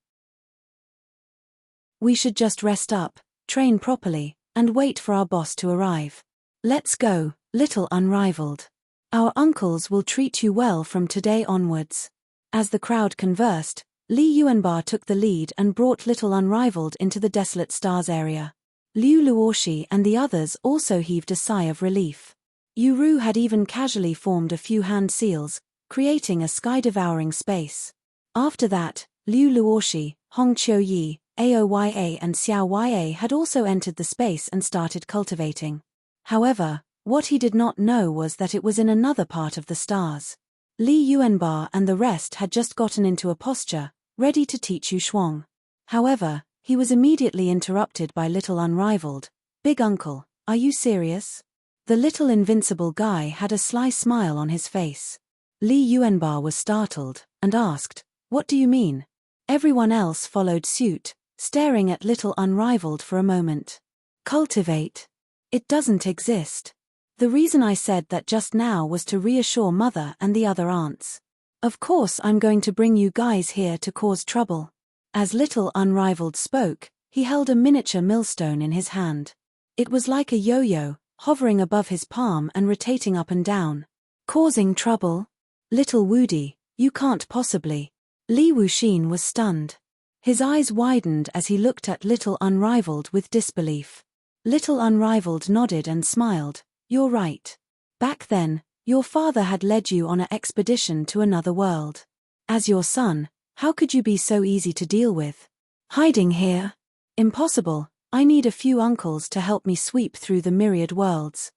We should just rest up, train properly, and wait for our boss to arrive. Let's go, Little Unrivaled. Our uncles will treat you well from today onwards. As the crowd conversed, Li Yuanba took the lead and brought Little Unrivaled into the Desolate Stars area. Liu Luoshi and the others also heaved a sigh of relief. Yuru had even casually formed a few hand seals, creating a sky-devouring space. After that, Liu Luoshi, Hong Qiuyi, Aoya and Xiaoya had also entered the space and started cultivating. However, what he did not know was that it was in another part of the stars. Li Yuanba and the rest had just gotten into a posture, ready to teach Yu Shuang. However, he was immediately interrupted by Little Unrivaled. Big uncle, are you serious? The little invincible guy had a sly smile on his face. Li Yuanba was startled, and asked, what do you mean? Everyone else followed suit, staring at Little Unrivaled for a moment. Cultivate. It doesn't exist. The reason I said that just now was to reassure Mother and the other aunts. Of course I'm going to bring you guys here to cause trouble. As Little Unrivaled spoke, he held a miniature millstone in his hand. It was like a yo-yo, hovering above his palm and rotating up and down. Causing trouble? Little Woody, you can't possibly. Li Wuxin was stunned. His eyes widened as he looked at Little Unrivaled with disbelief. Little Unrivaled nodded and smiled. You're right. Back then, your father had led you on an expedition to another world. As your son, how could you be so easy to deal with? Hiding here? Impossible, I need a few uncles to help me sweep through the myriad worlds.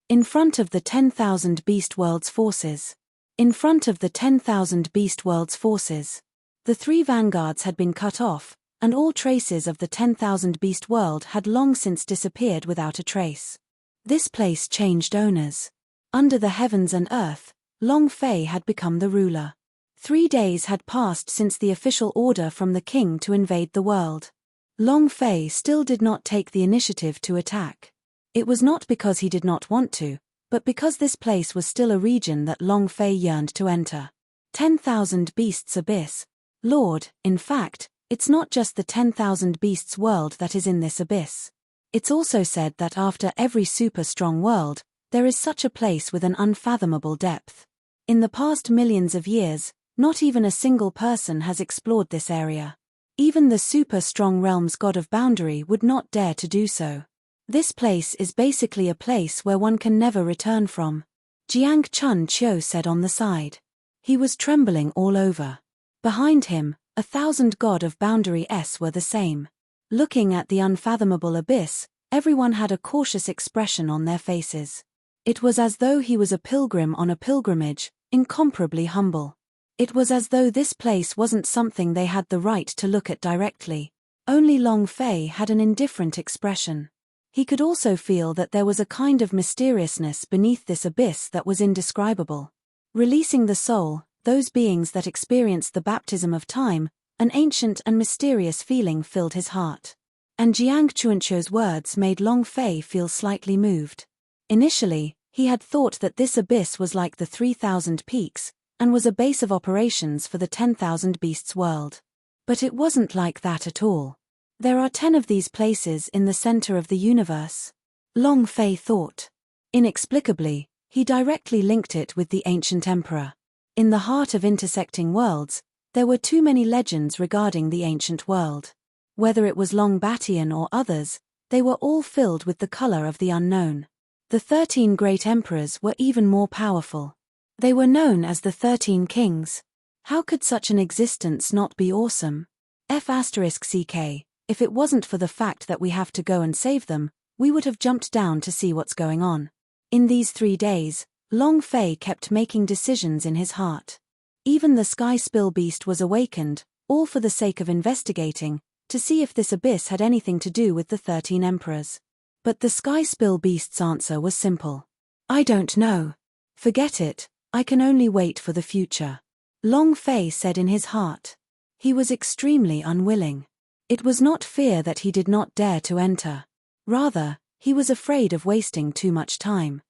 In front of the 10,000 Beast Worlds forces. In front of the 10,000 Beast Worlds forces. The three vanguards had been cut off, and all traces of the 10,000 Beast World had long since disappeared without a trace. This place changed owners. Under the heavens and earth, Long Fei had become the ruler. 3 days had passed since the official order from the king to invade the world. Long Fei still did not take the initiative to attack. It was not because he did not want to, but because this place was still a region that Long Fei yearned to enter. 10,000 Beasts Abyss. Lord, in fact, it's not just the 10,000 Beasts world that is in this abyss. It's also said that after every super strong world, there is such a place with an unfathomable depth. In the past millions of years, not even a single person has explored this area. Even the super strong realm's god of boundary would not dare to do so. This place is basically a place where one can never return from. Jiang Chun Chiu said on the side. He was trembling all over. Behind him, 1,000 god of boundary were the same. Looking at the unfathomable abyss, everyone had a cautious expression on their faces. It was as though he was a pilgrim on a pilgrimage, incomparably humble. It was as though this place wasn't something they had the right to look at directly. Only Long Fei had an indifferent expression. He could also feel that there was a kind of mysteriousness beneath this abyss that was indescribable. Releasing the soul, those beings that experienced the baptism of time, an ancient and mysterious feeling filled his heart. And Jiang Chuanchu's words made Long Fei feel slightly moved. Initially, he had thought that this abyss was like the 3,000 peaks, and was a base of operations for the 10,000 Beasts world. But it wasn't like that at all. There are 10 of these places in the center of the universe. Long Fei thought. Inexplicably, he directly linked it with the ancient emperor. In the heart of intersecting worlds, there were too many legends regarding the ancient world. Whether it was Long Batian or others, they were all filled with the color of the unknown. The 13 great emperors were even more powerful. They were known as the 13 kings. How could such an existence not be awesome? F***ck, if it wasn't for the fact that we have to go and save them, we would have jumped down to see what's going on. In these 3 days, Long Fei kept making decisions in his heart. Even the Sky Spill Beast was awakened, all for the sake of investigating, to see if this abyss had anything to do with the 13 emperors. But the Sky Spill Beast's answer was simple. I don't know. Forget it, I can only wait for the future. Long Fei said in his heart. He was extremely unwilling. It was not fear that he did not dare to enter. Rather, he was afraid of wasting too much time.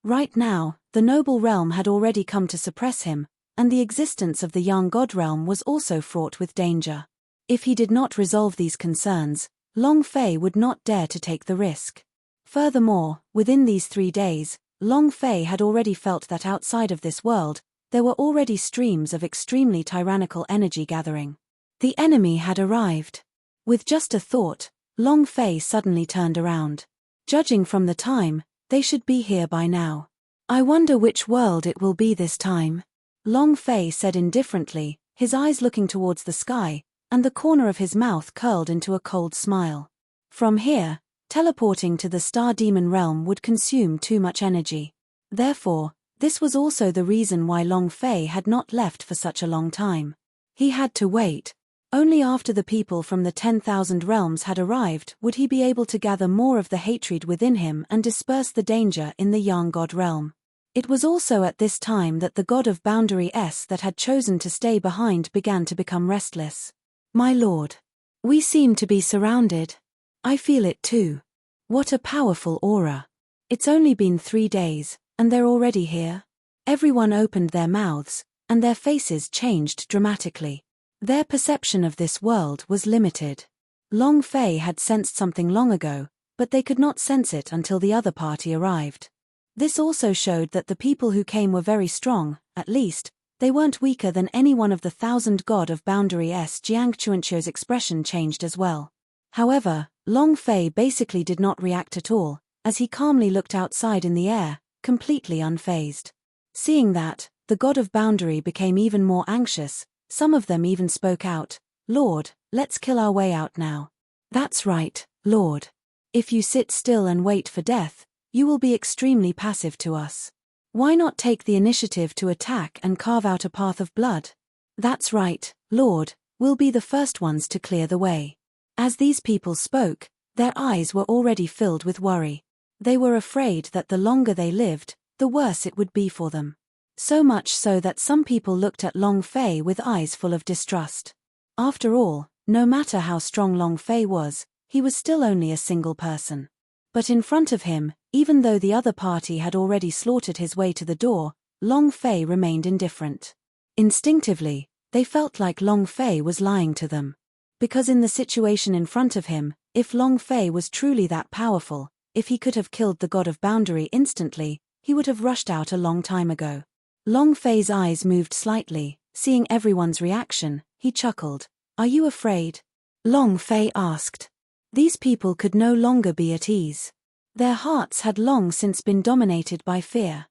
Right now, the noble realm had already come to suppress him, and the existence of the young god realm was also fraught with danger. If he did not resolve these concerns, Long Fei would not dare to take the risk. Furthermore, within these 3 days, Long Fei had already felt that outside of this world, there were already streams of extremely tyrannical energy gathering. The enemy had arrived. With just a thought, Long Fei suddenly turned around. Judging from the time, they should be here by now. I wonder which world it will be this time. Long Fei said indifferently, his eyes looking towards the sky, and the corner of his mouth curled into a cold smile. From here, teleporting to the Star Demon realm would consume too much energy. Therefore, this was also the reason why Long Fei had not left for such a long time. He had to wait. Only after the people from the 10,000 realms had arrived would he be able to gather more of the hatred within him and disperse the danger in the young god realm. It was also at this time that the god of Boundary S that had chosen to stay behind began to become restless. My lord. We seem to be surrounded. I feel it too. What a powerful aura. It's only been 3 days, and they're already here. Everyone opened their mouths, and their faces changed dramatically. Their perception of this world was limited. Long Fei had sensed something long ago, but they could not sense it until the other party arrived. This also showed that the people who came were very strong, at least, they weren't weaker than any one of the 1,000 god of Boundary S. Jiang Chuanqiu's expression changed as well. However, Long Fei basically did not react at all, as he calmly looked outside in the air, completely unfazed. Seeing that, the god of Boundary became even more anxious. Some of them even spoke out, Lord, let's kill our way out now. That's right, Lord. If you sit still and wait for death, you will be extremely passive to us. Why not take the initiative to attack and carve out a path of blood? That's right, Lord, we'll be the first ones to clear the way. As these people spoke, their eyes were already filled with worry. They were afraid that the longer they lived, the worse it would be for them. So much so that some people looked at Long Fei with eyes full of distrust. After all, no matter how strong Long Fei was, he was still only a single person. But in front of him, even though the other party had already slaughtered his way to the door, Long Fei remained indifferent. Instinctively, they felt like Long Fei was lying to them. Because in the situation in front of him, if Long Fei was truly that powerful, if he could have killed the god of Boundary instantly, he would have rushed out a long time ago. Long Fei's eyes moved slightly, seeing everyone's reaction, he chuckled. Are you afraid? Long Fei asked. These people could no longer be at ease. Their hearts had long since been dominated by fear.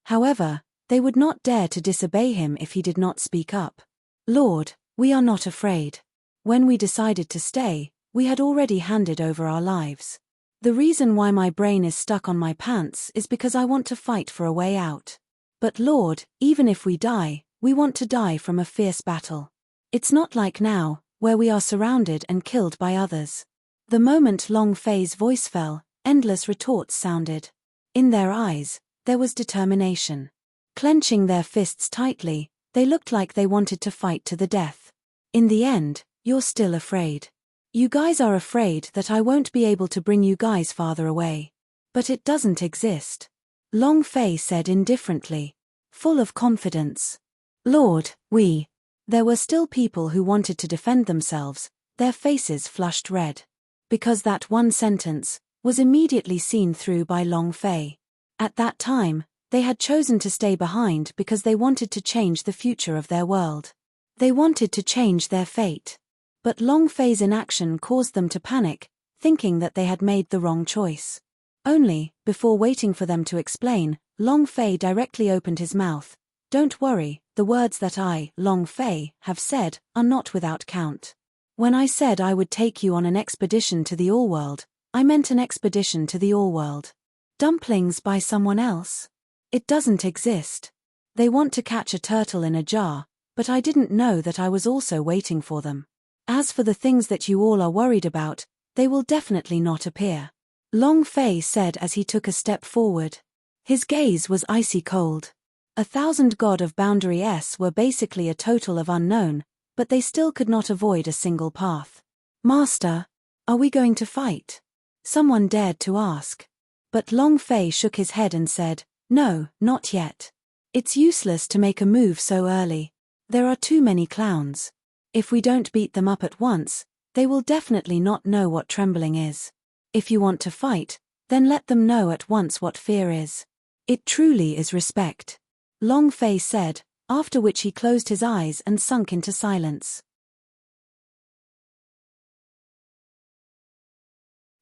However, they would not dare to disobey him if he did not speak up. Lord, we are not afraid. When we decided to stay, we had already handed over our lives. The reason why my brain is stuck on my pants is because I want to fight for a way out. But Lord, even if we die, we want to die from a fierce battle. It's not like now, where we are surrounded and killed by others. The moment Long Fei's voice fell, endless retorts sounded. In their eyes, there was determination. Clenching their fists tightly, they looked like they wanted to fight to the death. In the end, you're still afraid. You guys are afraid that I won't be able to bring you guys farther away. But it doesn't exist. Long Fei said indifferently, full of confidence. Lord, we. There were still people who wanted to defend themselves, their faces flushed red. Because that one sentence was immediately seen through by Long Fei. At that time, they had chosen to stay behind because they wanted to change the future of their world. They wanted to change their fate. But Long Fei's inaction caused them to panic, thinking that they had made the wrong choice. Only, before waiting for them to explain, Long Fei directly opened his mouth. Don't worry, the words that I, Long Fei, have said, are not without count. When I said I would take you on an expedition to the All-World, I meant an expedition to the All-World. Dumplings by someone else? It doesn't exist. They want to catch a turtle in a jar, but I didn't know that I was also waiting for them. As for the things that you all are worried about, they will definitely not appear. Long Fei said as he took a step forward. His gaze was icy cold. 1,000 god of boundary S were basically a total of unknown, but they still could not avoid a single path. Master, are we going to fight? Someone dared to ask. But Long Fei shook his head and said, no, not yet. It's useless to make a move so early. There are too many clowns. If we don't beat them up at once, they will definitely not know what trembling is. If you want to fight, then let them know at once what fear is. It truly is respect. Long Fei said, after which he closed his eyes and sunk into silence.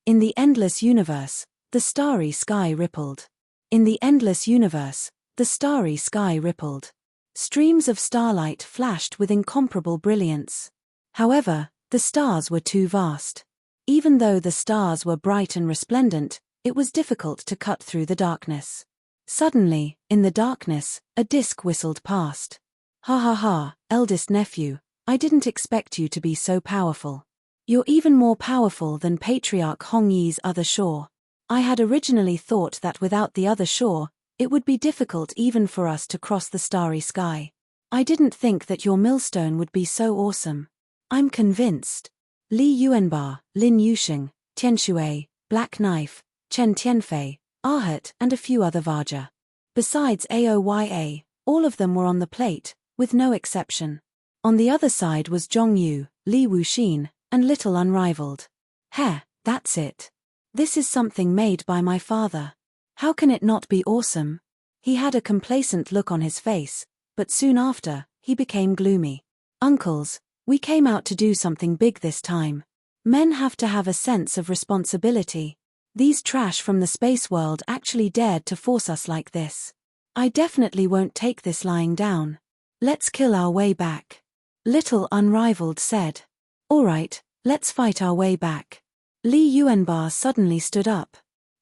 In the endless universe, the starry sky rippled. In the endless universe, the starry sky rippled. Streams of starlight flashed with incomparable brilliance. However, the stars were too vast. Even though the stars were bright and resplendent, it was difficult to cut through the darkness. Suddenly, in the darkness, a disk whistled past. Ha ha ha, eldest nephew, I didn't expect you to be so powerful. You're even more powerful than Patriarch Hong Yi's other shore. I had originally thought that without the other shore, it would be difficult even for us to cross the starry sky. I didn't think that your millstone would be so awesome. I'm convinced. Li Yuanba, Lin Yusheng, Tianshui, Black Knife, Chen Tianfei, Ahat and a few other Vaja. Besides Aoya, all of them were on the plate, with no exception. On the other side was Zhongyu, Li Wuxin, and Little Unrivaled. Heh, that's it. This is something made by my father. How can it not be awesome? He had a complacent look on his face, but soon after, he became gloomy. Uncles, we came out to do something big this time. Men have to have a sense of responsibility. These trash from the space world actually dared to force us like this. I definitely won't take this lying down. Let's kill our way back. Little Unrivaled said. All right, let's fight our way back. Li Yuanba suddenly stood up.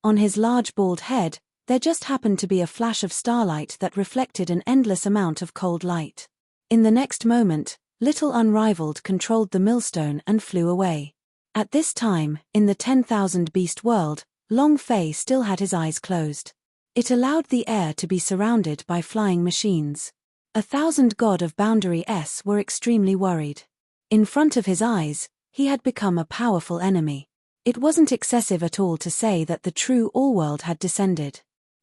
On his large bald head, there just happened to be a flash of starlight that reflected an endless amount of cold light. In the next moment, Little Unrivaled controlled the millstone and flew away. At this time, in the 10,000 beast world, Long Fei still had his eyes closed. It allowed the air to be surrounded by flying machines. 1,000 god of boundary S were extremely worried. In front of his eyes, he had become a powerful enemy. It wasn't excessive at all to say that the true all-world had descended.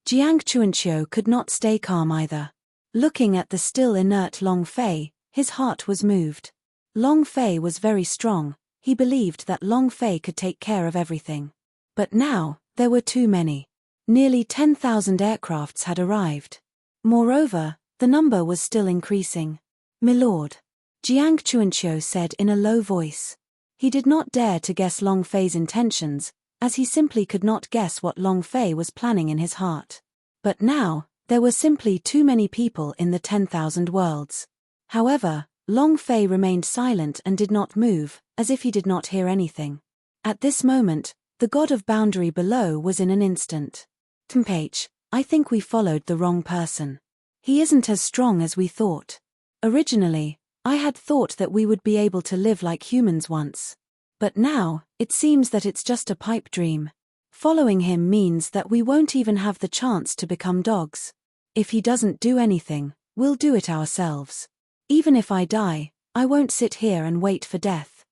Jiang Chuanqiu could not stay calm either. Looking at the still inert Long Fei, his heart was moved. Long Fei was very strong. He believed that Long Fei could take care of everything. But now, there were too many. Nearly 10,000 aircrafts had arrived. Moreover, the number was still increasing. Milord, Jiang Chuanqiu said in a low voice. He did not dare to guess Long Fei's intentions, as he simply could not guess what Long Fei was planning in his heart. But now, there were simply too many people in the 10,000 worlds. However, Long Fei remained silent and did not move, as if he did not hear anything. At this moment, the god of boundary below was in an instant. Tempage, I think we followed the wrong person. He isn't as strong as we thought. Originally, I had thought that we would be able to live like humans once. But now, it seems that it's just a pipe dream. Following him means that we won't even have the chance to become dogs. If he doesn't do anything, we'll do it ourselves. Even if I die, I won't sit here and wait for death.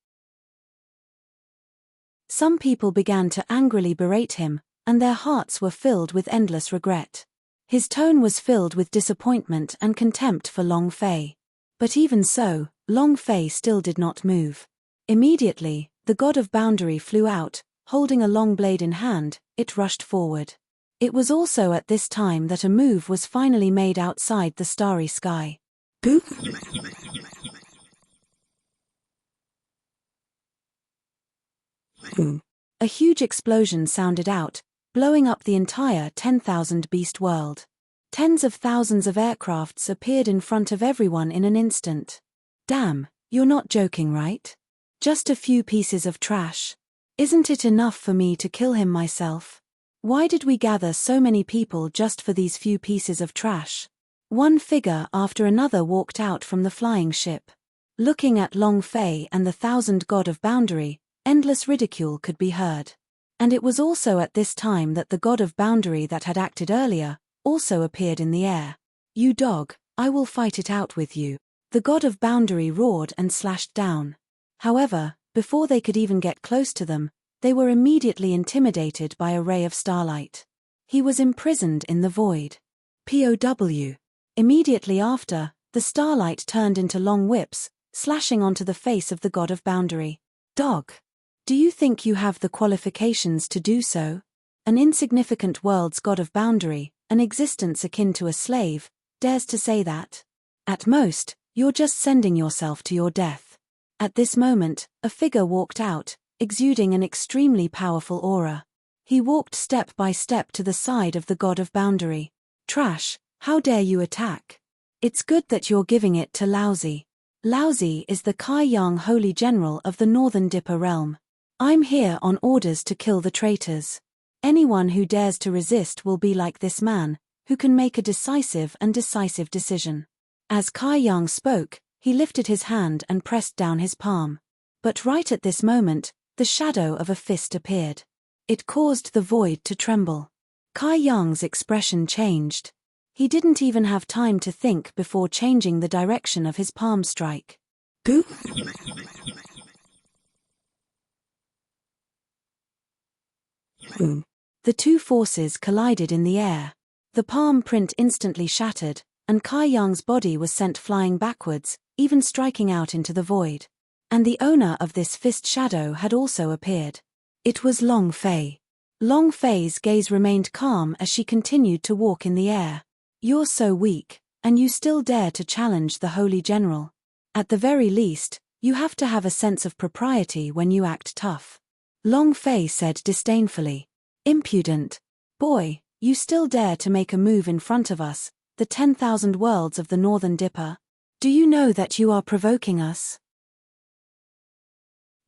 Some people began to angrily berate him, and their hearts were filled with endless regret. His tone was filled with disappointment and contempt for Long Fei. But even so, Long Fei still did not move. Immediately, the god of boundary flew out, holding a long blade in hand. It rushed forward. It was also at this time that a move was finally made outside the starry sky. Boop! A huge explosion sounded out, blowing up the entire 10,000 beast world. Tens of thousands of aircrafts appeared in front of everyone in an instant. Damn, you're not joking, right? Just a few pieces of trash. Isn't it enough for me to kill him myself? Why did we gather so many people just for these few pieces of trash? One figure after another walked out from the flying ship. Looking at Long Fei and the thousand god of boundary, endless ridicule could be heard. And it was also at this time that the god of boundary that had acted earlier also appeared in the air. You dog, I will fight it out with you. The god of boundary roared and slashed down. However, before they could even get close to them, they were immediately intimidated by a ray of starlight. He was imprisoned in the void. POW. Immediately after, the starlight turned into long whips, slashing onto the face of the god of boundary. Dog. Do you think you have the qualifications to do so? An insignificant world's god of boundary, an existence akin to a slave, dares to say that? At most, you're just sending yourself to your death. At this moment, a figure walked out, exuding an extremely powerful aura. He walked step by step to the side of the god of boundary. Trash, how dare you attack? It's good that you're giving it to Lousy. Lousy is the Kai Yang Holy General of the Northern Dipper realm. I'm here on orders to kill the traitors. Anyone who dares to resist will be like this man, who can make a decisive decision. As Kai Yang spoke, he lifted his hand and pressed down his palm. But right at this moment, the shadow of a fist appeared. It caused the void to tremble. Kai Yang's expression changed. He didn't even have time to think before changing the direction of his palm strike. Boo! The two forces collided in the air. The palm print instantly shattered, and Kai Yang's body was sent flying backwards, even striking out into the void. And the owner of this fist shadow had also appeared. It was Long Fei. Long Fei's gaze remained calm as she continued to walk in the air. You're so weak, and you still dare to challenge the Holy General. At the very least, you have to have a sense of propriety when you act tough. Long Fei said disdainfully. Impudent. Boy, you still dare to make a move in front of us, the 10,000 worlds of the Northern Dipper. Do you know that you are provoking us?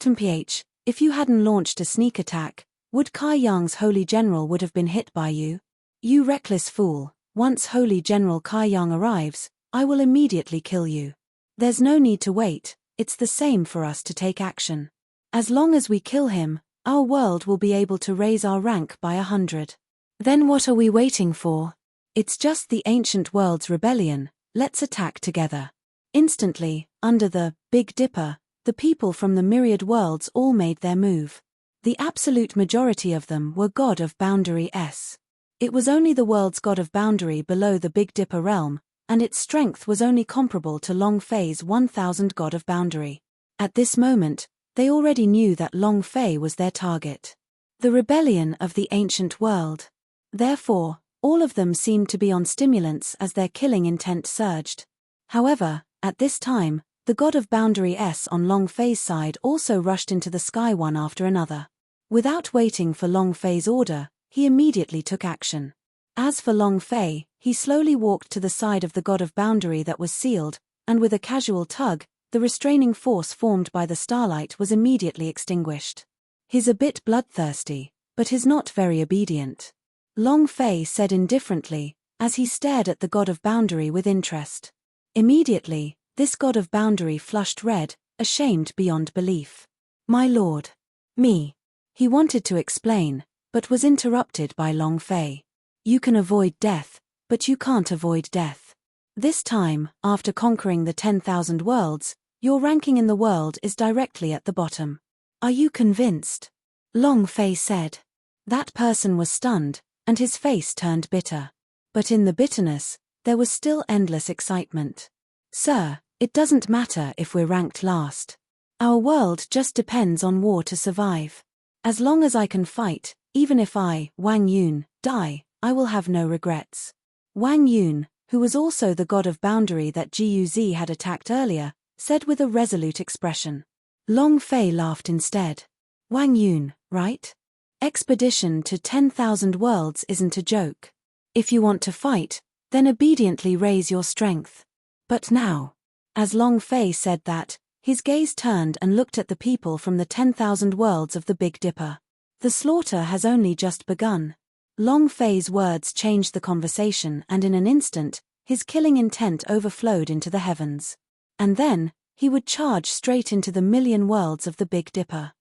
TMPH, if you hadn't launched a sneak attack, would Kai Yang's Holy General would have been hit by you? You reckless fool, once Holy General Kai Yang arrives, I will immediately kill you. There's no need to wait, it's the same for us to take action. As long as we kill him, our world will be able to raise our rank by 100. Then what are we waiting for? It's just the ancient world's rebellion, let's attack together. Instantly, under the Big Dipper, the people from the myriad worlds all made their move. The absolute majority of them were God of Boundary S. It was only the world's God of Boundary below the Big Dipper realm, and its strength was only comparable to Long Fei's 1,000 God of Boundary. At this moment, they already knew that Long Fei was their target. The rebellion of the ancient world. Therefore, all of them seemed to be on stimulants as their killing intent surged. However, at this time, the God of Boundary S on Long Fei's side also rushed into the sky one after another. Without waiting for Long Fei's order, he immediately took action. As for Long Fei, he slowly walked to the side of the God of Boundary that was sealed, and with a casual tug, the restraining force formed by the starlight was immediately extinguished. He's a bit bloodthirsty, but he's not very obedient. Long Fei said indifferently, as he stared at the God of Boundary with interest. Immediately, this God of Boundary flushed red, ashamed beyond belief. My lord. Me. He wanted to explain, but was interrupted by Long Fei. You can avoid death, but you can't avoid death. This time, after conquering the 10,000 worlds, your ranking in the world is directly at the bottom. Are you convinced? Long Fei said. That person was stunned, and his face turned bitter. But in the bitterness, there was still endless excitement. Sir, it doesn't matter if we're ranked last. Our world just depends on war to survive. As long as I can fight, even if I, Wang Yun, die, I will have no regrets. Wang Yun, who was also the god of boundary that Guz had attacked earlier, said with a resolute expression. Long Fei laughed instead. Wang Yun, right? Expedition to 10,000 worlds isn't a joke. If you want to fight, then obediently raise your strength. But now. As Long Fei said that, his gaze turned and looked at the people from the 10,000 worlds of the Big Dipper. The slaughter has only just begun. Long Fei's words changed the conversation, and in an instant, his killing intent overflowed into the heavens. And then, he would charge straight into the million worlds of the Big Dipper.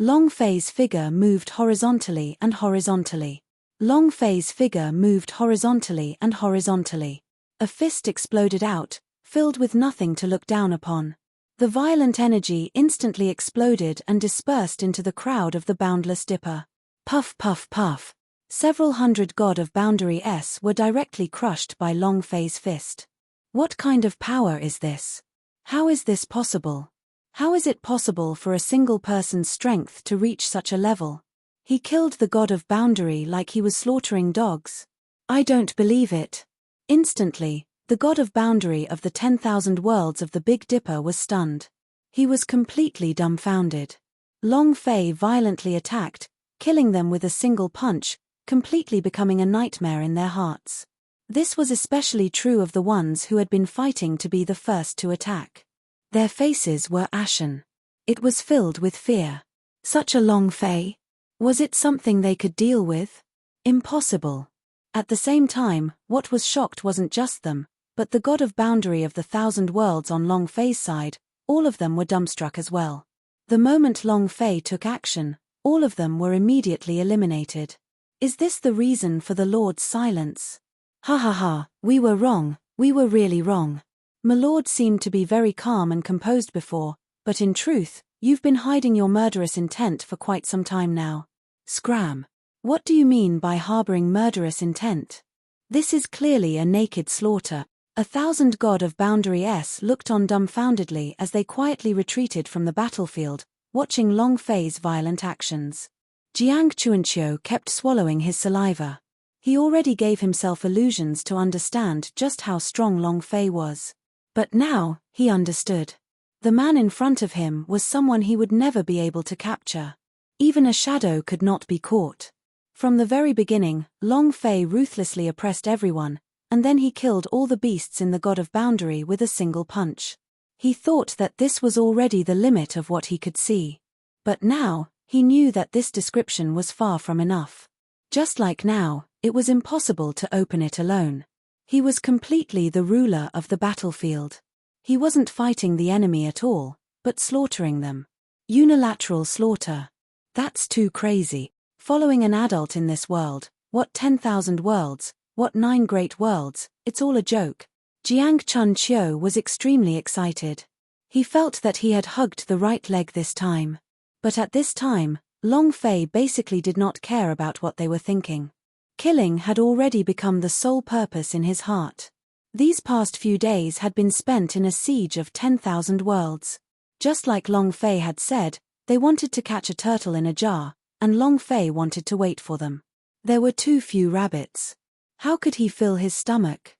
Long Fei's figure moved horizontally and horizontally. Long Fei's figure moved horizontally and horizontally. A fist exploded out, filled with nothing to look down upon. The violent energy instantly exploded and dispersed into the crowd of the boundless Dipper. Puff puff puff. Several hundred god of boundary were directly crushed by Long Fei's fist. What kind of power is this? How is this possible? How is it possible for a single person's strength to reach such a level? He killed the god of boundary like he was slaughtering dogs. I don't believe it. Instantly, the god of boundary of the 10,000 worlds of the Big Dipper was stunned. He was completely dumbfounded. Long Fei violently attacked, killing them with a single punch, completely becoming a nightmare in their hearts. This was especially true of the ones who had been fighting to be the first to attack. Their faces were ashen. It was filled with fear. Such a Long Fei? Was it something they could deal with? Impossible. At the same time, what was shocked wasn't just them, but the god of boundary of the 1,000 worlds on Long Fei's side. All of them were dumbstruck as well. The moment Long Fei took action, all of them were immediately eliminated. Is this the reason for the Lord's silence? Ha ha ha, we were wrong, we were really wrong. My lord seemed to be very calm and composed before, but in truth, you've been hiding your murderous intent for quite some time now. Scram. What do you mean by harboring murderous intent? This is clearly a naked slaughter. 1,000 god of boundary looked on dumbfoundedly as they quietly retreated from the battlefield, watching Long Fei's violent actions. Jiang Chuanqiu kept swallowing his saliva. He already gave himself illusions to understand just how strong Long Fei was. But now, he understood. The man in front of him was someone he would never be able to capture. Even a shadow could not be caught. From the very beginning, Long Fei ruthlessly oppressed everyone, and then he killed all the beasts in the God of Boundary with a single punch. He thought that this was already the limit of what he could see. But now, he knew that this description was far from enough. Just like now, it was impossible to open it alone. He was completely the ruler of the battlefield. He wasn't fighting the enemy at all, but slaughtering them. Unilateral slaughter. That's too crazy. Following an adult in this world, what 10,000 worlds, what 9 great worlds, it's all a joke. Jiang Chunqiu was extremely excited. He felt that he had hugged the right leg this time. But at this time, Long Fei basically did not care about what they were thinking. Killing had already become the sole purpose in his heart. These past few days had been spent in a siege of 10,000 worlds. Just like Long Fei had said, they wanted to catch a turtle in a jar, and Long Fei wanted to wait for them. There were too few rabbits. How could he fill his stomach?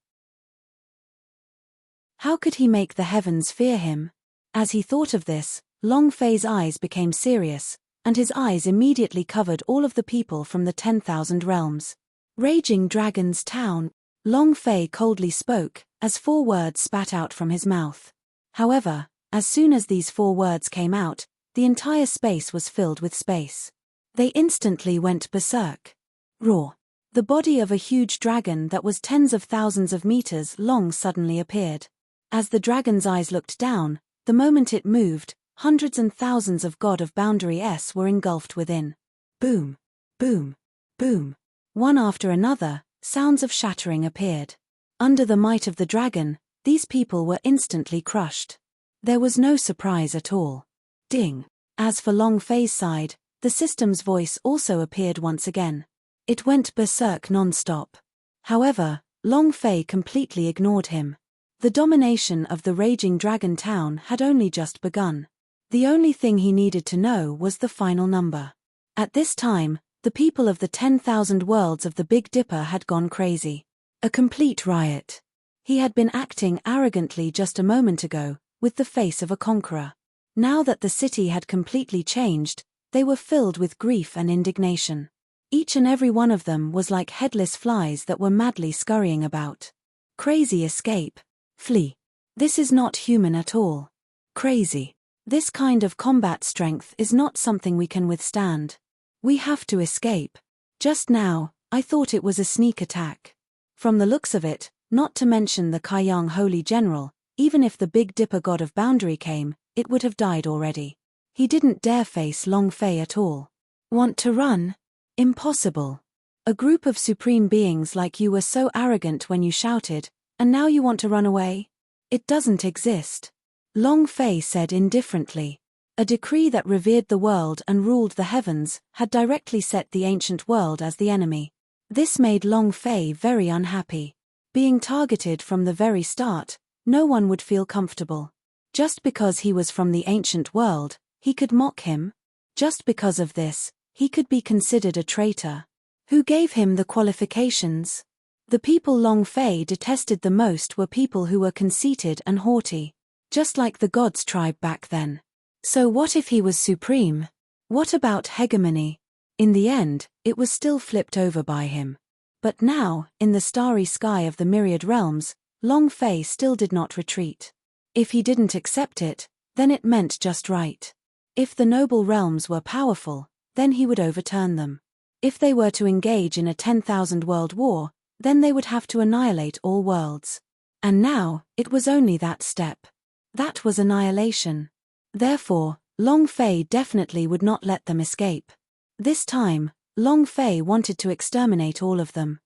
How could he make the heavens fear him? As he thought of this, Long Fei's eyes became serious, and his eyes immediately covered all of the people from the 10,000 realms. Raging Dragon's Town. Long Fei coldly spoke, as 4 words spat out from his mouth. However, as soon as these 4 words came out, the entire space was filled with space. They instantly went berserk. Roar. The body of a huge dragon that was tens of thousands of meters long suddenly appeared. As the dragon's eyes looked down, the moment it moved, hundreds and thousands of God of Boundary were engulfed within. Boom, boom, boom. One after another, sounds of shattering appeared. Under the might of the dragon, these people were instantly crushed. There was no surprise at all. Ding. As for Long Fei's side, The system's voice also appeared once again. It went berserk non-stop. However, Long Fei completely ignored him. The domination of the raging dragon town had only just begun. The only thing he needed to know was the final number. At this time, the people of the 10,000 worlds of the Big Dipper had gone crazy. A complete riot. He had been acting arrogantly just a moment ago, with the face of a conqueror. Now that the city had completely changed, they were filled with grief and indignation. Each and every one of them was like headless flies that were madly scurrying about. Crazy escape. Flee. This is not human at all. Crazy. This kind of combat strength is not something we can withstand. We have to escape. Just now, I thought it was a sneak attack. From the looks of it, not to mention the Kaiyang Holy General, even if the Big Dipper God of Boundary came, it would have died already. He didn't dare face Long Fei at all. Want to run? Impossible. A group of supreme beings like you were so arrogant when you shouted, and now you want to run away? It doesn't exist. Long Fei said indifferently. A decree that revered the world and ruled the heavens had directly set the ancient world as the enemy. This made Long Fei very unhappy. Being targeted from the very start, no one would feel comfortable. Just because he was from the ancient world, he could mock him. Just because of this, he could be considered a traitor. Who gave him the qualifications? The people Long Fei detested the most were people who were conceited and haughty. Just like the gods' tribe back then. So what if he was supreme? What about hegemony? In the end, it was still flipped over by him. But now, in the starry sky of the myriad realms, Long Fei still did not retreat. If he didn't accept it, then it meant just right. If the noble realms were powerful, then he would overturn them. If they were to engage in a 10,000 world war, then they would have to annihilate all worlds. And now, it was only that step. That was annihilation. Therefore, Long Fei definitely would not let them escape. This time, Long Fei wanted to exterminate all of them.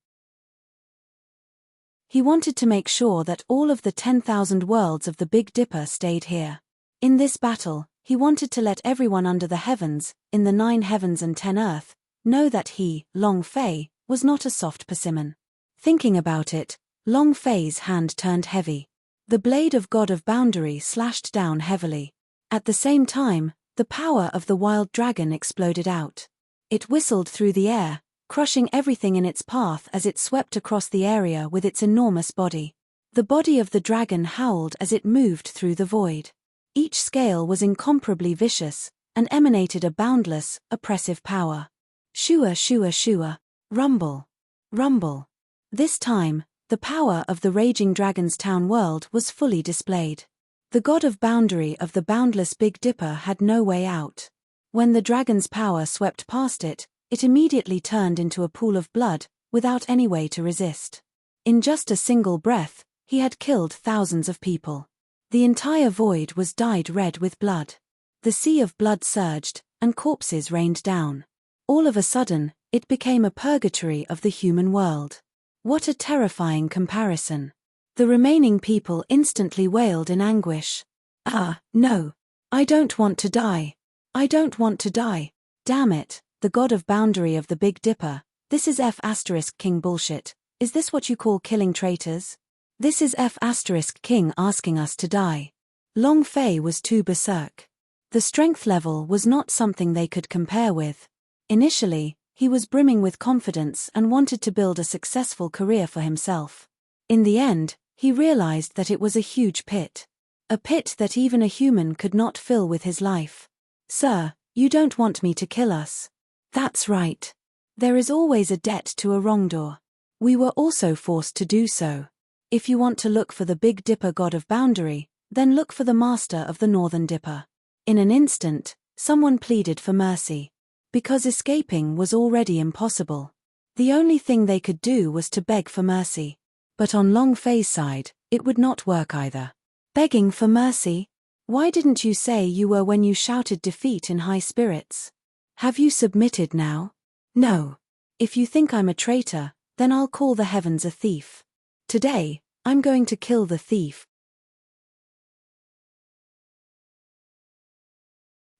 He wanted to make sure that all of the 10,000 worlds of the Big Dipper stayed here. In this battle, he wanted to let everyone under the heavens, in the 9 heavens and 10 earth, know that he, Long Fei, was not a soft persimmon. Thinking about it, Long Fei's hand turned heavy. The blade of God of Boundary slashed down heavily. At the same time, the power of the wild dragon exploded out. It whistled through the air, crushing everything in its path as it swept across the area with its enormous body. The body of the dragon howled as it moved through the void. Each scale was incomparably vicious, and emanated a boundless, oppressive power. Shua shua shua. Rumble. Rumble. This time, the power of the raging dragon's town world was fully displayed. The God of Boundary of the boundless Big Dipper had no way out. When the dragon's power swept past it, it immediately turned into a pool of blood, without any way to resist. In just a single breath, he had killed thousands of people. The entire void was dyed red with blood. The sea of blood surged, and corpses rained down. All of a sudden, it became a purgatory of the human world. What a terrifying comparison. The remaining people instantly wailed in anguish. Ah, no. I don't want to die. I don't want to die. Damn it, the God of Boundary of the Big Dipper, this is F*King bullshit. Is this what you call killing traitors? This is F*King asking us to die. Long Fei was too berserk. The strength level was not something they could compare with. Initially, he was brimming with confidence and wanted to build a successful career for himself. In the end, he realized that it was a huge pit. A pit that even a human could not fill with his life. Sir, you don't want me to kill us. That's right. There is always a debt to a wrongdoer. We were also forced to do so. If you want to look for the Big Dipper God of Boundary, then look for the Master of the Northern Dipper. In an instant, someone pleaded for mercy. Because escaping was already impossible. The only thing they could do was to beg for mercy. But on Long Fei's side, it would not work either. Begging for mercy? Why didn't you say you were when you shouted defeat in high spirits? Have you submitted now? No. If you think I'm a traitor, then I'll call the heavens a thief. Today, I'm going to kill the thief.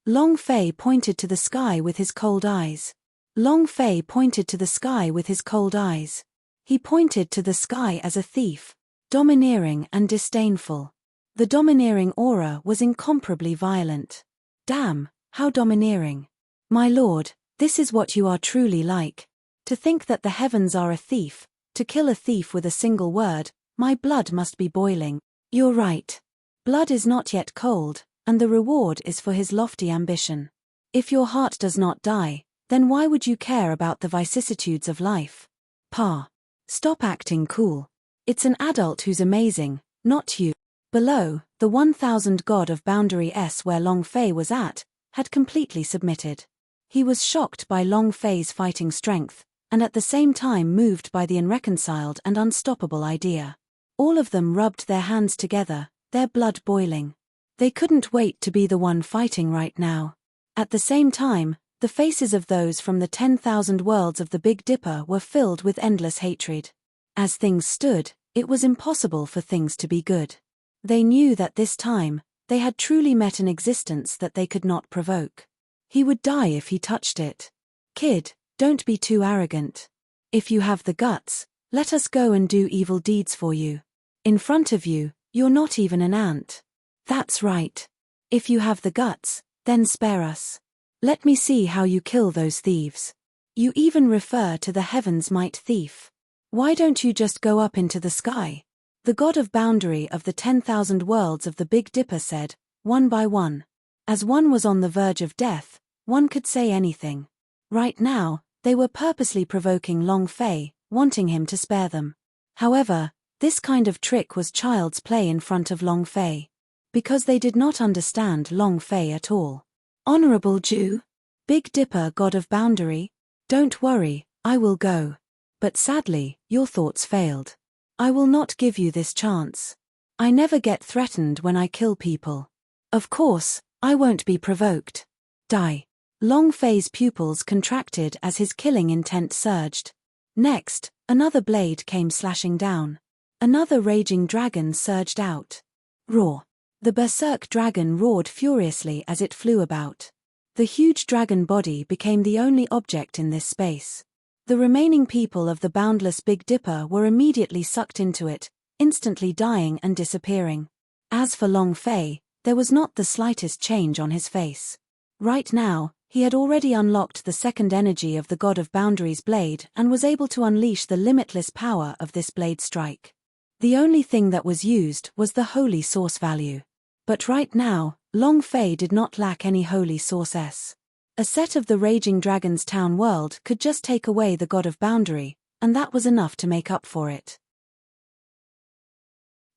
Long Fei pointed to the sky with his cold eyes. Long Fei pointed to the sky with his cold eyes. He pointed to the sky as a thief, domineering and disdainful. The domineering aura was incomparably violent. Damn, how domineering. My lord, this is what you are truly like. To think that the heavens are a thief, to kill a thief with a single word, my blood must be boiling. You're right. Blood is not yet cold, and the reward is for his lofty ambition. If your heart does not die, then why would you care about the vicissitudes of life? Pa. Stop acting cool. It's an adult who's amazing, not you. Below, the 1000 god of Boundary S where Long Fei was at, had completely submitted. He was shocked by Long Fei's fighting strength, and at the same time moved by the irreconciled and unstoppable idea. All of them rubbed their hands together, their blood boiling. They couldn't wait to be the one fighting right now. At the same time, the faces of those from the 10,000 worlds of the Big Dipper were filled with endless hatred. As things stood, it was impossible for things to be good. They knew that this time, they had truly met an existence that they could not provoke. He would die if he touched it. Kid, don't be too arrogant. If you have the guts, let us go and do evil deeds for you. In front of you, you're not even an ant. That's right. If you have the guts, then spare us. Let me see how you kill those thieves. You even refer to the heavens might thief. Why don't you just go up into the sky? The god of boundary of the 10,000 worlds of the Big Dipper said, one by one. As one was on the verge of death, one could say anything. Right now, they were purposely provoking Long Fei, wanting him to spare them. However, this kind of trick was child's play in front of Long Fei. Because they did not understand Long Fei at all. Honorable Jew, Big Dipper god of boundary, don't worry, I will go. But sadly, your thoughts failed. I will not give you this chance. I never get threatened when I kill people. Of course, I won't be provoked. Die. Long Fei's pupils contracted as his killing intent surged. Next, another blade came slashing down. Another raging dragon surged out. Roar. The berserk dragon roared furiously as it flew about. The huge dragon body became the only object in this space. The remaining people of the boundless Big Dipper were immediately sucked into it, instantly dying and disappearing. As for Long Fei, there was not the slightest change on his face. Right now, he had already unlocked the second energy of the God of Boundary's blade and was able to unleash the limitless power of this blade strike. The only thing that was used was the holy source value. But right now, Long Fei did not lack any holy source S. A set of the Raging Dragon's town world could just take away the God of Boundary, and that was enough to make up for it.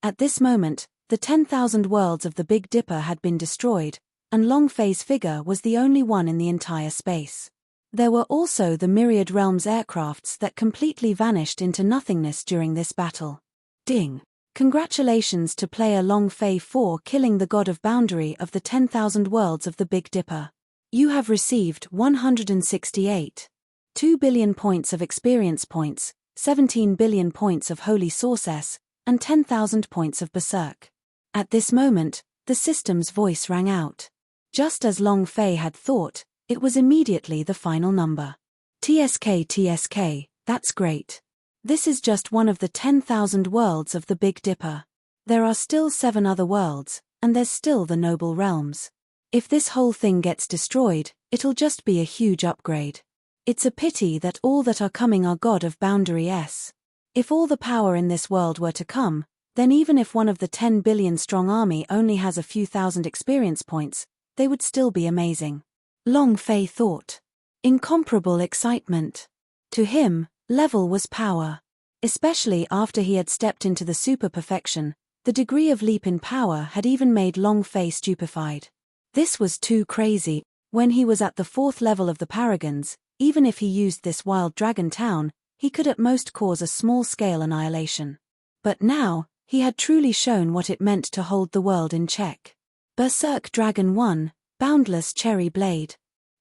At this moment, the 10,000 worlds of the Big Dipper had been destroyed, and Long Fei's figure was the only one in the entire space. There were also the myriad realms aircrafts that completely vanished into nothingness during this battle. Ding! Congratulations to player Long Fei for killing the God of Boundary of the 10,000 worlds of the Big Dipper. You have received 168.2 billion points of experience points, 17 billion points of Holy Source S, and 10,000 points of Berserk. At this moment, the system's voice rang out. Just as Long Fei had thought, it was immediately the final number. TSK, that's great. This is just one of the 10,000 worlds of the Big Dipper. There are still 7 other worlds, and there's still the Noble Realms. If this whole thing gets destroyed, it'll just be a huge upgrade. It's a pity that all that are coming are God of Boundary S. If all the power in this world were to come, then even if one of the 10 billion strong army only has a few thousand experience points, they would still be amazing. Long Fei thought. Incomparable excitement. To him, level was power. Especially after he had stepped into the super perfection, the degree of leap in power had even made Long Fei stupefied. This was too crazy. When he was at the 4th level of the Paragons, even if he used this wild dragon town, he could at most cause a small-scale annihilation. But now, he had truly shown what it meant to hold the world in check. Berserk Dragon 1, Boundless Cherry Blade.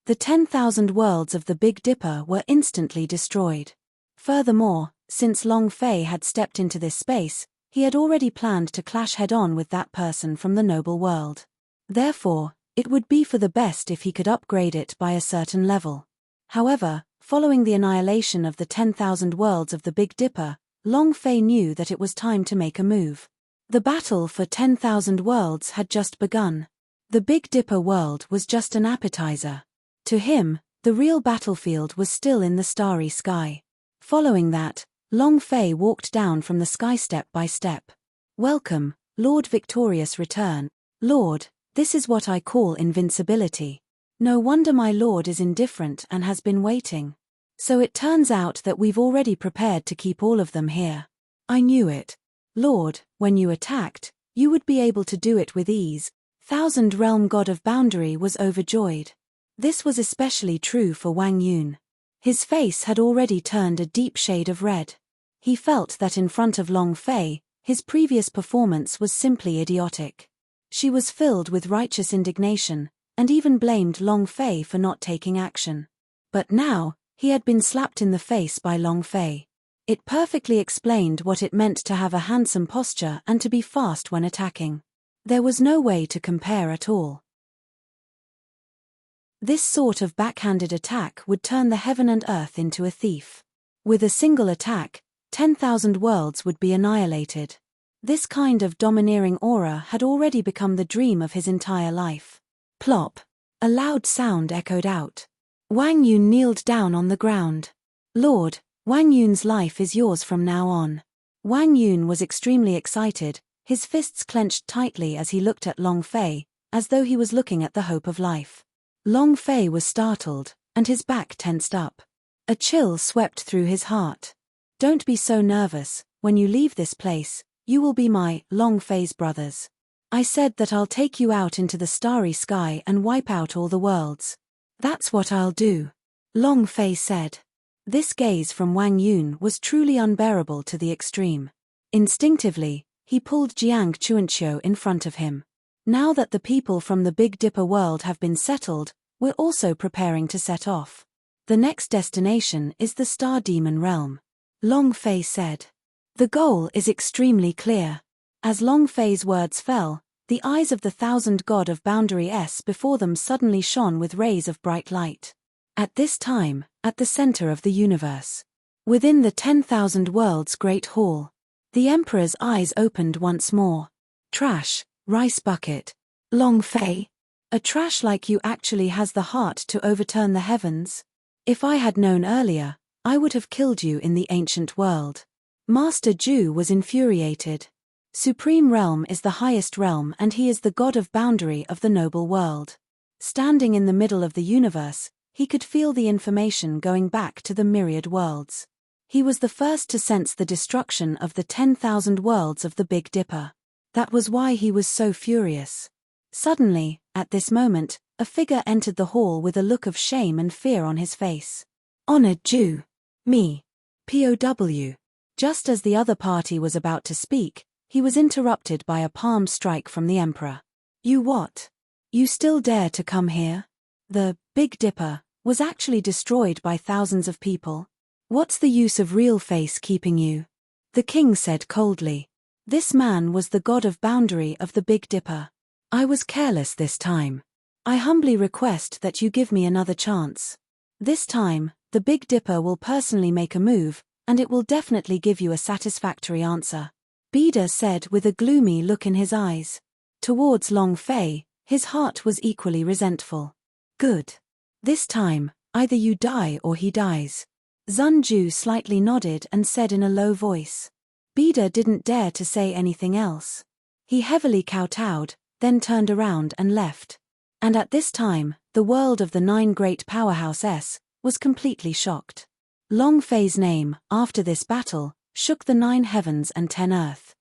The 10,000 worlds of the Big Dipper were instantly destroyed. Furthermore, since Long Fei had stepped into this space, he had already planned to clash head-on with that person from the noble world. Therefore, It would be for the best if he could upgrade it by a certain level. However, following the annihilation of the 10,000 worlds of the Big Dipper, Long Fei knew that it was time to make a move. The battle for 10,000 worlds had just begun. The Big Dipper world was just an appetizer. To him, the real battlefield was still in the starry sky. Following that, Long Fei walked down from the sky step by step. "Welcome, Lord Victorious Return. Lord, this is what I call invincibility. No wonder my lord is indifferent and has been waiting. So it turns out that we've already prepared to keep all of them here. I knew it. Lord, when you attacked, you would be able to do it with ease." Thousand Realm God of Boundary was overjoyed. This was especially true for Wang Yun. His face had already turned a deep shade of red. He felt that in front of Long Fei, his previous performance was simply idiotic. She was filled with righteous indignation, and even blamed Long Fei for not taking action. But now, he had been slapped in the face by Long Fei. It perfectly explained what it meant to have a handsome posture and to be fast when attacking. There was no way to compare at all. This sort of backhanded attack would turn the heaven and earth into a thief. With a single attack, 10,000 worlds would be annihilated. This kind of domineering aura had already become the dream of his entire life. Plop! A loud sound echoed out. Wang Yun kneeled down on the ground. "Lord, Wang Yun's life is yours from now on." Wang Yun was extremely excited, his fists clenched tightly as he looked at Long Fei, as though he was looking at the hope of life. Long Fei was startled, and his back tensed up. A chill swept through his heart. "Don't be so nervous. When you leave this place, you will be my Long Fei's brothers. I said that I'll take you out into the starry sky and wipe out all the worlds. That's what I'll do," Long Fei said. This gaze from Wang Yun was truly unbearable to the extreme. Instinctively, he pulled Jiang Chuanqiu in front of him. "Now that the people from the Big Dipper world have been settled, we're also preparing to set off. The next destination is the Star Demon Realm," Long Fei said. "The goal is extremely clear." As Long Fei's words fell, the eyes of the 1,000 God of Boundary before them suddenly shone with rays of bright light. At this time, at the center of the universe, within the 10,000 worlds Great Hall, the Emperor's eyes opened once more. "Trash, rice bucket. Long Fei. A trash like you actually has the heart to overturn the heavens? If I had known earlier, I would have killed you in the ancient world." Master Ju was infuriated. Supreme Realm is the highest realm and he is the God of Boundary of the noble world. Standing in the middle of the universe, he could feel the information going back to the myriad worlds. He was the first to sense the destruction of the 10,000 worlds of the Big Dipper. That was why he was so furious. Suddenly, at this moment, a figure entered the hall with a look of shame and fear on his face. "Honored Ju. Me. POW. Just as the other party was about to speak, he was interrupted by a palm strike from the Emperor. "You what? You still dare to come here? The Big Dipper was actually destroyed by thousands of people. What's the use of real face keeping you?" The king said coldly. "This man was the God of Boundary of the Big Dipper. I was careless this time. I humbly request that you give me another chance. This time, the Big Dipper will personally make a move, and it will definitely give you a satisfactory answer," Bida said with a gloomy look in his eyes. Towards Long Fei, his heart was equally resentful. "Good. This time, either you die or he dies." Zun Ju slightly nodded and said in a low voice. Bida didn't dare to say anything else. He heavily kowtowed, then turned around and left. And at this time, the world of the 9 great powerhouses was completely shocked. Long Fei's name, after this battle, shook the 9 heavens and 10 earth.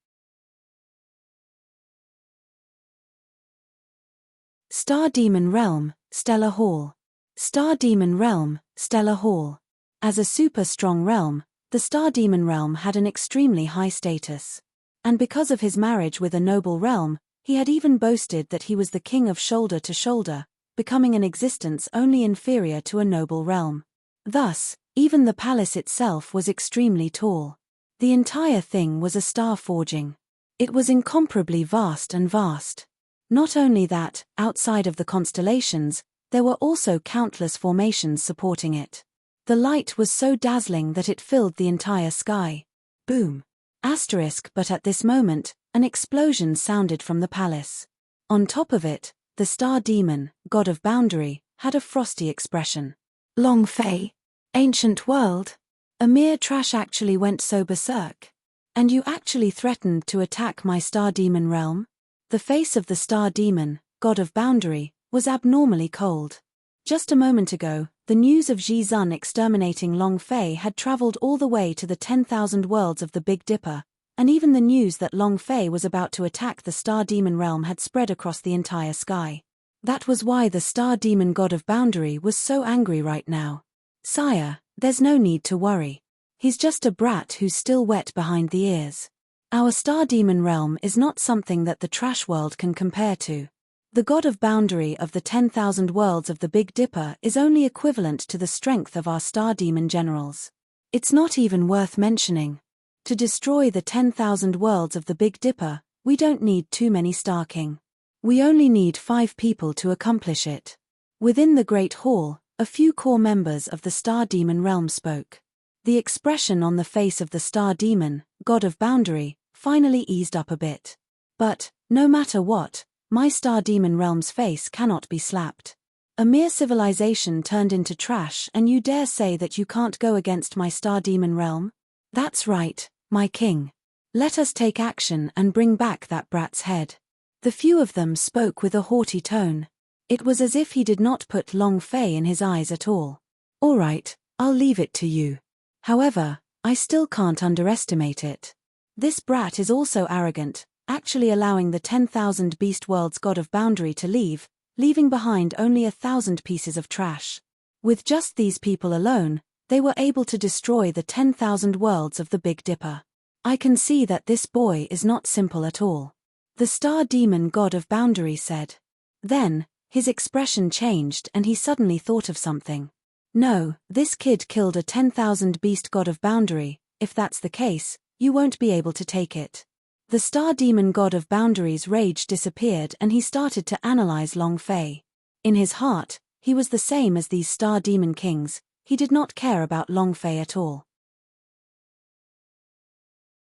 Star Demon Realm, Stellar Hall. Star Demon Realm, Stellar Hall. As a super strong realm, the Star Demon Realm had an extremely high status. And because of his marriage with a noble realm, he had even boasted that he was the king of shoulder to shoulder, becoming an existence only inferior to a noble realm. Thus, even the palace itself was extremely tall. The entire thing was a star forging. It was incomparably vast and vast. Not only that, outside of the constellations, there were also countless formations supporting it. The light was so dazzling that it filled the entire sky. Boom. But at this moment, an explosion sounded from the palace. On top of it, the star demon, god of boundary, had a frosty expression. Long Fei. Ancient world. A mere trash actually went so berserk. And you actually threatened to attack my star demon realm? The face of the star demon, god of boundary, was abnormally cold. Just a moment ago, the news of Ji Zun exterminating Long Fei had traveled all the way to the 10,000 worlds of the Big Dipper, and even the news that Long Fei was about to attack the star demon realm had spread across the entire sky. That was why the star demon god of boundary was so angry right now. Sire, there's no need to worry. He's just a brat who's still wet behind the ears. Our star demon realm is not something that the trash world can compare to. The god of boundary of the 10,000 worlds of the Big Dipper is only equivalent to the strength of our star demon generals. It's not even worth mentioning. To destroy the 10,000 worlds of the Big Dipper, we don't need too many Star King. We only need 5 people to accomplish it. Within the Great Hall, a few core members of the Star Demon realm spoke. The expression on the face of the Star Demon, god of boundary, finally eased up a bit. But, no matter what, my Star Demon realm's face cannot be slapped. A mere civilization turned into trash, and you dare say that you can't go against my Star Demon realm? That's right, my king. Let us take action and bring back that brat's head. The few of them spoke with a haughty tone. It was as if he did not put Long Fei in his eyes at all. All right, I'll leave it to you. However, I still can't underestimate it. This brat is also arrogant, actually allowing the 10,000 beast world's god of boundary to leave, leaving behind only 1,000 pieces of trash. With just these people alone, they were able to destroy the 10,000 worlds of the Big Dipper. I can see that this boy is not simple at all. The star demon god of boundary said. Then, his expression changed and he suddenly thought of something. No, this kid killed a 10,000 beast god of boundary. If that's the case, you won't be able to take it. The star demon god of boundary's rage disappeared and he started to analyze Long Fei. In his heart, he was the same as these star demon kings. He did not care about Long Fei at all.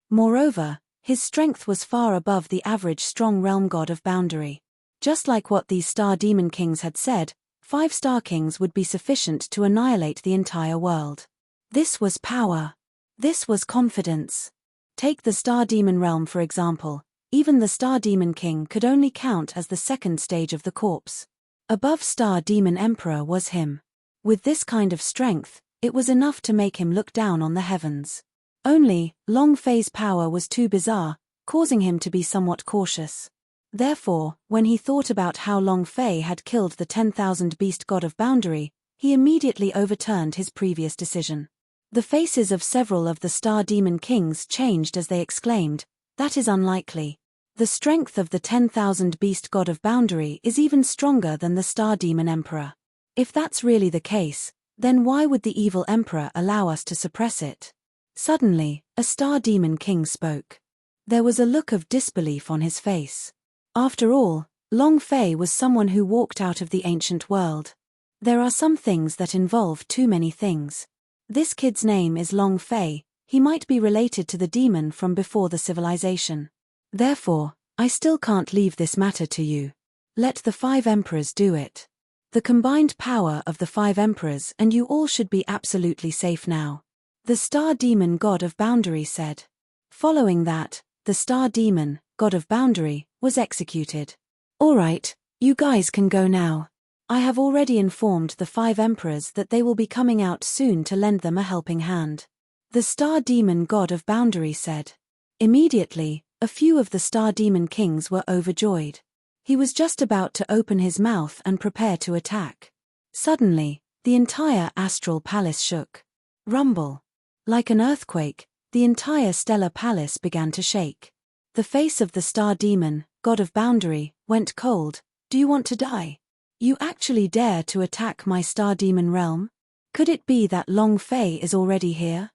Moreover, his strength was far above the average strong realm god of boundary. Just like what these star demon kings had said, 5 star kings would be sufficient to annihilate the entire world. This was power. This was confidence. Take the star demon realm for example. Even the star demon king could only count as the second stage of the corpse. Above star demon emperor was him. With this kind of strength, it was enough to make him look down on the heavens. Only, Long Fei's power was too bizarre, causing him to be somewhat cautious. Therefore, when he thought about how Long Fei had killed the 10,000 beast god of boundary, he immediately overturned his previous decision. The faces of several of the star demon kings changed as they exclaimed, "That is unlikely. The strength of the 10,000 beast god of boundary is even stronger than the star demon emperor. If that's really the case, then why would the evil emperor allow us to suppress it?" Suddenly, a star demon king spoke. There was a look of disbelief on his face. After all, Long Fei was someone who walked out of the ancient world. There are some things that involve too many things. This kid's name is Long Fei. He might be related to the demon from before the civilization. Therefore, I still can't leave this matter to you. Let the 5 emperors do it. The combined power of the 5 emperors and you all should be absolutely safe now. The star demon god of boundary said. Following that, the star demon, god of boundary, was executed. Alright, you guys can go now. I have already informed the 5 emperors that they will be coming out soon to lend them a helping hand. The star demon god of boundary said. Immediately, a few of the star demon kings were overjoyed. He was just about to open his mouth and prepare to attack. Suddenly, the entire astral palace shook. Rumble. Like an earthquake, the entire stellar palace began to shake. The face of the star demon, god of boundary, went cold. Do you want to die? You actually dare to attack my star demon realm? Could it be that Long Fei is already here?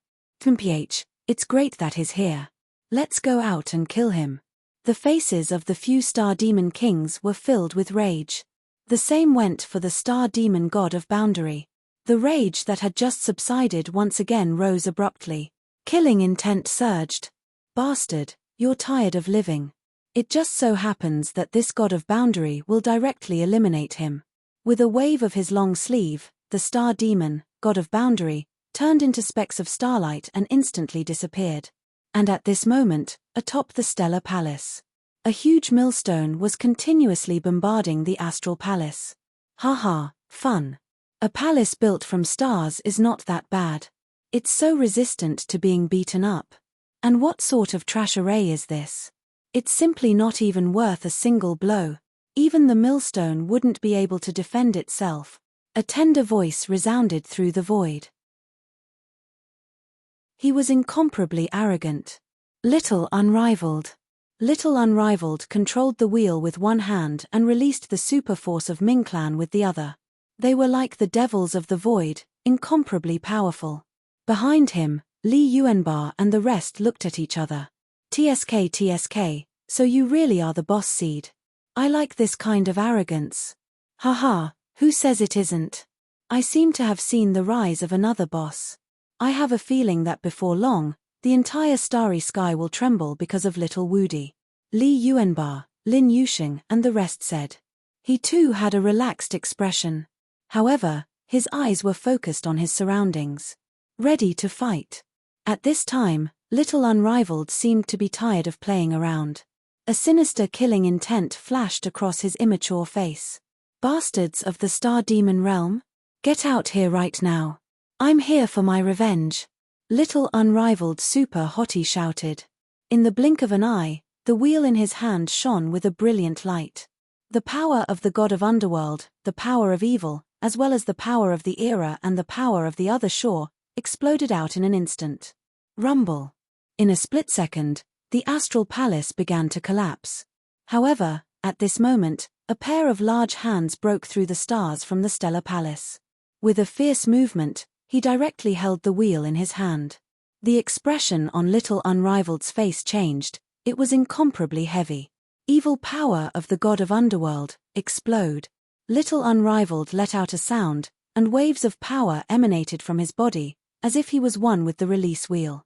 It's great that he's here. Let's go out and kill him. The faces of the few star demon kings were filled with rage. The same went for the star demon god of boundary. The rage that had just subsided once again rose abruptly. Killing intent surged. Bastard, you're tired of living. It just so happens that this god of boundary will directly eliminate him. With a wave of his long sleeve, the star demon, god of boundary, turned into specks of starlight and instantly disappeared. And at this moment, atop the stellar palace, a huge millstone was continuously bombarding the astral palace. Haha, fun. A palace built from stars is not that bad. It's so resistant to being beaten up. And what sort of trash array is this? It's simply not even worth a single blow. Even the millstone wouldn't be able to defend itself. A tender voice resounded through the void. He was incomparably arrogant. Little Unrivaled. Little Unrivaled controlled the wheel with one hand and released the super force of Ming Clan with the other. They were like the devils of the void, incomparably powerful. Behind him, Li Yuanbar and the rest looked at each other. TSK, so you really are the boss seed. I like this kind of arrogance. Haha, who says it isn't? I seem to have seen the rise of another boss. I have a feeling that before long, the entire starry sky will tremble because of little Woody. Li Yuanbar, Lin Yusheng and the rest said. He too had a relaxed expression. However, his eyes were focused on his surroundings. Ready to fight. At this time, Little Unrivaled seemed to be tired of playing around. A sinister killing intent flashed across his immature face. Bastards of the Star Demon realm? Get out here right now. I'm here for my revenge. Little Unrivaled Super Hottie shouted. In the blink of an eye, the wheel in his hand shone with a brilliant light. The power of the god of underworld, the power of evil, as well as the power of the era and the power of the other shore, exploded out in an instant. Rumble. In a split second, the astral palace began to collapse. However, at this moment, a pair of large hands broke through the stars from the stellar palace. With a fierce movement, he directly held the wheel in his hand. The expression on Little Unrivaled's face changed, it was incomparably heavy. Evil power of the god of underworld, explode. Little Unrivaled let out a sound, and waves of power emanated from his body, as if he was one with the release wheel.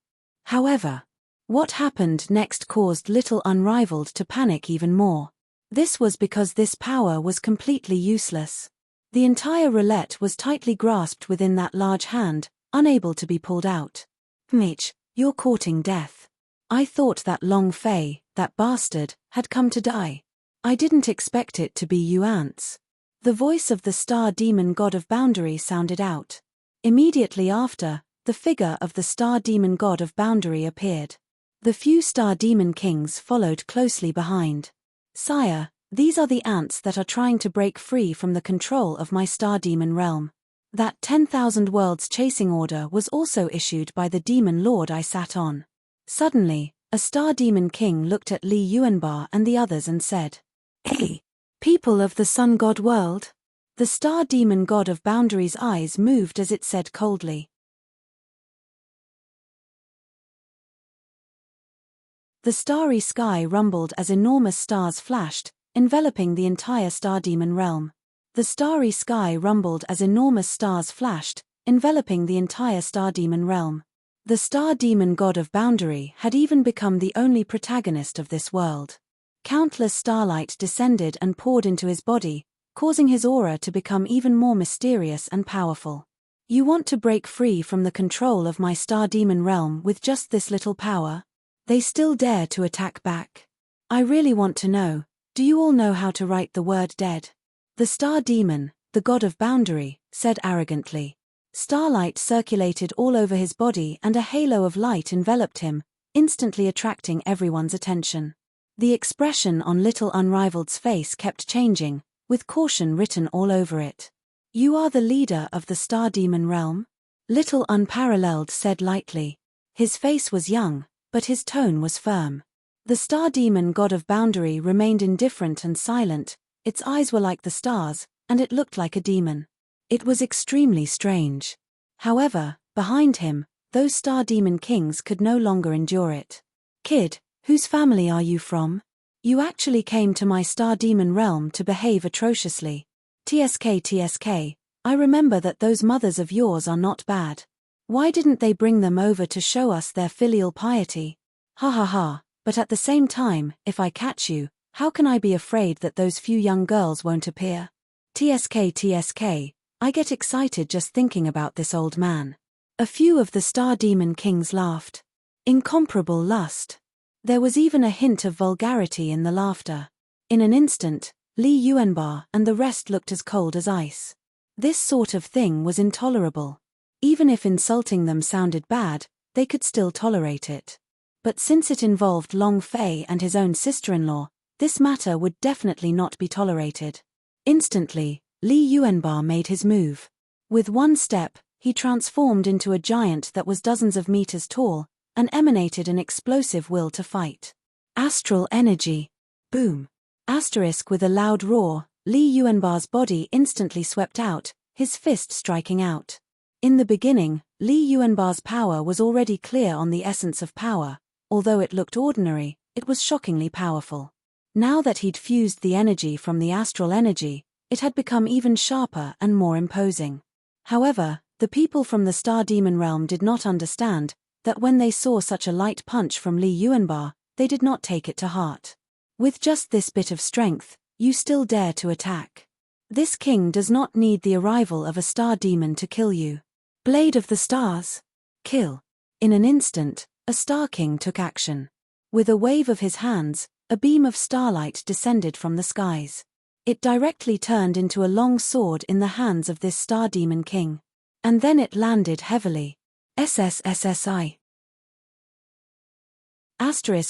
However, what happened next caused Little Unrivaled to panic even more. This was because this power was completely useless. The entire roulette was tightly grasped within that large hand, unable to be pulled out. Mitch, you're courting death. I thought that Long Fei, that bastard, had come to die. I didn't expect it to be you ants. The voice of the star demon god of boundary sounded out. Immediately after, the figure of the star demon god of boundary appeared. The few star demon kings followed closely behind. Sire, these are the ants that are trying to break free from the control of my star demon realm. That 10,000 worlds chasing order was also issued by the demon lord I sat on. Suddenly, a star demon king looked at Li Yuanbar and the others and said, Hey, people of the sun god world? The star demon god of boundary's eyes moved as it said coldly. The starry sky rumbled as enormous stars flashed, enveloping the entire star demon realm. The starry sky rumbled as enormous stars flashed, enveloping the entire star demon realm. The star demon god of boundary had even become the only protagonist of this world. Countless starlight descended and poured into his body, causing his aura to become even more mysterious and powerful. You want to break free from the control of my star demon realm with just this little power? They still dare to attack back. I really want to know, do you all know how to write the word dead? The star demon, the god of boundary, said arrogantly. Starlight circulated all over his body and a halo of light enveloped him, instantly attracting everyone's attention. The expression on Little Unrivaled's face kept changing, with caution written all over it. You are the leader of the star demon realm? Little Unparalleled said lightly. His face was young, but his tone was firm. The star demon god of boundary remained indifferent and silent, its eyes were like the stars, and it looked like a demon. It was extremely strange. However, behind him, those star demon kings could no longer endure it. Kid, whose family are you from? You actually came to my star demon realm to behave atrociously. TSK, I remember that those mothers of yours are not bad. Why didn't they bring them over to show us their filial piety? Ha ha ha, but at the same time, if I catch you, how can I be afraid that those few young girls won't appear? TSK, I get excited just thinking about this old man. A few of the star demon kings laughed. Incomparable lust. There was even a hint of vulgarity in the laughter. In an instant, Li Yuanba and the rest looked as cold as ice. This sort of thing was intolerable. Even if insulting them sounded bad, they could still tolerate it. But since it involved Long Fei and his own sister-in-law, this matter would definitely not be tolerated. Instantly, Li Yuanba made his move. With one step, he transformed into a giant that was dozens of meters tall, and emanated an explosive will to fight. Astral energy. Boom. With a loud roar, Li Yuanba's body instantly swept out, his fist striking out. In the beginning, Li Yuanba's power was already clear on the essence of power. Although it looked ordinary, it was shockingly powerful. Now that he'd fused the energy from the astral energy, it had become even sharper and more imposing. However, the people from the Star Demon realm did not understand that when they saw such a light punch from Li Yuanba, they did not take it to heart. With just this bit of strength, you still dare to attack. This king does not need the arrival of a star demon to kill you. Blade of the Stars. Kill. In an instant, a Star King took action. With a wave of his hands, a beam of starlight descended from the skies. It directly turned into a long sword in the hands of this Star Demon King. And then it landed heavily. SSSSI.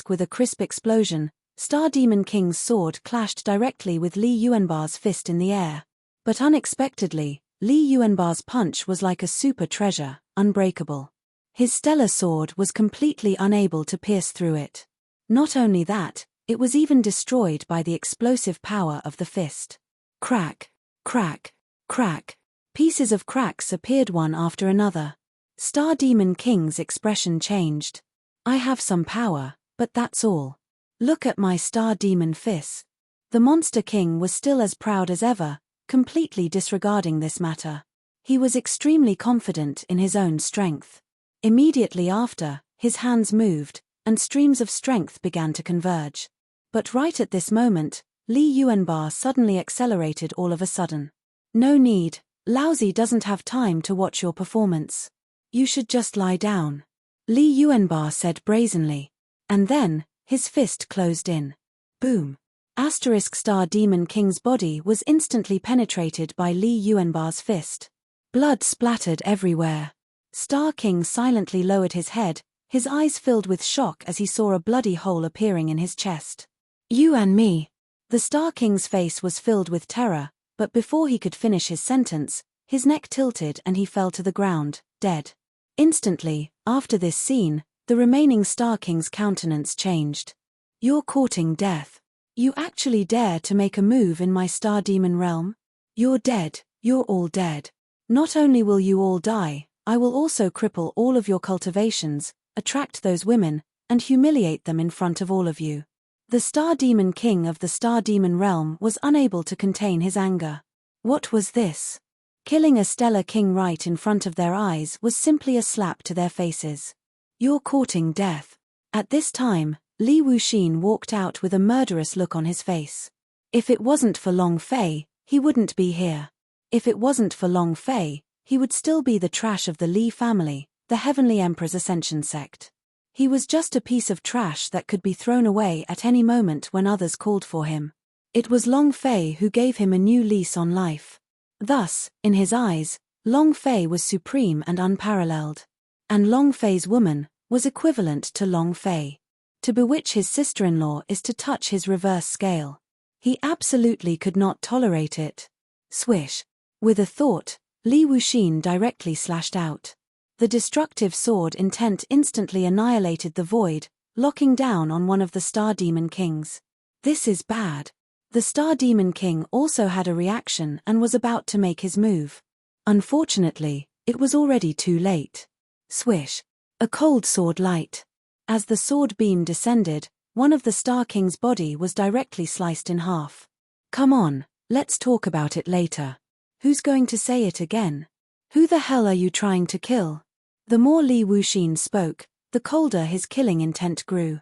With a crisp explosion, Star Demon King's sword clashed directly with Li Yuanba's fist in the air. But unexpectedly, Li Yuanba's punch was like a super treasure, unbreakable. His stellar sword was completely unable to pierce through it. Not only that, it was even destroyed by the explosive power of the fist. Crack, crack, crack. Pieces of cracks appeared one after another. Star Demon King's expression changed. I have some power, but that's all. Look at my Star Demon fist. The Monster King was still as proud as ever, completely disregarding this matter. He was extremely confident in his own strength. Immediately after, his hands moved, and streams of strength began to converge. But right at this moment, Li Yuanba suddenly accelerated all of a sudden. No need, Laozi doesn't have time to watch your performance. You should just lie down. Li Yuanba said brazenly. And then, his fist closed in. Boom. Star Demon King's body was instantly penetrated by Li Yuanba's fist. Blood splattered everywhere. Star King silently lowered his head, his eyes filled with shock as he saw a bloody hole appearing in his chest. You and me. The Star King's face was filled with terror, but before he could finish his sentence, his neck tilted and he fell to the ground, dead. Instantly, after this scene, the remaining Star King's countenance changed. You're courting death. You actually dare to make a move in my Star Demon realm? You're dead, you're all dead. Not only will you all die, I will also cripple all of your cultivations, attract those women, and humiliate them in front of all of you. The Star Demon King of the Star Demon realm was unable to contain his anger. What was this? Killing a stellar king right in front of their eyes was simply a slap to their faces. You're courting death. At this time, Li Wuxin walked out with a murderous look on his face. If it wasn't for Long Fei, he wouldn't be here. If it wasn't for Long Fei, he would still be the trash of the Li family, the Heavenly Emperor's Ascension sect. He was just a piece of trash that could be thrown away at any moment when others called for him. It was Long Fei who gave him a new lease on life. Thus, in his eyes, Long Fei was supreme and unparalleled. And Long Fei's woman was equivalent to Long Fei. To bewitch his sister-in-law is to touch his reverse scale. He absolutely could not tolerate it. Swish. With a thought, Li Wuxin directly slashed out. The destructive sword intent instantly annihilated the void, locking down on one of the Star Demon Kings. This is bad. The Star Demon King also had a reaction and was about to make his move. Unfortunately, it was already too late. Swish. A cold sword light. As the sword beam descended, one of the Star King's body was directly sliced in half. Come on, let's talk about it later. Who's going to say it again? Who the hell are you trying to kill? The more Li Wuxin spoke, the colder his killing intent grew.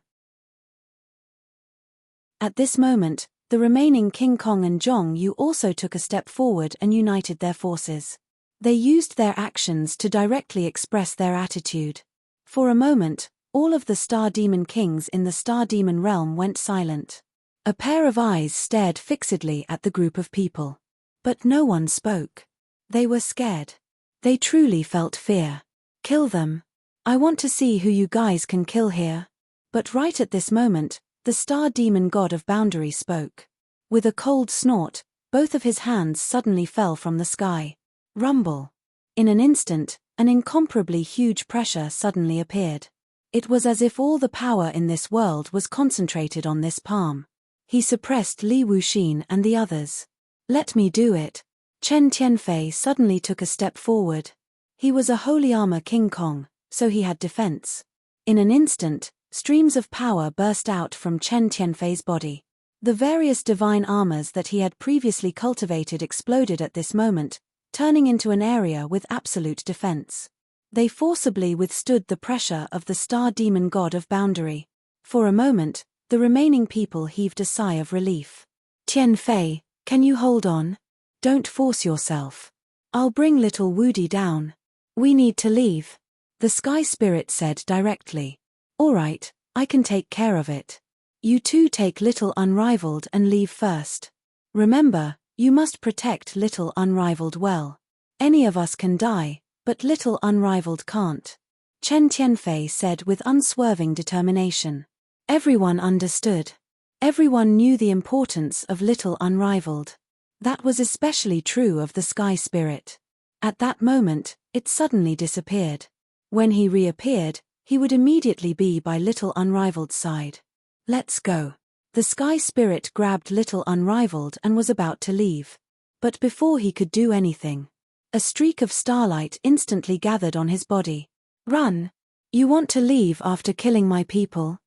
At this moment, the remaining King Kong and Zhong Yu also took a step forward and united their forces. They used their actions to directly express their attitude. For a moment, all of the Star Demon Kings in the Star Demon realm went silent. A pair of eyes stared fixedly at the group of people. But no one spoke. They were scared. They truly felt fear. Kill them. I want to see who you guys can kill here. But right at this moment, the Star Demon God of Boundary spoke. With a cold snort, both of his hands suddenly fell from the sky. Rumble. In an instant, an incomparably huge pressure suddenly appeared. It was as if all the power in this world was concentrated on this palm. He suppressed Li Wuxin and the others. Let me do it. Chen Tianfei suddenly took a step forward. He was a holy armor King Kong, so he had defense. In an instant, streams of power burst out from Chen Tianfei's body. The various divine armors that he had previously cultivated exploded at this moment, turning into an area with absolute defense. They forcibly withstood the pressure of the Star Demon God of Boundary. For a moment, the remaining people heaved a sigh of relief. Tianfei, can you hold on? Don't force yourself. I'll bring little Woody down. We need to leave. The Sky Spirit said directly. All right, I can take care of it. You two take Little Unrivaled and leave first. Remember, you must protect Little Unrivaled well. Any of us can die, but Little Unrivaled can't. Chen Tianfei said with unswerving determination. Everyone understood. Everyone knew the importance of Little Unrivaled. That was especially true of the Sky Spirit. At that moment, it suddenly disappeared. When he reappeared, he would immediately be by Little Unrivaled's side. Let's go. The Sky Spirit grabbed Little Unrivaled and was about to leave. But before he could do anything, a streak of starlight instantly gathered on his body. Run! You want to leave after killing my people?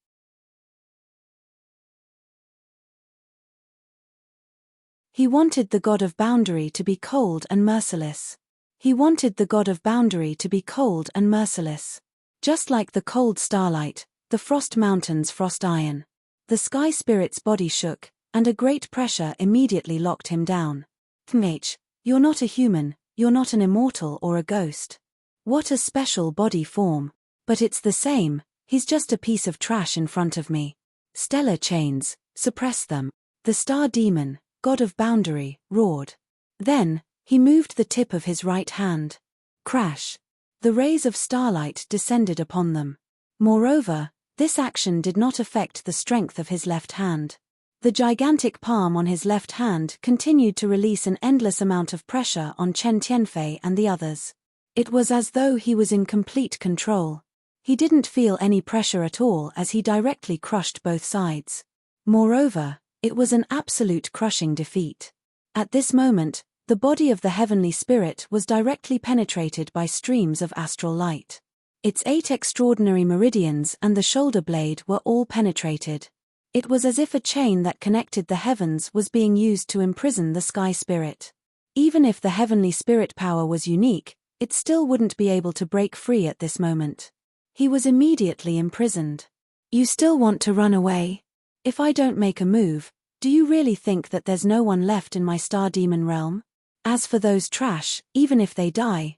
He wanted the God of Boundary to be cold and merciless. He wanted the God of Boundary to be cold and merciless. Just like the cold starlight, the frost mountains frost iron. The Sky Spirit's body shook, and a great pressure immediately locked him down. You're not a human, you're not an immortal or a ghost. What a special body form. But it's the same, he's just a piece of trash in front of me. Stellar chains, suppress them. The Star Demon, God of Boundary, roared. Then, he moved the tip of his right hand. Crash. The rays of starlight descended upon them. Moreover, this action did not affect the strength of his left hand. The gigantic palm on his left hand continued to release an endless amount of pressure on Chen Tianfei and the others. It was as though he was in complete control. He didn't feel any pressure at all as he directly crushed both sides. Moreover, it was an absolute crushing defeat. At this moment, the body of the heavenly spirit was directly penetrated by streams of astral light. Its 8 extraordinary meridians and the shoulder blade were all penetrated. It was as if a chain that connected the heavens was being used to imprison the Sky Spirit. Even if the heavenly spirit power was unique, it still wouldn't be able to break free at this moment. He was immediately imprisoned. You still want to run away? If I don't make a move, do you really think that there's no one left in my Star Demon realm? As for those trash, even if they die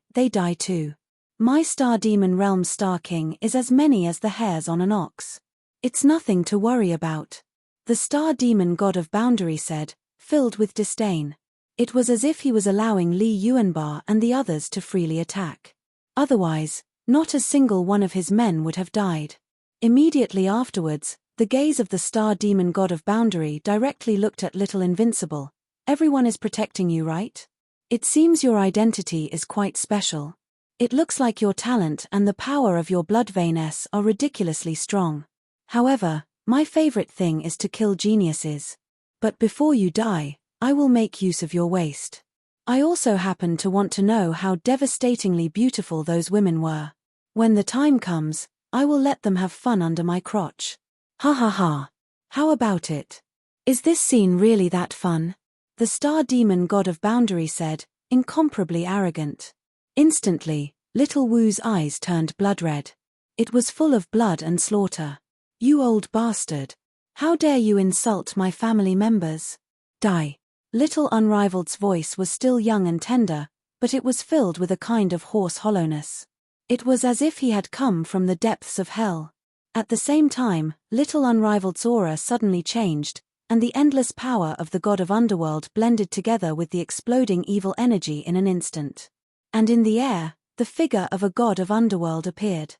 too. My Star Demon realm's Star King is as many as the hairs on an ox. It's nothing to worry about. The Star Demon God of Boundary said, filled with disdain. It was as if he was allowing Li Yuanba and the others to freely attack. Otherwise, not a single one of his men would have died. Immediately afterwards, the gaze of the Star Demon God of Boundary directly looked at little Invincible. Everyone is protecting you, right? It seems your identity is quite special. It looks like your talent and the power of your blood veins are ridiculously strong. However, my favorite thing is to kill geniuses. But before you die, I will make use of your waste. I also happen to want to know how devastatingly beautiful those women were. When the time comes, I will let them have fun under my crotch. Ha ha ha. How about it? Is this scene really that fun? The star demon god of boundary said, incomparably arrogant. Instantly, Little Wu's eyes turned blood-red. It was full of blood and slaughter. You old bastard. How dare you insult my family members? Die. Little Unrivaled's voice was still young and tender, but it was filled with a kind of hoarse hollowness. It was as if he had come from the depths of hell. At the same time, Little Unrivaled's aura suddenly changed, and the endless power of the god of underworld blended together with the exploding evil energy in an instant. And in the air, the figure of a god of underworld appeared.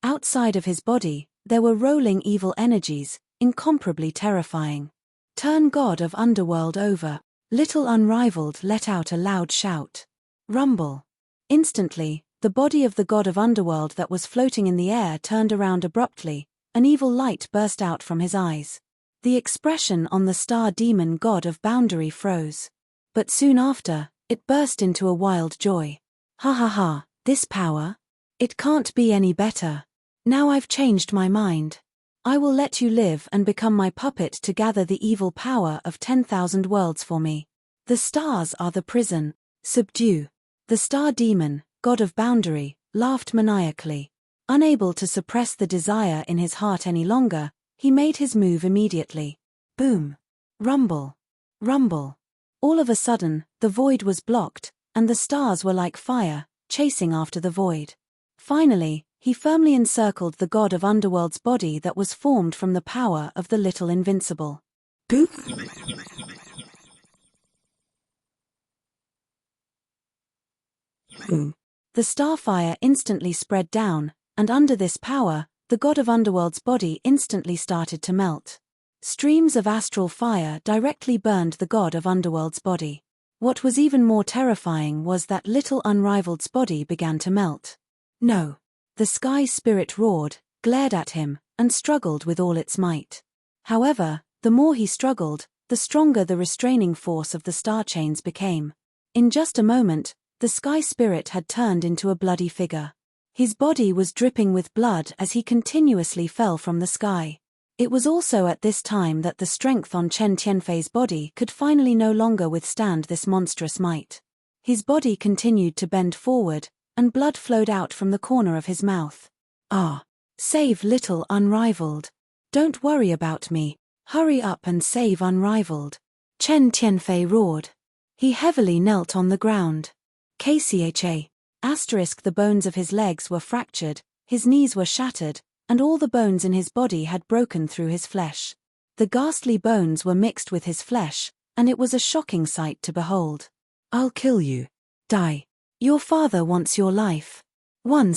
Outside of his body, there were rolling evil energies, incomparably terrifying. Turn god of underworld over. Little Unrivaled let out a loud shout. Rumble. Instantly, the body of the god of underworld that was floating in the air turned around abruptly. An evil light burst out from his eyes. The expression on the star demon god of boundary froze. But soon after, it burst into a wild joy. Ha ha ha, this power? It can't be any better. Now I've changed my mind. I will let you live and become my puppet to gather the evil power of 10,000 worlds for me. The stars are the prison. Subdue. The star demon, god of boundary, laughed maniacally. Unable to suppress the desire in his heart any longer, he made his move immediately. Boom. Rumble. Rumble. All of a sudden, the void was blocked, and the stars were like fire, chasing after the void. Finally, he firmly encircled the god of underworld's body that was formed from the power of the little Invincible. Boom. Boom. The starfire instantly spread down, and under this power, the god of underworld's body instantly started to melt. Streams of astral fire directly burned the god of underworld's body. What was even more terrifying was that Little Unrivaled's body began to melt. No. The sky spirit roared, glared at him, and struggled with all its might. However, the more he struggled, the stronger the restraining force of the star chains became. In just a moment, the sky spirit had turned into a bloody figure. His body was dripping with blood as he continuously fell from the sky. It was also at this time that the strength on Chen Tianfei's body could finally no longer withstand this monstrous might. His body continued to bend forward, and blood flowed out from the corner of his mouth. Ah! Save Little Unrivaled. Don't worry about me. Hurry up and save Unrivaled. Chen Tianfei roared. He heavily knelt on the ground. KCHA. The bones of his legs were fractured, his knees were shattered, and all the bones in his body had broken through his flesh. The ghastly bones were mixed with his flesh, and it was a shocking sight to behold. I'll kill you. Die. Your father wants your life. 1.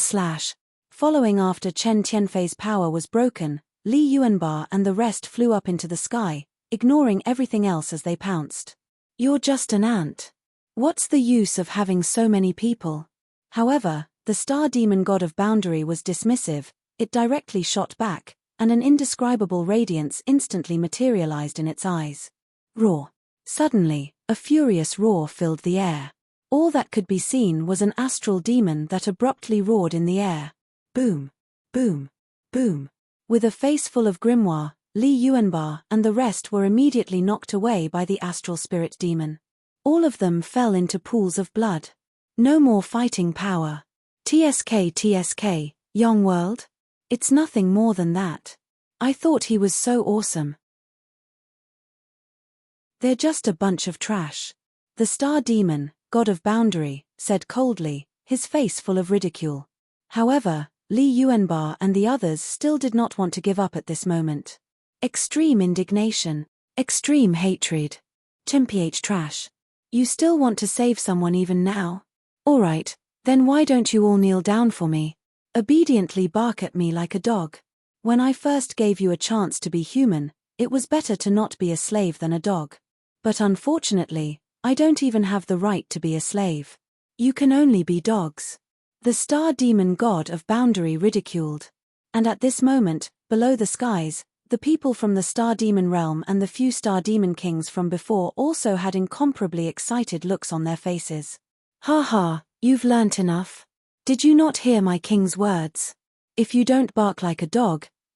Following after Chen Tianfei's power was broken, Li Yuanba and the rest flew up into the sky, ignoring everything else as they pounced. You're just an ant. What's the use of having so many people? However, the star demon god of boundary was dismissive. It directly shot back, and an indescribable radiance instantly materialized in its eyes. Roar. Suddenly, a furious roar filled the air. All that could be seen was an astral demon that abruptly roared in the air. Boom. Boom. Boom. With a face full of grimoire, Li Yuanba and the rest were immediately knocked away by the astral spirit demon. All of them fell into pools of blood. No more fighting power. TSK, young world? It's nothing more than that. I thought he was so awesome. They're just a bunch of trash. The star demon, god of boundary, said coldly, his face full of ridicule. However, Li Yuanba and the others still did not want to give up at this moment. Extreme indignation. Extreme hatred. Chimph trash. You still want to save someone even now? Alright, then why don't you all kneel down for me? Obediently bark at me like a dog. When I first gave you a chance to be human, it was better to not be a slave than a dog. But unfortunately, I don't even have the right to be a slave. You can only be dogs. The star demon god of boundary ridiculed. And at this moment, below the skies, the people from the star demon realm and the few star demon kings from before also had incomparably excited looks on their faces. Ha ha, you've learnt enough. Did you not hear my king's words? If you don't bark like a dog,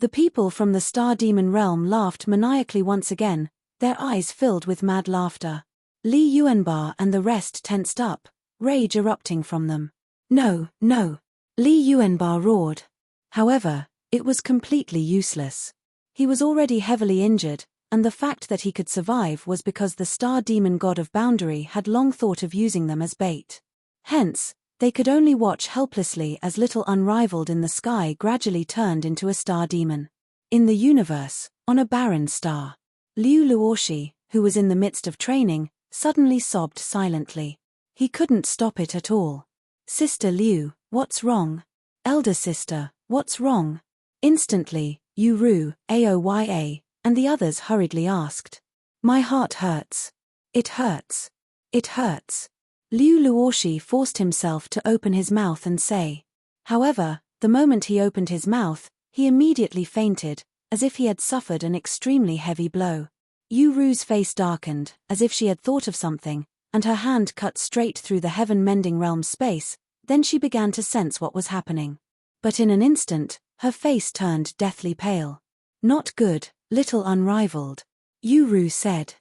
The people from the Star Demon realm laughed maniacally once again, their eyes filled with mad laughter. Li Yuanba and the rest tensed up, rage erupting from them. No, no! Li Yuanba roared. However, it was completely useless. He was already heavily injured, and the fact that he could survive was because the Star Demon god of boundary had long thought of using them as bait. Hence, they could only watch helplessly as little unrivaled in the sky gradually turned into a star demon. In the universe, on a barren star, Liu Luoshi, who was in the midst of training, suddenly sobbed silently. He couldn't stop it at all. Sister Liu, what's wrong? Elder sister, what's wrong? Instantly, Yu-Ru, Aoya, and the others hurriedly asked. My heart hurts. It hurts. It hurts. Liu Luoshi forced himself to open his mouth and say. However, the moment he opened his mouth, he immediately fainted, as if he had suffered an extremely heavy blow. Yu-Ru's face darkened, as if she had thought of something, and her hand cut straight through the heaven-mending realm's space, then she began to sense what was happening. But in an instant, her face turned deathly pale. Not good, little unrivaled. Yu-Ru said.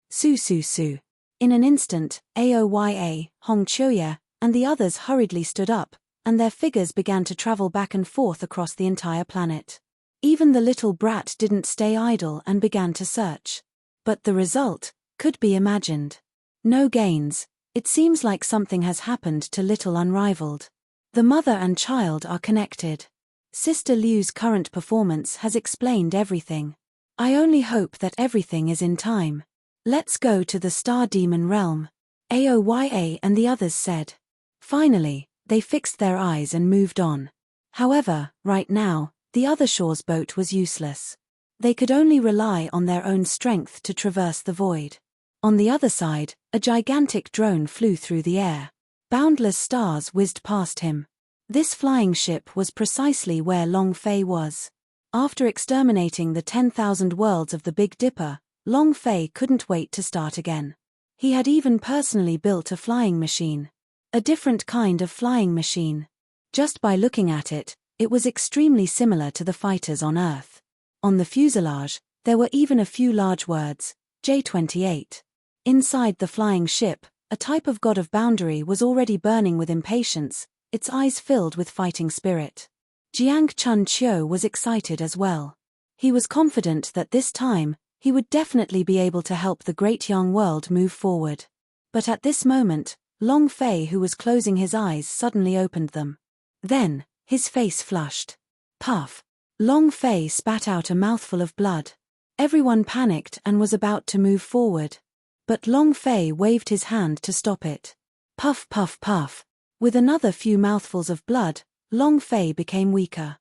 Su su su. In an instant, Aoya, Hong Choya, and the others hurriedly stood up, and their figures began to travel back and forth across the entire planet. Even the little brat didn't stay idle and began to search. But the result could be imagined. No gains. It seems like something has happened to little unrivaled. The mother and child are connected. Sister Liu's current performance has explained everything. I only hope that everything is in time. Let's go to the Star Demon realm. Aoya and the others said. Finally, they fixed their eyes and moved on. However, right now, the other shore's boat was useless. They could only rely on their own strength to traverse the void. On the other side, a gigantic drone flew through the air. Boundless stars whizzed past him. This flying ship was precisely where Long Fei was. After exterminating the 10,000 worlds of the Big Dipper, Long Fei couldn't wait to start again. He had even personally built a flying machine. A different kind of flying machine. Just by looking at it, it was extremely similar to the fighters on Earth. On the fuselage, there were even a few large words, J-28. Inside the flying ship, a type of god of boundary was already burning with impatience, its eyes filled with fighting spirit. Jiang Chun Chiu was excited as well. He was confident that this time, he would definitely be able to help the great young world move forward. But at this moment, Long Fei, who was closing his eyes, suddenly opened them. Then, his face flushed. Puff. Long Fei spat out a mouthful of blood. Everyone panicked and was about to move forward. But Long Fei waved his hand to stop it. Puff puff puff. With another few mouthfuls of blood, Long Fei became weaker.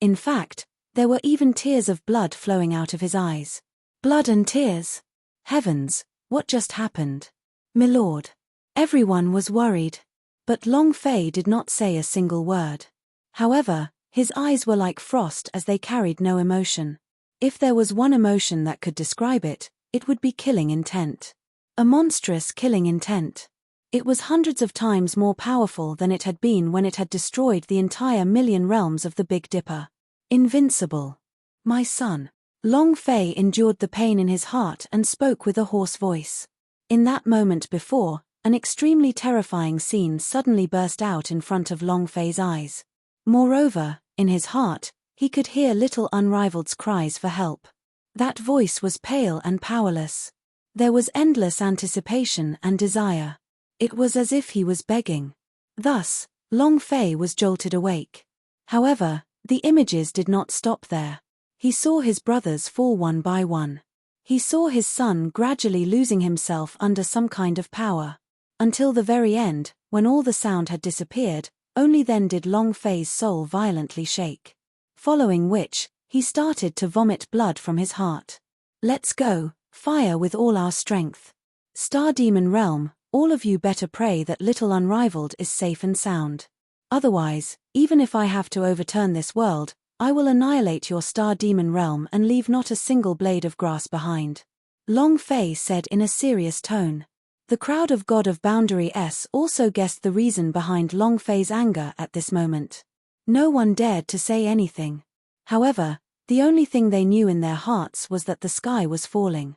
In fact, there were even tears of blood flowing out of his eyes. Blood and tears. Heavens, what just happened? Milord. Everyone was worried. But Long Fei did not say a single word. However, his eyes were like frost as they carried no emotion. If there was one emotion that could describe it, it would be killing intent. A monstrous killing intent. It was hundreds of times more powerful than it had been when it had destroyed the entire million realms of the Big Dipper. Invincible. My son. Long Fei endured the pain in his heart and spoke with a hoarse voice. In that moment before, an extremely terrifying scene suddenly burst out in front of Long Fei's eyes. Moreover, in his heart, he could hear little unrivaled's cries for help. That voice was pale and powerless. There was endless anticipation and desire. It was as if he was begging. Thus, Long Fei was jolted awake. However, the images did not stop there. He saw his brothers fall one by one. He saw his son gradually losing himself under some kind of power. Until the very end, when all the sound had disappeared, only then did Long Fei's soul violently shake. Following which, he started to vomit blood from his heart. Let's go, fire with all our strength. Star Demon Realm, all of you better pray that little unrivaled is safe and sound. Otherwise, even if I have to overturn this world, I will annihilate your Star Demon Realm and leave not a single blade of grass behind. Long Fei said in a serious tone. The crowd of God of Boundary S also guessed the reason behind Long Fei's anger at this moment. No one dared to say anything. However, the only thing they knew in their hearts was that the sky was falling.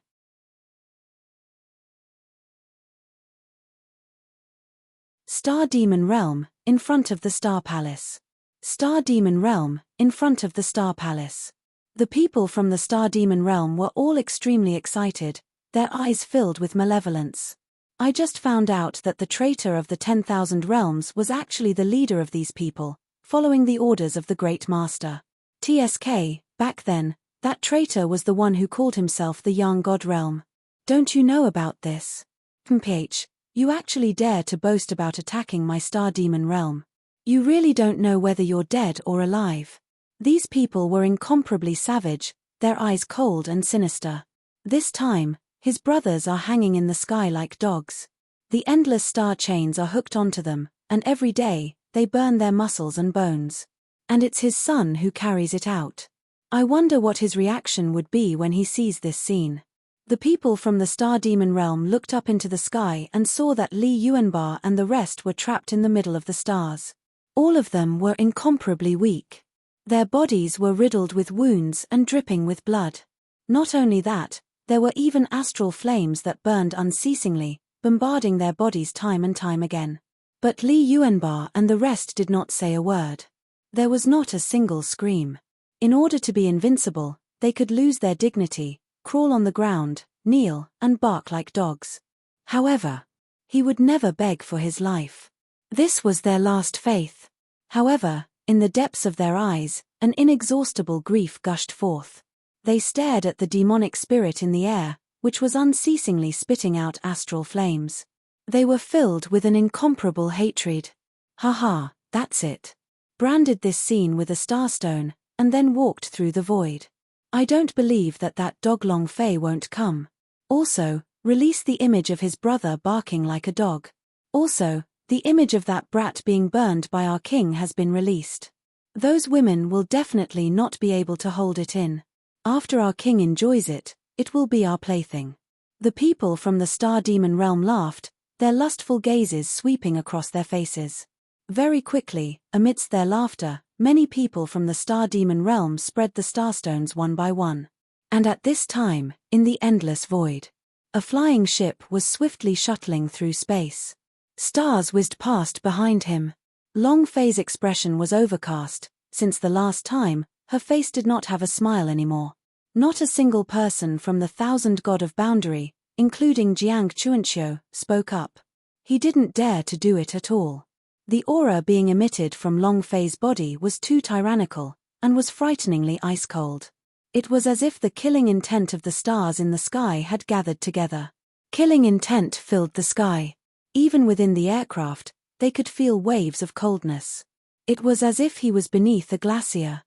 Star Demon Realm, in front of the Star Palace. Star Demon Realm, in front of the Star Palace. The people from the Star Demon Realm were all extremely excited, their eyes filled with malevolence. I just found out that the traitor of the 10,000 realms was actually the leader of these people, following the orders of the Great Master. TSK, back then, that traitor was the one who called himself the Young God Realm. Don't you know about this? PH, you actually dare to boast about attacking my Star Demon Realm. You really don't know whether you're dead or alive. These people were incomparably savage, their eyes cold and sinister. This time, his brothers are hanging in the sky like dogs. The endless star chains are hooked onto them, and every day, they burn their muscles and bones. And it's his son who carries it out. I wonder what his reaction would be when he sees this scene. The people from the Star Demon Realm looked up into the sky and saw that Li Yuanba and the rest were trapped in the middle of the stars. All of them were incomparably weak. Their bodies were riddled with wounds and dripping with blood. Not only that, there were even astral flames that burned unceasingly, bombarding their bodies time and time again. But Li Yuanba and the rest did not say a word. There was not a single scream. In order to be invincible, they could lose their dignity, crawl on the ground, kneel, and bark like dogs. However, he would never beg for his life. This was their last faith. However, in the depths of their eyes, an inexhaustible grief gushed forth. They stared at the demonic spirit in the air, which was unceasingly spitting out astral flames. They were filled with an incomparable hatred. Haha, that's it. Branded this scene with a starstone, and then walked through the void. I don't believe that dog Long Fei won't come. Also, release the image of his brother barking like a dog. Also, the image of that brat being burned by our king has been released. Those women will definitely not be able to hold it in. After our king enjoys it, it will be our plaything. The people from the Star Demon Realm laughed, their lustful gazes sweeping across their faces. Very quickly, amidst their laughter, many people from the Star Demon Realm spread the starstones one by one. And at this time, in the endless void, a flying ship was swiftly shuttling through space. Stars whizzed past behind him. Long Fei's expression was overcast, since the last time, her face did not have a smile anymore. Not a single person from the 1,000 God of Boundary, including Jiang Chuanqiu, spoke up. He didn't dare to do it at all. The aura being emitted from Long Fei's body was too tyrannical, and was frighteningly ice-cold. It was as if the killing intent of the stars in the sky had gathered together. Killing intent filled the sky. Even within the aircraft, they could feel waves of coldness. It was as if he was beneath a glacier.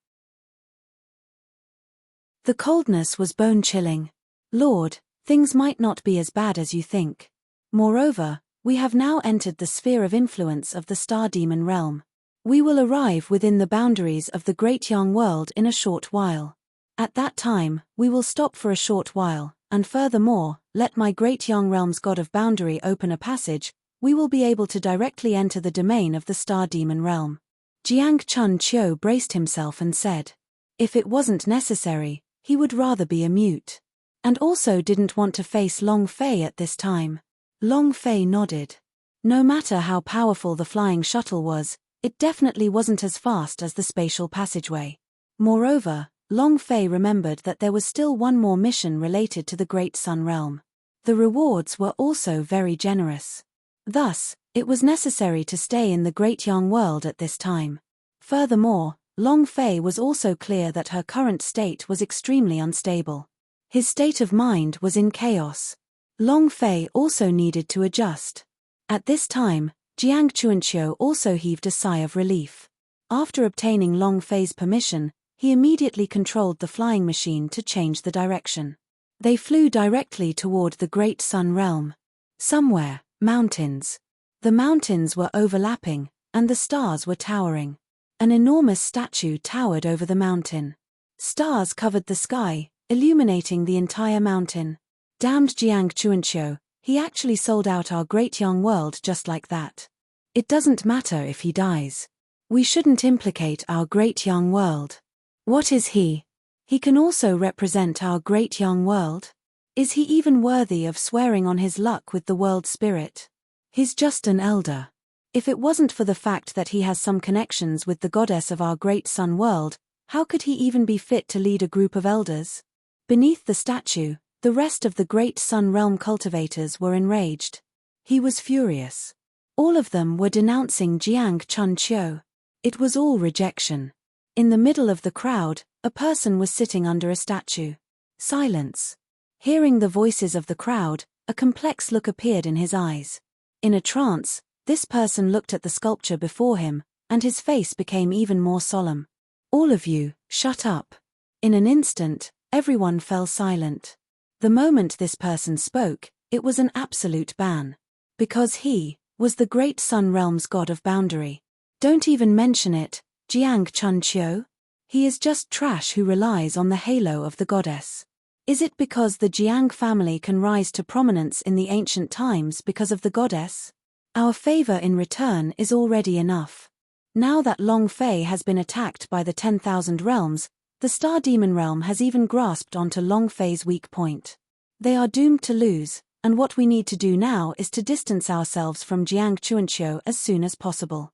The coldness was bone-chilling. Lord, things might not be as bad as you think. Moreover, we have now entered the sphere of influence of the Star Demon Realm. We will arrive within the boundaries of the Great Young World in a short while. At that time, we will stop for a short while, and furthermore, let my Great Young Realm's God of Boundary open a passage, we will be able to directly enter the domain of the Star Demon Realm. Jiang Chun-Chiu braced himself and said, if it wasn't necessary, he would rather be a mute. And also didn't want to face Long Fei at this time. Long Fei nodded. No matter how powerful the flying shuttle was, it definitely wasn't as fast as the spatial passageway. Moreover, Long Fei remembered that there was still one more mission related to the Great Sun Realm. The rewards were also very generous. Thus, it was necessary to stay in the Great Young World at this time. Furthermore, Long Fei was also clear that her current state was extremely unstable. His state of mind was in chaos. Long Fei also needed to adjust. At this time, Jiang Chuanqiu also heaved a sigh of relief. After obtaining Long Fei's permission, he immediately controlled the flying machine to change the direction. They flew directly toward the Great Sun Realm. Somewhere, mountains. The mountains were overlapping, and the stars were towering. An enormous statue towered over the mountain. Stars covered the sky, illuminating the entire mountain. Damned Jiang Chuanqiu, he actually sold out our Great Young World just like that. It doesn't matter if he dies. We shouldn't implicate our great young world. What is he? He can also represent our great young world. Is he even worthy of swearing on his luck with the world spirit? He's just an elder. If it wasn't for the fact that he has some connections with the goddess of our great sun world, how could he even be fit to lead a group of elders? Beneath the statue, the rest of the great sun realm cultivators were enraged. He was furious. All of them were denouncing Jiang Chunqiu. It was all rejection. In the middle of the crowd, a person was sitting under a statue. Silence. Hearing the voices of the crowd, a complex look appeared in his eyes. In a trance, this person looked at the sculpture before him, and his face became even more solemn. All of you, shut up. In an instant, everyone fell silent. The moment this person spoke, it was an absolute ban. Because he was the great sun realm's god of boundary. Don't even mention it, Jiang Chunqiu. He is just trash who relies on the halo of the goddess. Is it because the Jiang family can rise to prominence in the ancient times because of the goddess? Our favor in return is already enough. Now that Long Fei has been attacked by the 10,000 realms, the Star Demon realm has even grasped onto Long Fei's weak point. They are doomed to lose, and what we need to do now is to distance ourselves from Jiang Chunqiu as soon as possible.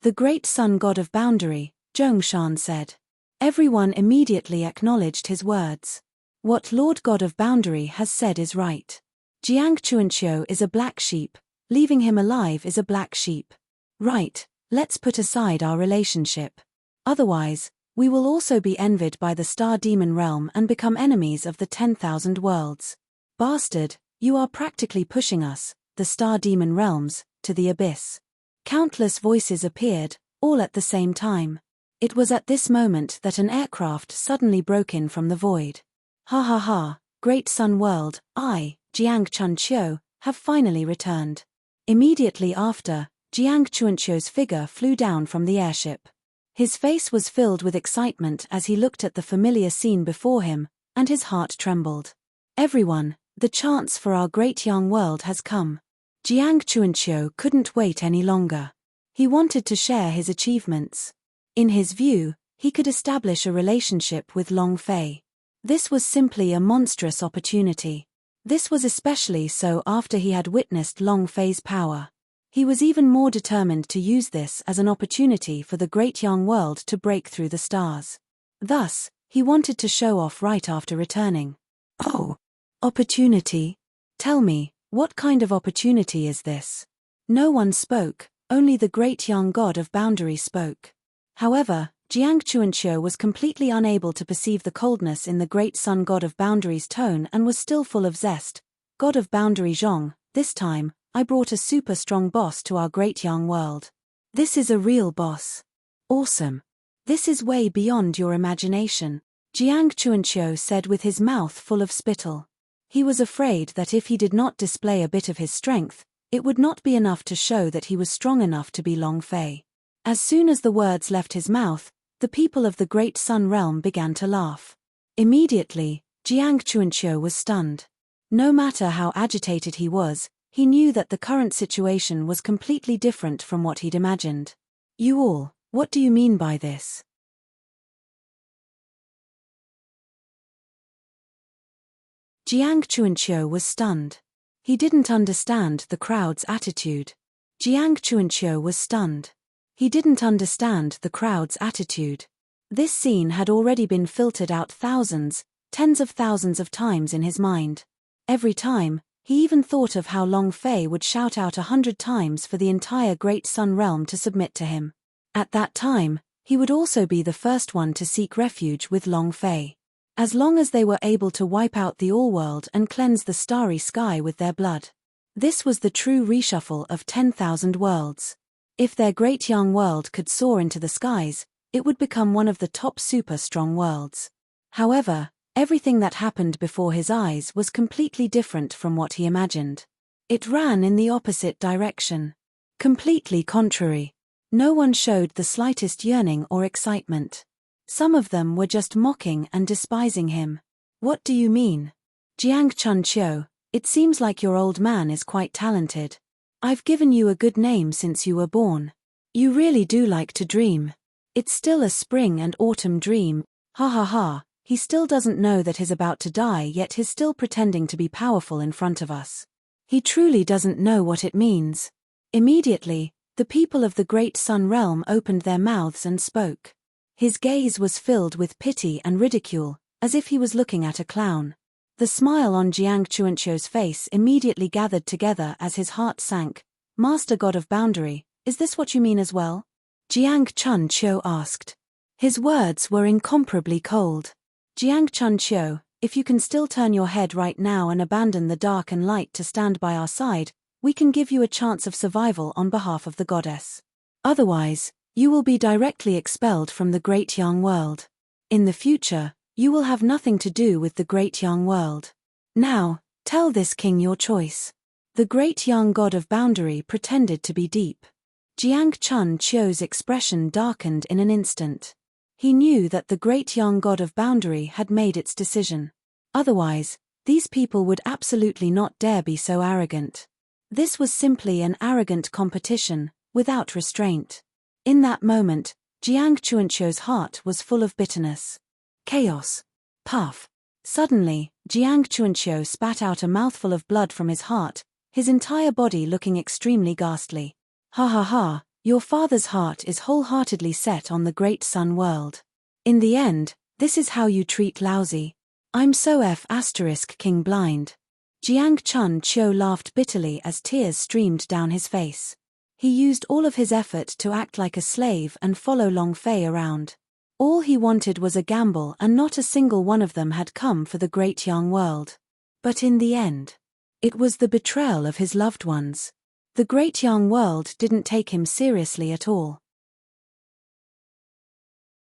The great sun god of boundary, Zhongshan said. Everyone immediately acknowledged his words. What Lord God of Boundary has said is right. Jiang Chunqiu is a black sheep, leaving him alive is a black sheep. Right, let's put aside our relationship. Otherwise, we will also be envied by the Star Demon realm and become enemies of the 10,000 worlds. Bastard, you are practically pushing us, the Star Demon realms, to the abyss. Countless voices appeared, all at the same time. It was at this moment that an aircraft suddenly broke in from the void. Ha ha ha, great sun world, I, Jiang Chunqiu, have finally returned. Immediately after, Jiang Chunqiu's figure flew down from the airship. His face was filled with excitement as he looked at the familiar scene before him, and his heart trembled. Everyone, the chance for our great young world has come. Jiang Chunqiu couldn't wait any longer. He wanted to share his achievements. In his view, he could establish a relationship with Long Fei. This was simply a monstrous opportunity. This was especially so after he had witnessed Long Fei's power. He was even more determined to use this as an opportunity for the great young world to break through the stars. Thus, he wanted to show off right after returning. Oh, opportunity? Tell me, what kind of opportunity is this? No one spoke, only the great young god of boundary spoke. However, Jiang Chunqiu was completely unable to perceive the coldness in the great sun god of boundary's tone and was still full of zest. God of boundary Zhong, this time, I brought a super strong boss to our great young world. This is a real boss. Awesome. This is way beyond your imagination, Jiang Chunqiu said with his mouth full of spittle. He was afraid that if he did not display a bit of his strength, it would not be enough to show that he was strong enough to be Long Fei. As soon as the words left his mouth, the people of the Great Sun Realm began to laugh. Immediately, Jiang Chunqiu was stunned. No matter how agitated he was, he knew that the current situation was completely different from what he'd imagined. You all, what do you mean by this? Jiang Chunqiu was stunned. He didn't understand the crowd's attitude. Jiang Chunqiu was stunned. He didn't understand the crowd's attitude. This scene had already been filtered out thousands, tens of thousands of times in his mind. Every time, he even thought of how Long Fei would shout out 100 times for the entire Great Sun Realm to submit to him. At that time, he would also be the first one to seek refuge with Long Fei. As long as they were able to wipe out the all-world and cleanse the starry sky with their blood. This was the true reshuffle of 10,000 worlds. If their great young world could soar into the skies, it would become one of the top super-strong worlds. However, everything that happened before his eyes was completely different from what he imagined. It ran in the opposite direction. Completely contrary. No one showed the slightest yearning or excitement. Some of them were just mocking and despising him. What do you mean? Jiang Chunqiu, it seems like your old man is quite talented. I've given you a good name since you were born. You really do like to dream. It's still a spring and autumn dream, ha ha ha. He still doesn't know that he's about to die, yet he's still pretending to be powerful in front of us. He truly doesn't know what it means. Immediately, the people of the Great Sun Realm opened their mouths and spoke. His gaze was filled with pity and ridicule, as if he was looking at a clown. The smile on Jiang Chuanqiu's face immediately gathered together as his heart sank. Master God of Boundary, is this what you mean as well? Jiang Chuanqiu asked. His words were incomparably cold. Jiang Chuanqiu, if you can still turn your head right now and abandon the dark and light to stand by our side, we can give you a chance of survival on behalf of the goddess. Otherwise, you will be directly expelled from the Great Yang World. In the future, you will have nothing to do with the Great Yang World. Now, tell this king your choice. The Great Yang God of Boundary pretended to be deep. Jiang Chuanqiu's expression darkened in an instant. He knew that the Great Yang God of Boundary had made its decision. Otherwise, these people would absolutely not dare be so arrogant. This was simply an arrogant competition, without restraint. In that moment, Jiang Chuanqiu's heart was full of bitterness. Chaos. Puff. Suddenly, Jiang Chuanqiu spat out a mouthful of blood from his heart, his entire body looking extremely ghastly. Ha ha ha, your father's heart is wholeheartedly set on the Great Sun World. In the end, this is how you treat lousy. I'm so King blind. Jiang Chuanqiu laughed bitterly as tears streamed down his face. He used all of his effort to act like a slave and follow Long Fei around. All he wanted was a gamble, and not a single one of them had come for the Great Yang World. But in the end, it was the betrayal of his loved ones. The Great Yang World didn't take him seriously at all.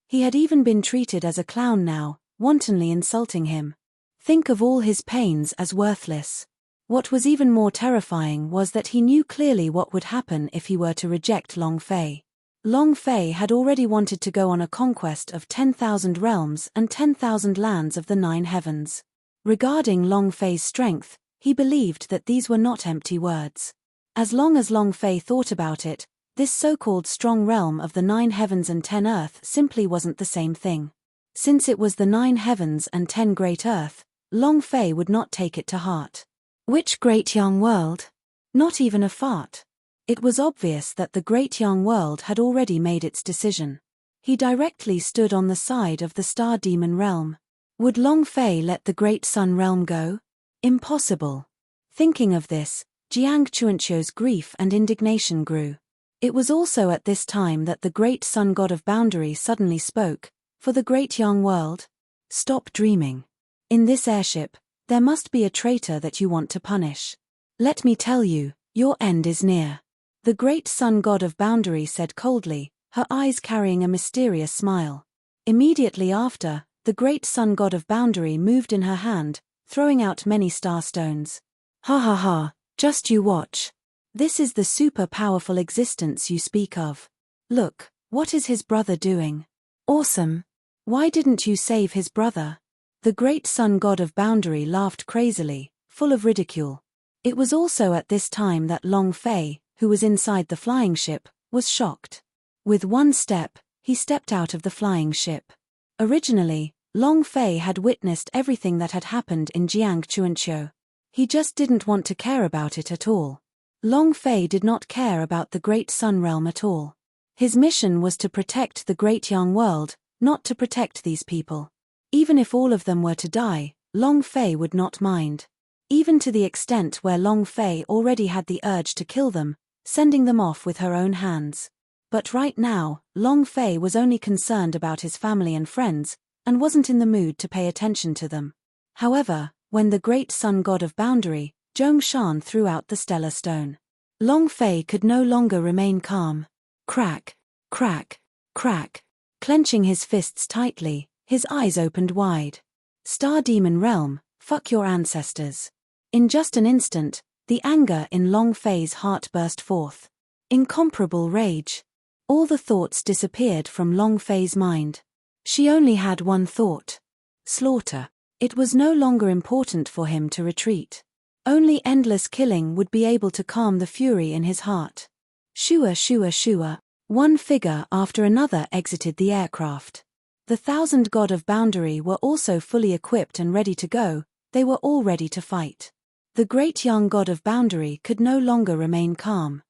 He had even been treated as a clown now, wantonly insulting him. Think of all his pains as worthless. What was even more terrifying was that he knew clearly what would happen if he were to reject Long Fei. Long Fei had already wanted to go on a conquest of 10,000 realms and 10,000 lands of the 9 heavens. Regarding Long Fei's strength, he believed that these were not empty words. As long as Long Fei thought about it, this so-called strong realm of the 9 heavens and 10 earth simply wasn't the same thing. Since it was the 9 heavens and 10 great earth, Long Fei would not take it to heart. Which Great Yang World? Not even a fart. It was obvious that the Great Yang World had already made its decision. He directly stood on the side of the Star Demon Realm. Would Long Fei let the Great Sun Realm go? Impossible. Thinking of this, Jiang Chuanqiu's grief and indignation grew. It was also at this time that the Great Sun God of Boundary suddenly spoke. For the Great Yang World? Stop dreaming. In this airship, there must be a traitor that you want to punish. Let me tell you, your end is near. The Great Sun God of Boundary said coldly, her eyes carrying a mysterious smile. Immediately after, the Great Sun God of Boundary moved in her hand, throwing out many star stones. Ha ha ha, just you watch. This is the super powerful existence you speak of. Look, what is his brother doing? Awesome. Why didn't you save his brother? The Great Sun God of Boundary laughed crazily, full of ridicule. It was also at this time that Long Fei, who was inside the flying ship, was shocked. With one step, he stepped out of the flying ship. Originally, Long Fei had witnessed everything that had happened in Jiang Chuanqiu. He just didn't want to care about it at all. Long Fei did not care about the Great Sun Realm at all. His mission was to protect the Great Yang World, not to protect these people. Even if all of them were to die, Long Fei would not mind. Even to the extent where Long Fei already had the urge to kill them, sending them off with her own hands. But right now, Long Fei was only concerned about his family and friends, and wasn't in the mood to pay attention to them. However, when the Great Sun God of Boundary, Zhongshan, threw out the stellar stone, Long Fei could no longer remain calm. Crack, crack, crack. Clenching his fists tightly, his eyes opened wide. Star Demon Realm, fuck your ancestors. In just an instant, the anger in Long Fei's heart burst forth. Incomparable rage. All the thoughts disappeared from Long Fei's mind. She only had one thought. Slaughter. It was no longer important for him to retreat. Only endless killing would be able to calm the fury in his heart. Shua shua shua. One figure after another exited the aircraft. The 1,000 god of Boundary were also fully equipped and ready to go. They were all ready to fight. The great young god of Boundary could no longer remain calm.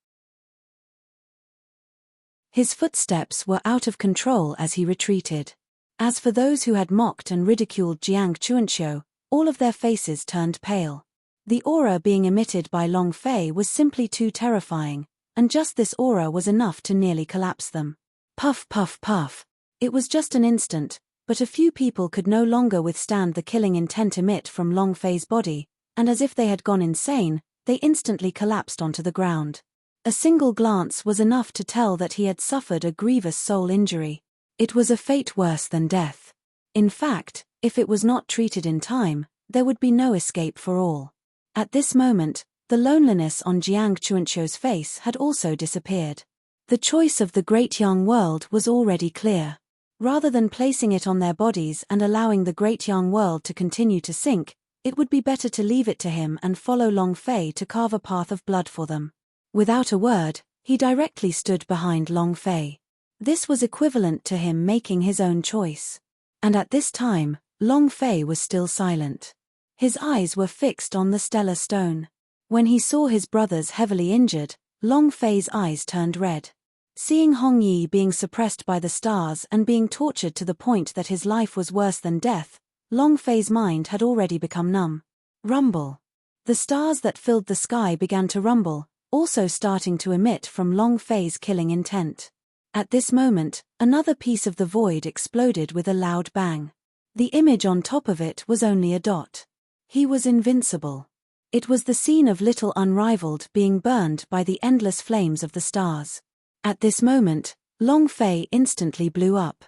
His footsteps were out of control as he retreated. As for those who had mocked and ridiculed Jiang Chuanqiu, all of their faces turned pale. The aura being emitted by Long Fei was simply too terrifying, and just this aura was enough to nearly collapse them. Puff puff puff. It was just an instant, but a few people could no longer withstand the killing intent emit from Long Fei's body, and as if they had gone insane, they instantly collapsed onto the ground. A single glance was enough to tell that he had suffered a grievous soul injury. It was a fate worse than death. In fact, if it was not treated in time, there would be no escape for all. At this moment, the loneliness on Jiang Chuanqiu's face had also disappeared. The choice of the great young world was already clear. Rather than placing it on their bodies and allowing the great young world to continue to sink, it would be better to leave it to him and follow Long Fei to carve a path of blood for them. Without a word, he directly stood behind Long Fei. This was equivalent to him making his own choice. And at this time, Long Fei was still silent. His eyes were fixed on the stellar stone. When he saw his brothers heavily injured, Long Fei's eyes turned red. Seeing Hong Yi being suppressed by the stars and being tortured to the point that his life was worse than death, Long Fei's mind had already become numb. Rumble. The stars that filled the sky began to rumble, also starting to emit from Long Fei's killing intent. At this moment, another piece of the void exploded with a loud bang. The image on top of it was only a dot. He was invincible. It was the scene of Little Unrivaled being burned by the endless flames of the stars. At this moment, Long Fei instantly blew up.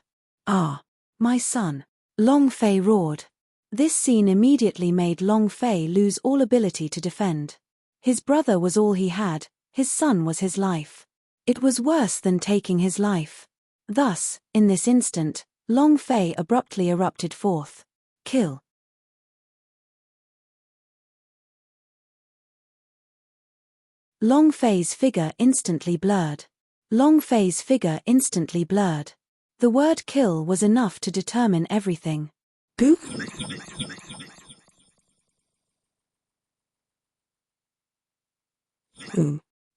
"Ah, my son!" Long Fei roared. This scene immediately made Long Fei lose all ability to defend. His brother was all he had, his son was his life. It was worse than taking his life. Thus, in this instant, Long Fei abruptly erupted forth. Kill. Long Fei's figure instantly blurred. Long Fei's figure instantly blurred. The word kill was enough to determine everything. Goop.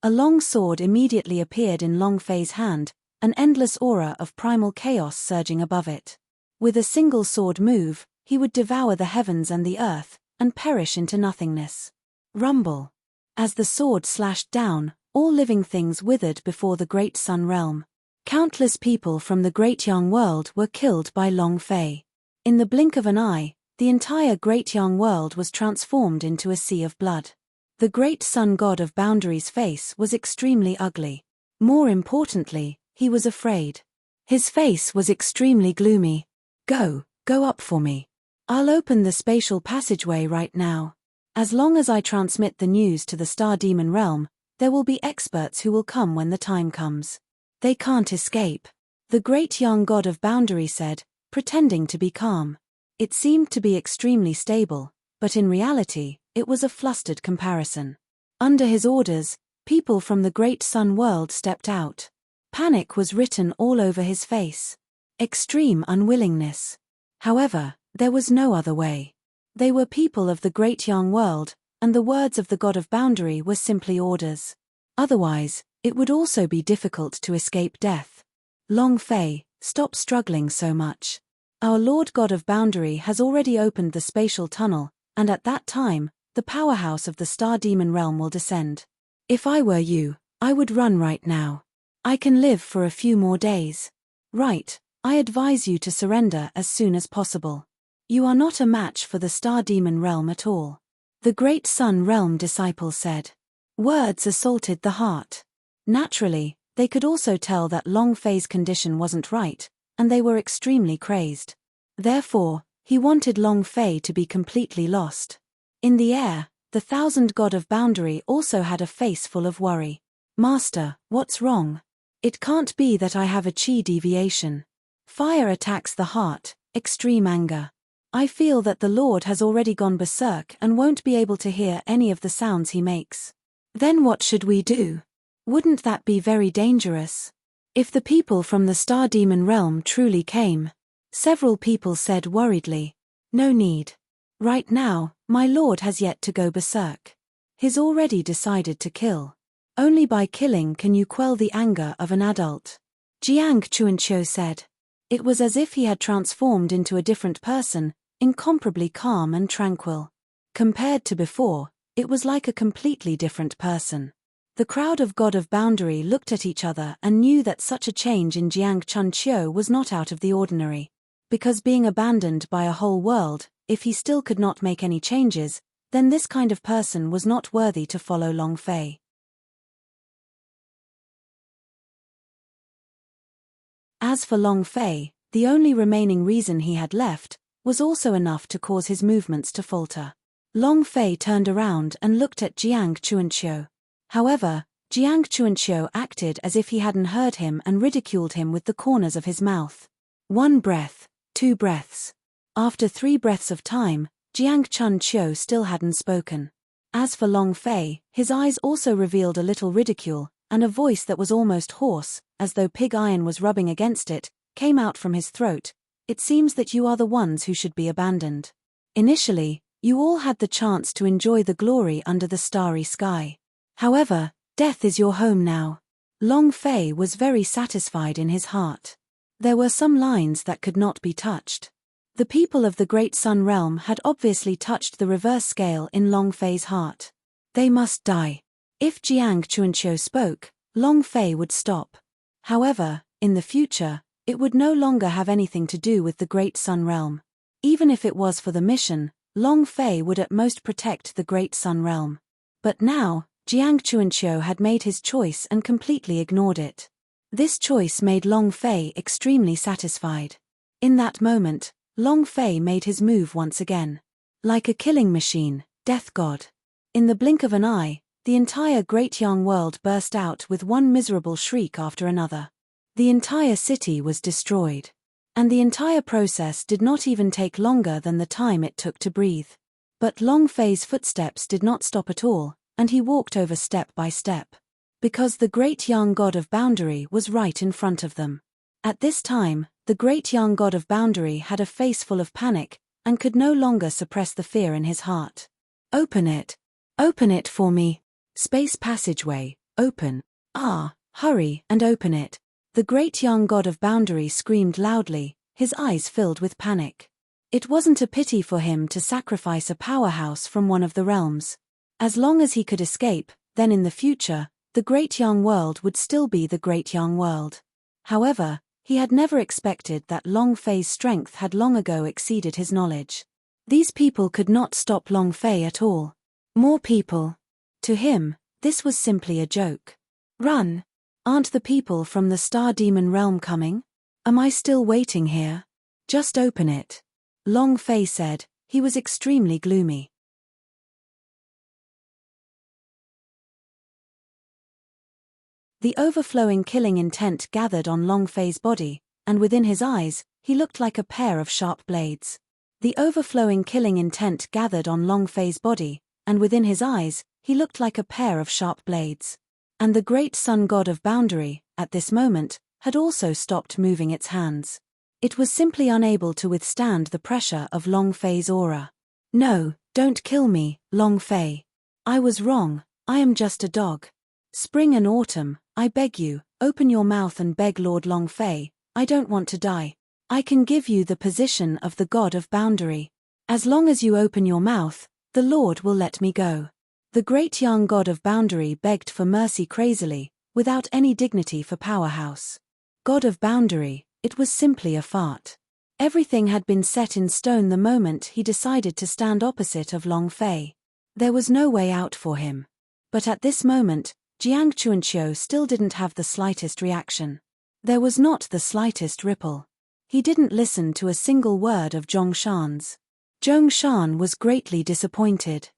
A long sword immediately appeared in Long Fei's hand, an endless aura of primal chaos surging above it. With a single sword move, he would devour the heavens and the earth, and perish into nothingness. Rumble. As the sword slashed down, all living things withered before the great sun realm. Countless people from the great young world were killed by Long Fei. In the blink of an eye, the entire great young world was transformed into a sea of blood. The great sun god of Boundary's face was extremely ugly. More importantly, he was afraid. His face was extremely gloomy. Go up for me. I'll open the spatial passageway right now. As long as I transmit the news to the Star Demon realm, there will be experts who will come when the time comes. They can't escape. The great young god of Boundary said, pretending to be calm. It seemed to be extremely stable, but in reality, it was a flustered comparison. Under his orders, people from the great sun world stepped out. Panic was written all over his face. Extreme unwillingness. However, there was no other way. They were people of the great young world, and the words of the god of Boundary were simply orders. Otherwise, it would also be difficult to escape death. Long Fei, stop struggling so much. Our Lord God of Boundary has already opened the spatial tunnel, and at that time, the powerhouse of the Star Demon realm will descend. If I were you, I would run right now. I can live for a few more days. Right, I advise you to surrender as soon as possible. You are not a match for the Star Demon realm at all. The Great Sun Realm disciple said. Words assaulted the heart. Naturally, they could also tell that Long Fei's condition wasn't right, and they were extremely crazed. Therefore, he wanted Long Fei to be completely lost. In the air, the 1,000 god of Boundary also had a face full of worry. Master, what's wrong? It can't be that I have a chi deviation. Fire attacks the heart, extreme anger. I feel that the Lord has already gone berserk and won't be able to hear any of the sounds he makes. Then what should we do? Wouldn't that be very dangerous? If the people from the Star Demon realm truly came. Several people said worriedly. No need. Right now, my Lord has yet to go berserk. He's already decided to kill. Only by killing can you quell the anger of an adult. Jiang Chuanqiu said. It was as if he had transformed into a different person, incomparably calm and tranquil. Compared to before, it was like a completely different person. The crowd of God of Boundary looked at each other and knew that such a change in Jiang Chunqiu was not out of the ordinary. Because being abandoned by a whole world, if he still could not make any changes, then this kind of person was not worthy to follow Long Fei. As for Long Fei, the only remaining reason he had left was also enough to cause his movements to falter. Long Fei turned around and looked at Jiang Chuanqiu. However, Jiang Chuanqiu acted as if he hadn't heard him and ridiculed him with the corners of his mouth. 1 breath, 2 breaths. After 3 breaths of time, Jiang Chunqiu still hadn't spoken. As for Long Fei, his eyes also revealed a little ridicule, and a voice that was almost hoarse, as though pig iron was rubbing against it, came out from his throat. It seems that you are the ones who should be abandoned. Initially, you all had the chance to enjoy the glory under the starry sky. However, death is your home now. Long Fei was very satisfied in his heart. There were some lines that could not be touched. The people of the Great Sun Realm had obviously touched the reverse scale in Long Fei's heart. They must die. If Jiang Chuanqiu spoke, Long Fei would stop. However, in the future, it would no longer have anything to do with the Great Sun Realm. Even if it was for the mission, Long Fei would at most protect the Great Sun Realm. But now, Jiang Chuanqiu had made his choice and completely ignored it. This choice made Long Fei extremely satisfied. In that moment, Long Fei made his move once again. Like a killing machine, Death God. In the blink of an eye, the entire Great Yang world burst out with one miserable shriek after another. The entire city was destroyed. And the entire process did not even take longer than the time it took to breathe. But Long Fei's footsteps did not stop at all, and he walked over step by step. Because the Great Yang God of Boundary was right in front of them. At this time, the Great Yang God of Boundary had a face full of panic, and could no longer suppress the fear in his heart. Open it. Open it for me. Space passageway, open. Hurry and open it. The Great Yang God of Boundary screamed loudly, his eyes filled with panic. It wasn't a pity for him to sacrifice a powerhouse from one of the realms. As long as he could escape, then in the future, the Great Yang world would still be the Great Yang world. However, he had never expected that Long Fei's strength had long ago exceeded his knowledge. These people could not stop Long Fei at all. More people. To him, this was simply a joke. Run! Aren't the people from the Star Demon realm coming? Am I still waiting here? Just open it. Long Fei said. He was extremely gloomy. The overflowing killing intent gathered on Long Fei's body, and within his eyes, he looked like a pair of sharp blades. The overflowing killing intent gathered on Long Fei's body, and within his eyes, he looked like a pair of sharp blades. And the Great Sun God of Boundary, at this moment, had also stopped moving its hands. It was simply unable to withstand the pressure of Long Fei's aura. No, don't kill me, Long Fei. I was wrong, I am just a dog. Spring and autumn, I beg you, open your mouth and beg Lord Long Fei, I don't want to die. I can give you the position of the God of Boundary. As long as you open your mouth, the Lord will let me go. The Great Yang God of Boundary begged for mercy crazily, without any dignity for powerhouse. God of Boundary, it was simply a fart. Everything had been set in stone the moment he decided to stand opposite of Long Fei. There was no way out for him. But at this moment, Jiang Chuanqiu still didn't have the slightest reaction. There was not the slightest ripple. He didn't listen to a single word of Zhongshan's. Zhongshan was greatly disappointed.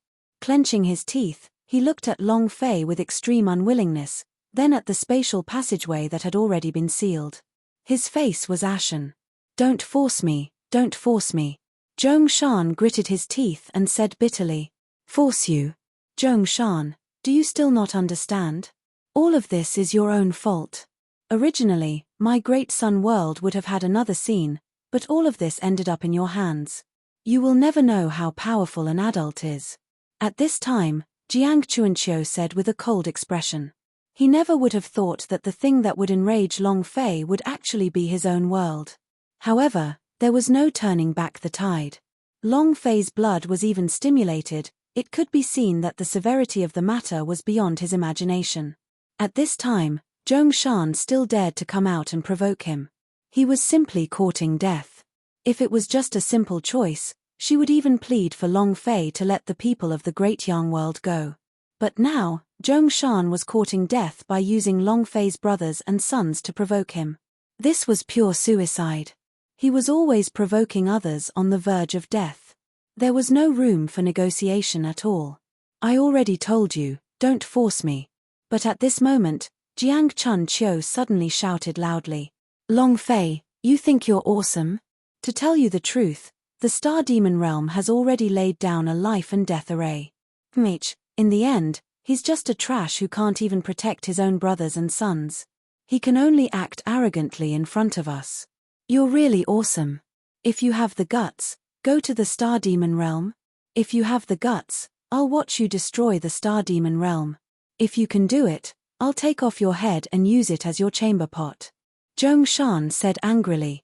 Clenching his teeth, he looked at Long Fei with extreme unwillingness, then at the spatial passageway that had already been sealed. His face was ashen. Don't force me, don't force me. Zhongshan gritted his teeth and said bitterly. Force you? Zhongshan, do you still not understand? All of this is your own fault. Originally, my great sun world would have had another scene, but all of this ended up in your hands. You will never know how powerful an adult is. At this time, Jiang Chuanqiu said with a cold expression. He never would have thought that the thing that would enrage Long Fei would actually be his own world. However, there was no turning back the tide. Long Fei's blood was even stimulated. It could be seen that the severity of the matter was beyond his imagination. At this time, Zhongshan still dared to come out and provoke him. He was simply courting death. If it was just a simple choice, she would even plead for Long Fei to let the people of the Great Yang World go. But now, Zhongshan was courting death by using Long Fei's brothers and sons to provoke him. This was pure suicide. He was always provoking others on the verge of death. There was no room for negotiation at all. I already told you, don't force me. But at this moment, Jiang Chunqiu suddenly shouted loudly. Long Fei, you think you're awesome? To tell you the truth, the Star Demon Realm has already laid down a life and death array. In the end, he's just a trash who can't even protect his own brothers and sons. He can only act arrogantly in front of us. You're really awesome. If you have the guts, go to the Star Demon Realm. If you have the guts, I'll watch you destroy the Star Demon Realm. If you can do it, I'll take off your head and use it as your chamber pot. Zhongshan said angrily.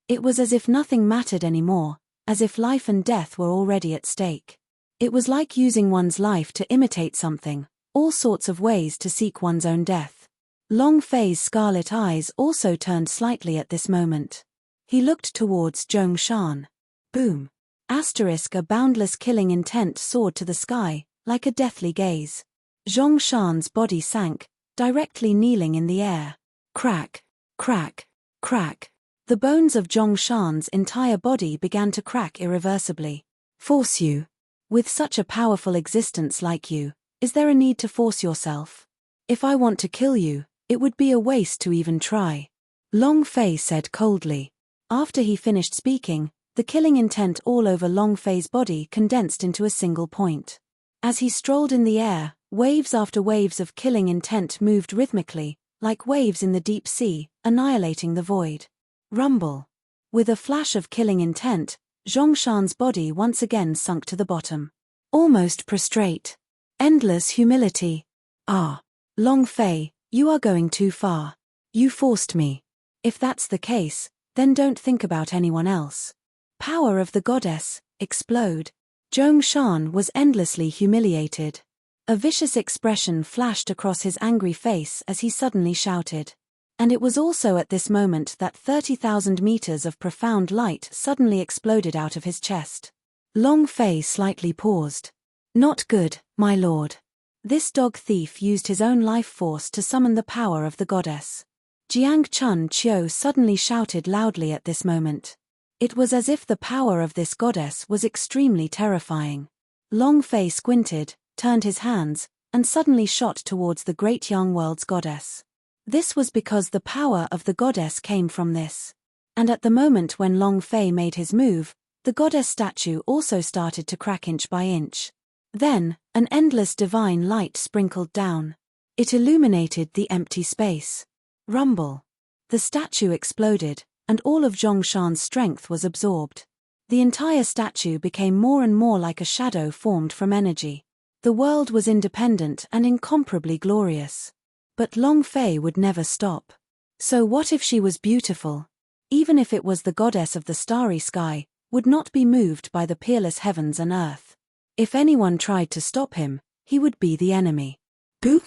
It was as if nothing mattered anymore, as if life and death were already at stake. It was like using one's life to imitate something, all sorts of ways to seek one's own death. Long Fei's scarlet eyes also turned slightly at this moment. He looked towards Zhongshan. Boom. A boundless killing intent soared to the sky, like a deathly gaze. Zhongshan's body sank, directly kneeling in the air. Crack, crack, crack. The bones of Zhongshan's entire body began to crack irreversibly. Force you? With such a powerful existence like you, is there a need to force yourself? If I want to kill you, it would be a waste to even try. Long Fei said coldly. After he finished speaking, the killing intent all over Long Fei's body condensed into a single point. As he strolled in the air, waves after waves of killing intent moved rhythmically, like waves in the deep sea, annihilating the void. Rumble. With a flash of killing intent, Zhongshan's body once again sunk to the bottom. Almost prostrate. Endless humility. Ah. Long Fei, you are going too far. You forced me. If that's the case, then don't think about anyone else. Power of the goddess, explode. Zhongshan was endlessly humiliated. A vicious expression flashed across his angry face as he suddenly shouted. And it was also at this moment that 30,000 meters of profound light suddenly exploded out of his chest. Long Fei slightly paused. Not good, my lord. This dog thief used his own life force to summon the power of the goddess. Jiang Chunqiu suddenly shouted loudly at this moment. It was as if the power of this goddess was extremely terrifying. Long Fei squinted, turned his hands, and suddenly shot towards the Great Yang World's goddess. This was because the power of the goddess came from this. And at the moment when Long Fei made his move, the goddess statue also started to crack inch by inch. Then, an endless divine light sprinkled down. It illuminated the empty space. Rumble. The statue exploded, and all of Zhongshan's strength was absorbed. The entire statue became more and more like a shadow formed from energy. The world was independent and incomparably glorious. But Long Fei would never stop. So what if she was beautiful? Even if it was the goddess of the starry sky, would not be moved by the peerless heavens and earth. If anyone tried to stop him, he would be the enemy. Boop.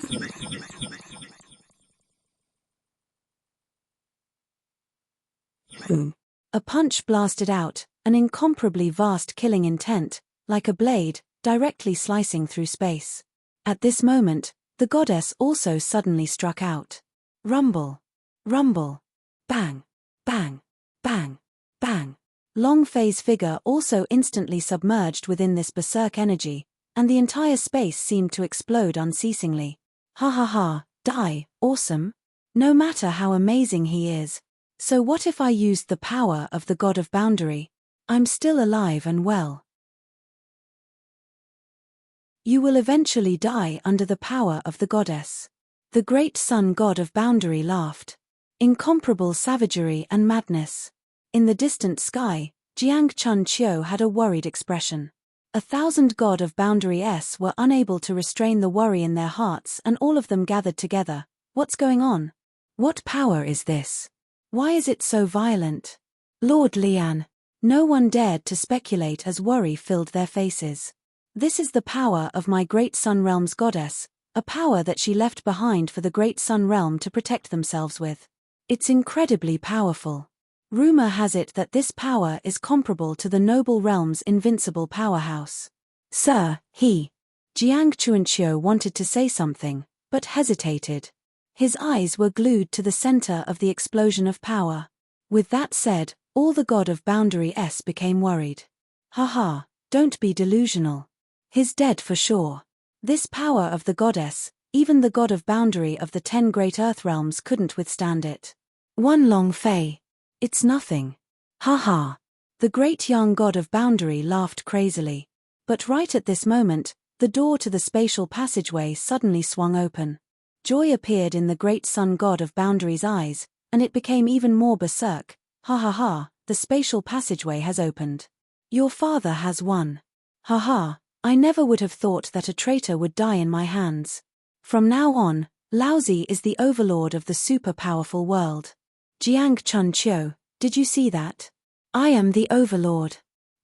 Boom. A punch blasted out, an incomparably vast killing intent, like a blade, directly slicing through space. At this moment, the goddess also suddenly struck out. Rumble. Rumble. Bang. Bang. Bang. Bang. Long Fei's figure also instantly submerged within this berserk energy, and the entire space seemed to explode unceasingly. Ha ha ha, die, awesome. No matter how amazing he is. So what if I used the power of the god of boundary? I'm still alive and well. You will eventually die under the power of the goddess. The great sun god of boundary laughed. Incomparable savagery and madness. In the distant sky, Jiang Chun Chiu had a worried expression. 1,000 god of boundaries were unable to restrain the worry in their hearts, and all of them gathered together. What's going on? What power is this? Why is it so violent? Lord Lian. No one dared to speculate as worry filled their faces. This is the power of my great sun realm's goddess, a power that she left behind for the great sun realm to protect themselves with. It's incredibly powerful. Rumor has it that this power is comparable to the noble realm's invincible powerhouse. Sir, Jiang Chuanqiu wanted to say something, but hesitated. His eyes were glued to the center of the explosion of power. With that said, all the god of boundary became worried. Haha, don't be delusional. He's dead for sure. This power of the goddess, even the god of boundary of the 10 great earth realms couldn't withstand it. One Long Fei. It's nothing. Haha. The great young god of boundary laughed crazily. But right at this moment, the door to the spatial passageway suddenly swung open. Joy appeared in the great sun god of boundary's eyes, and it became even more berserk. Ha ha ha, the spatial passageway has opened. Your father has won. Ha ha, I never would have thought that a traitor would die in my hands. From now on, Laozi is the overlord of the super-powerful world. Jiang Chun Chiu, did you see that? I am the overlord.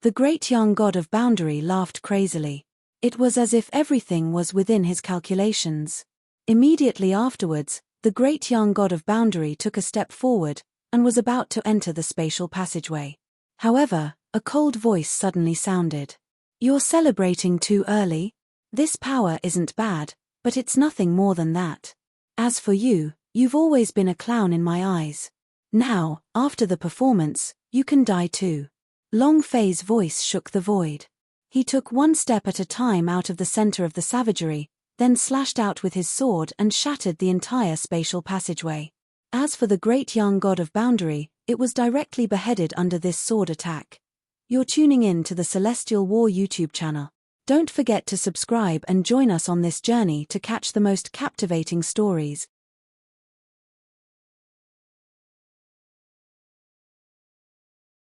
The great young god of boundary laughed crazily. It was as if everything was within his calculations. Immediately afterwards, the great young god of boundary took a step forward, and was about to enter the spatial passageway. However, a cold voice suddenly sounded. You're celebrating too early? This power isn't bad, but it's nothing more than that. As for you, you've always been a clown in my eyes. Now, after the performance, you can die too. Long Fei's voice shook the void. He took one step at a time out of the center of the savagery, then slashed out with his sword and shattered the entire spatial passageway. As for the great young god of boundary, it was directly beheaded under this sword attack. You're tuning in to the Celestial War YouTube channel. Don't forget to subscribe and join us on this journey to catch the most captivating stories.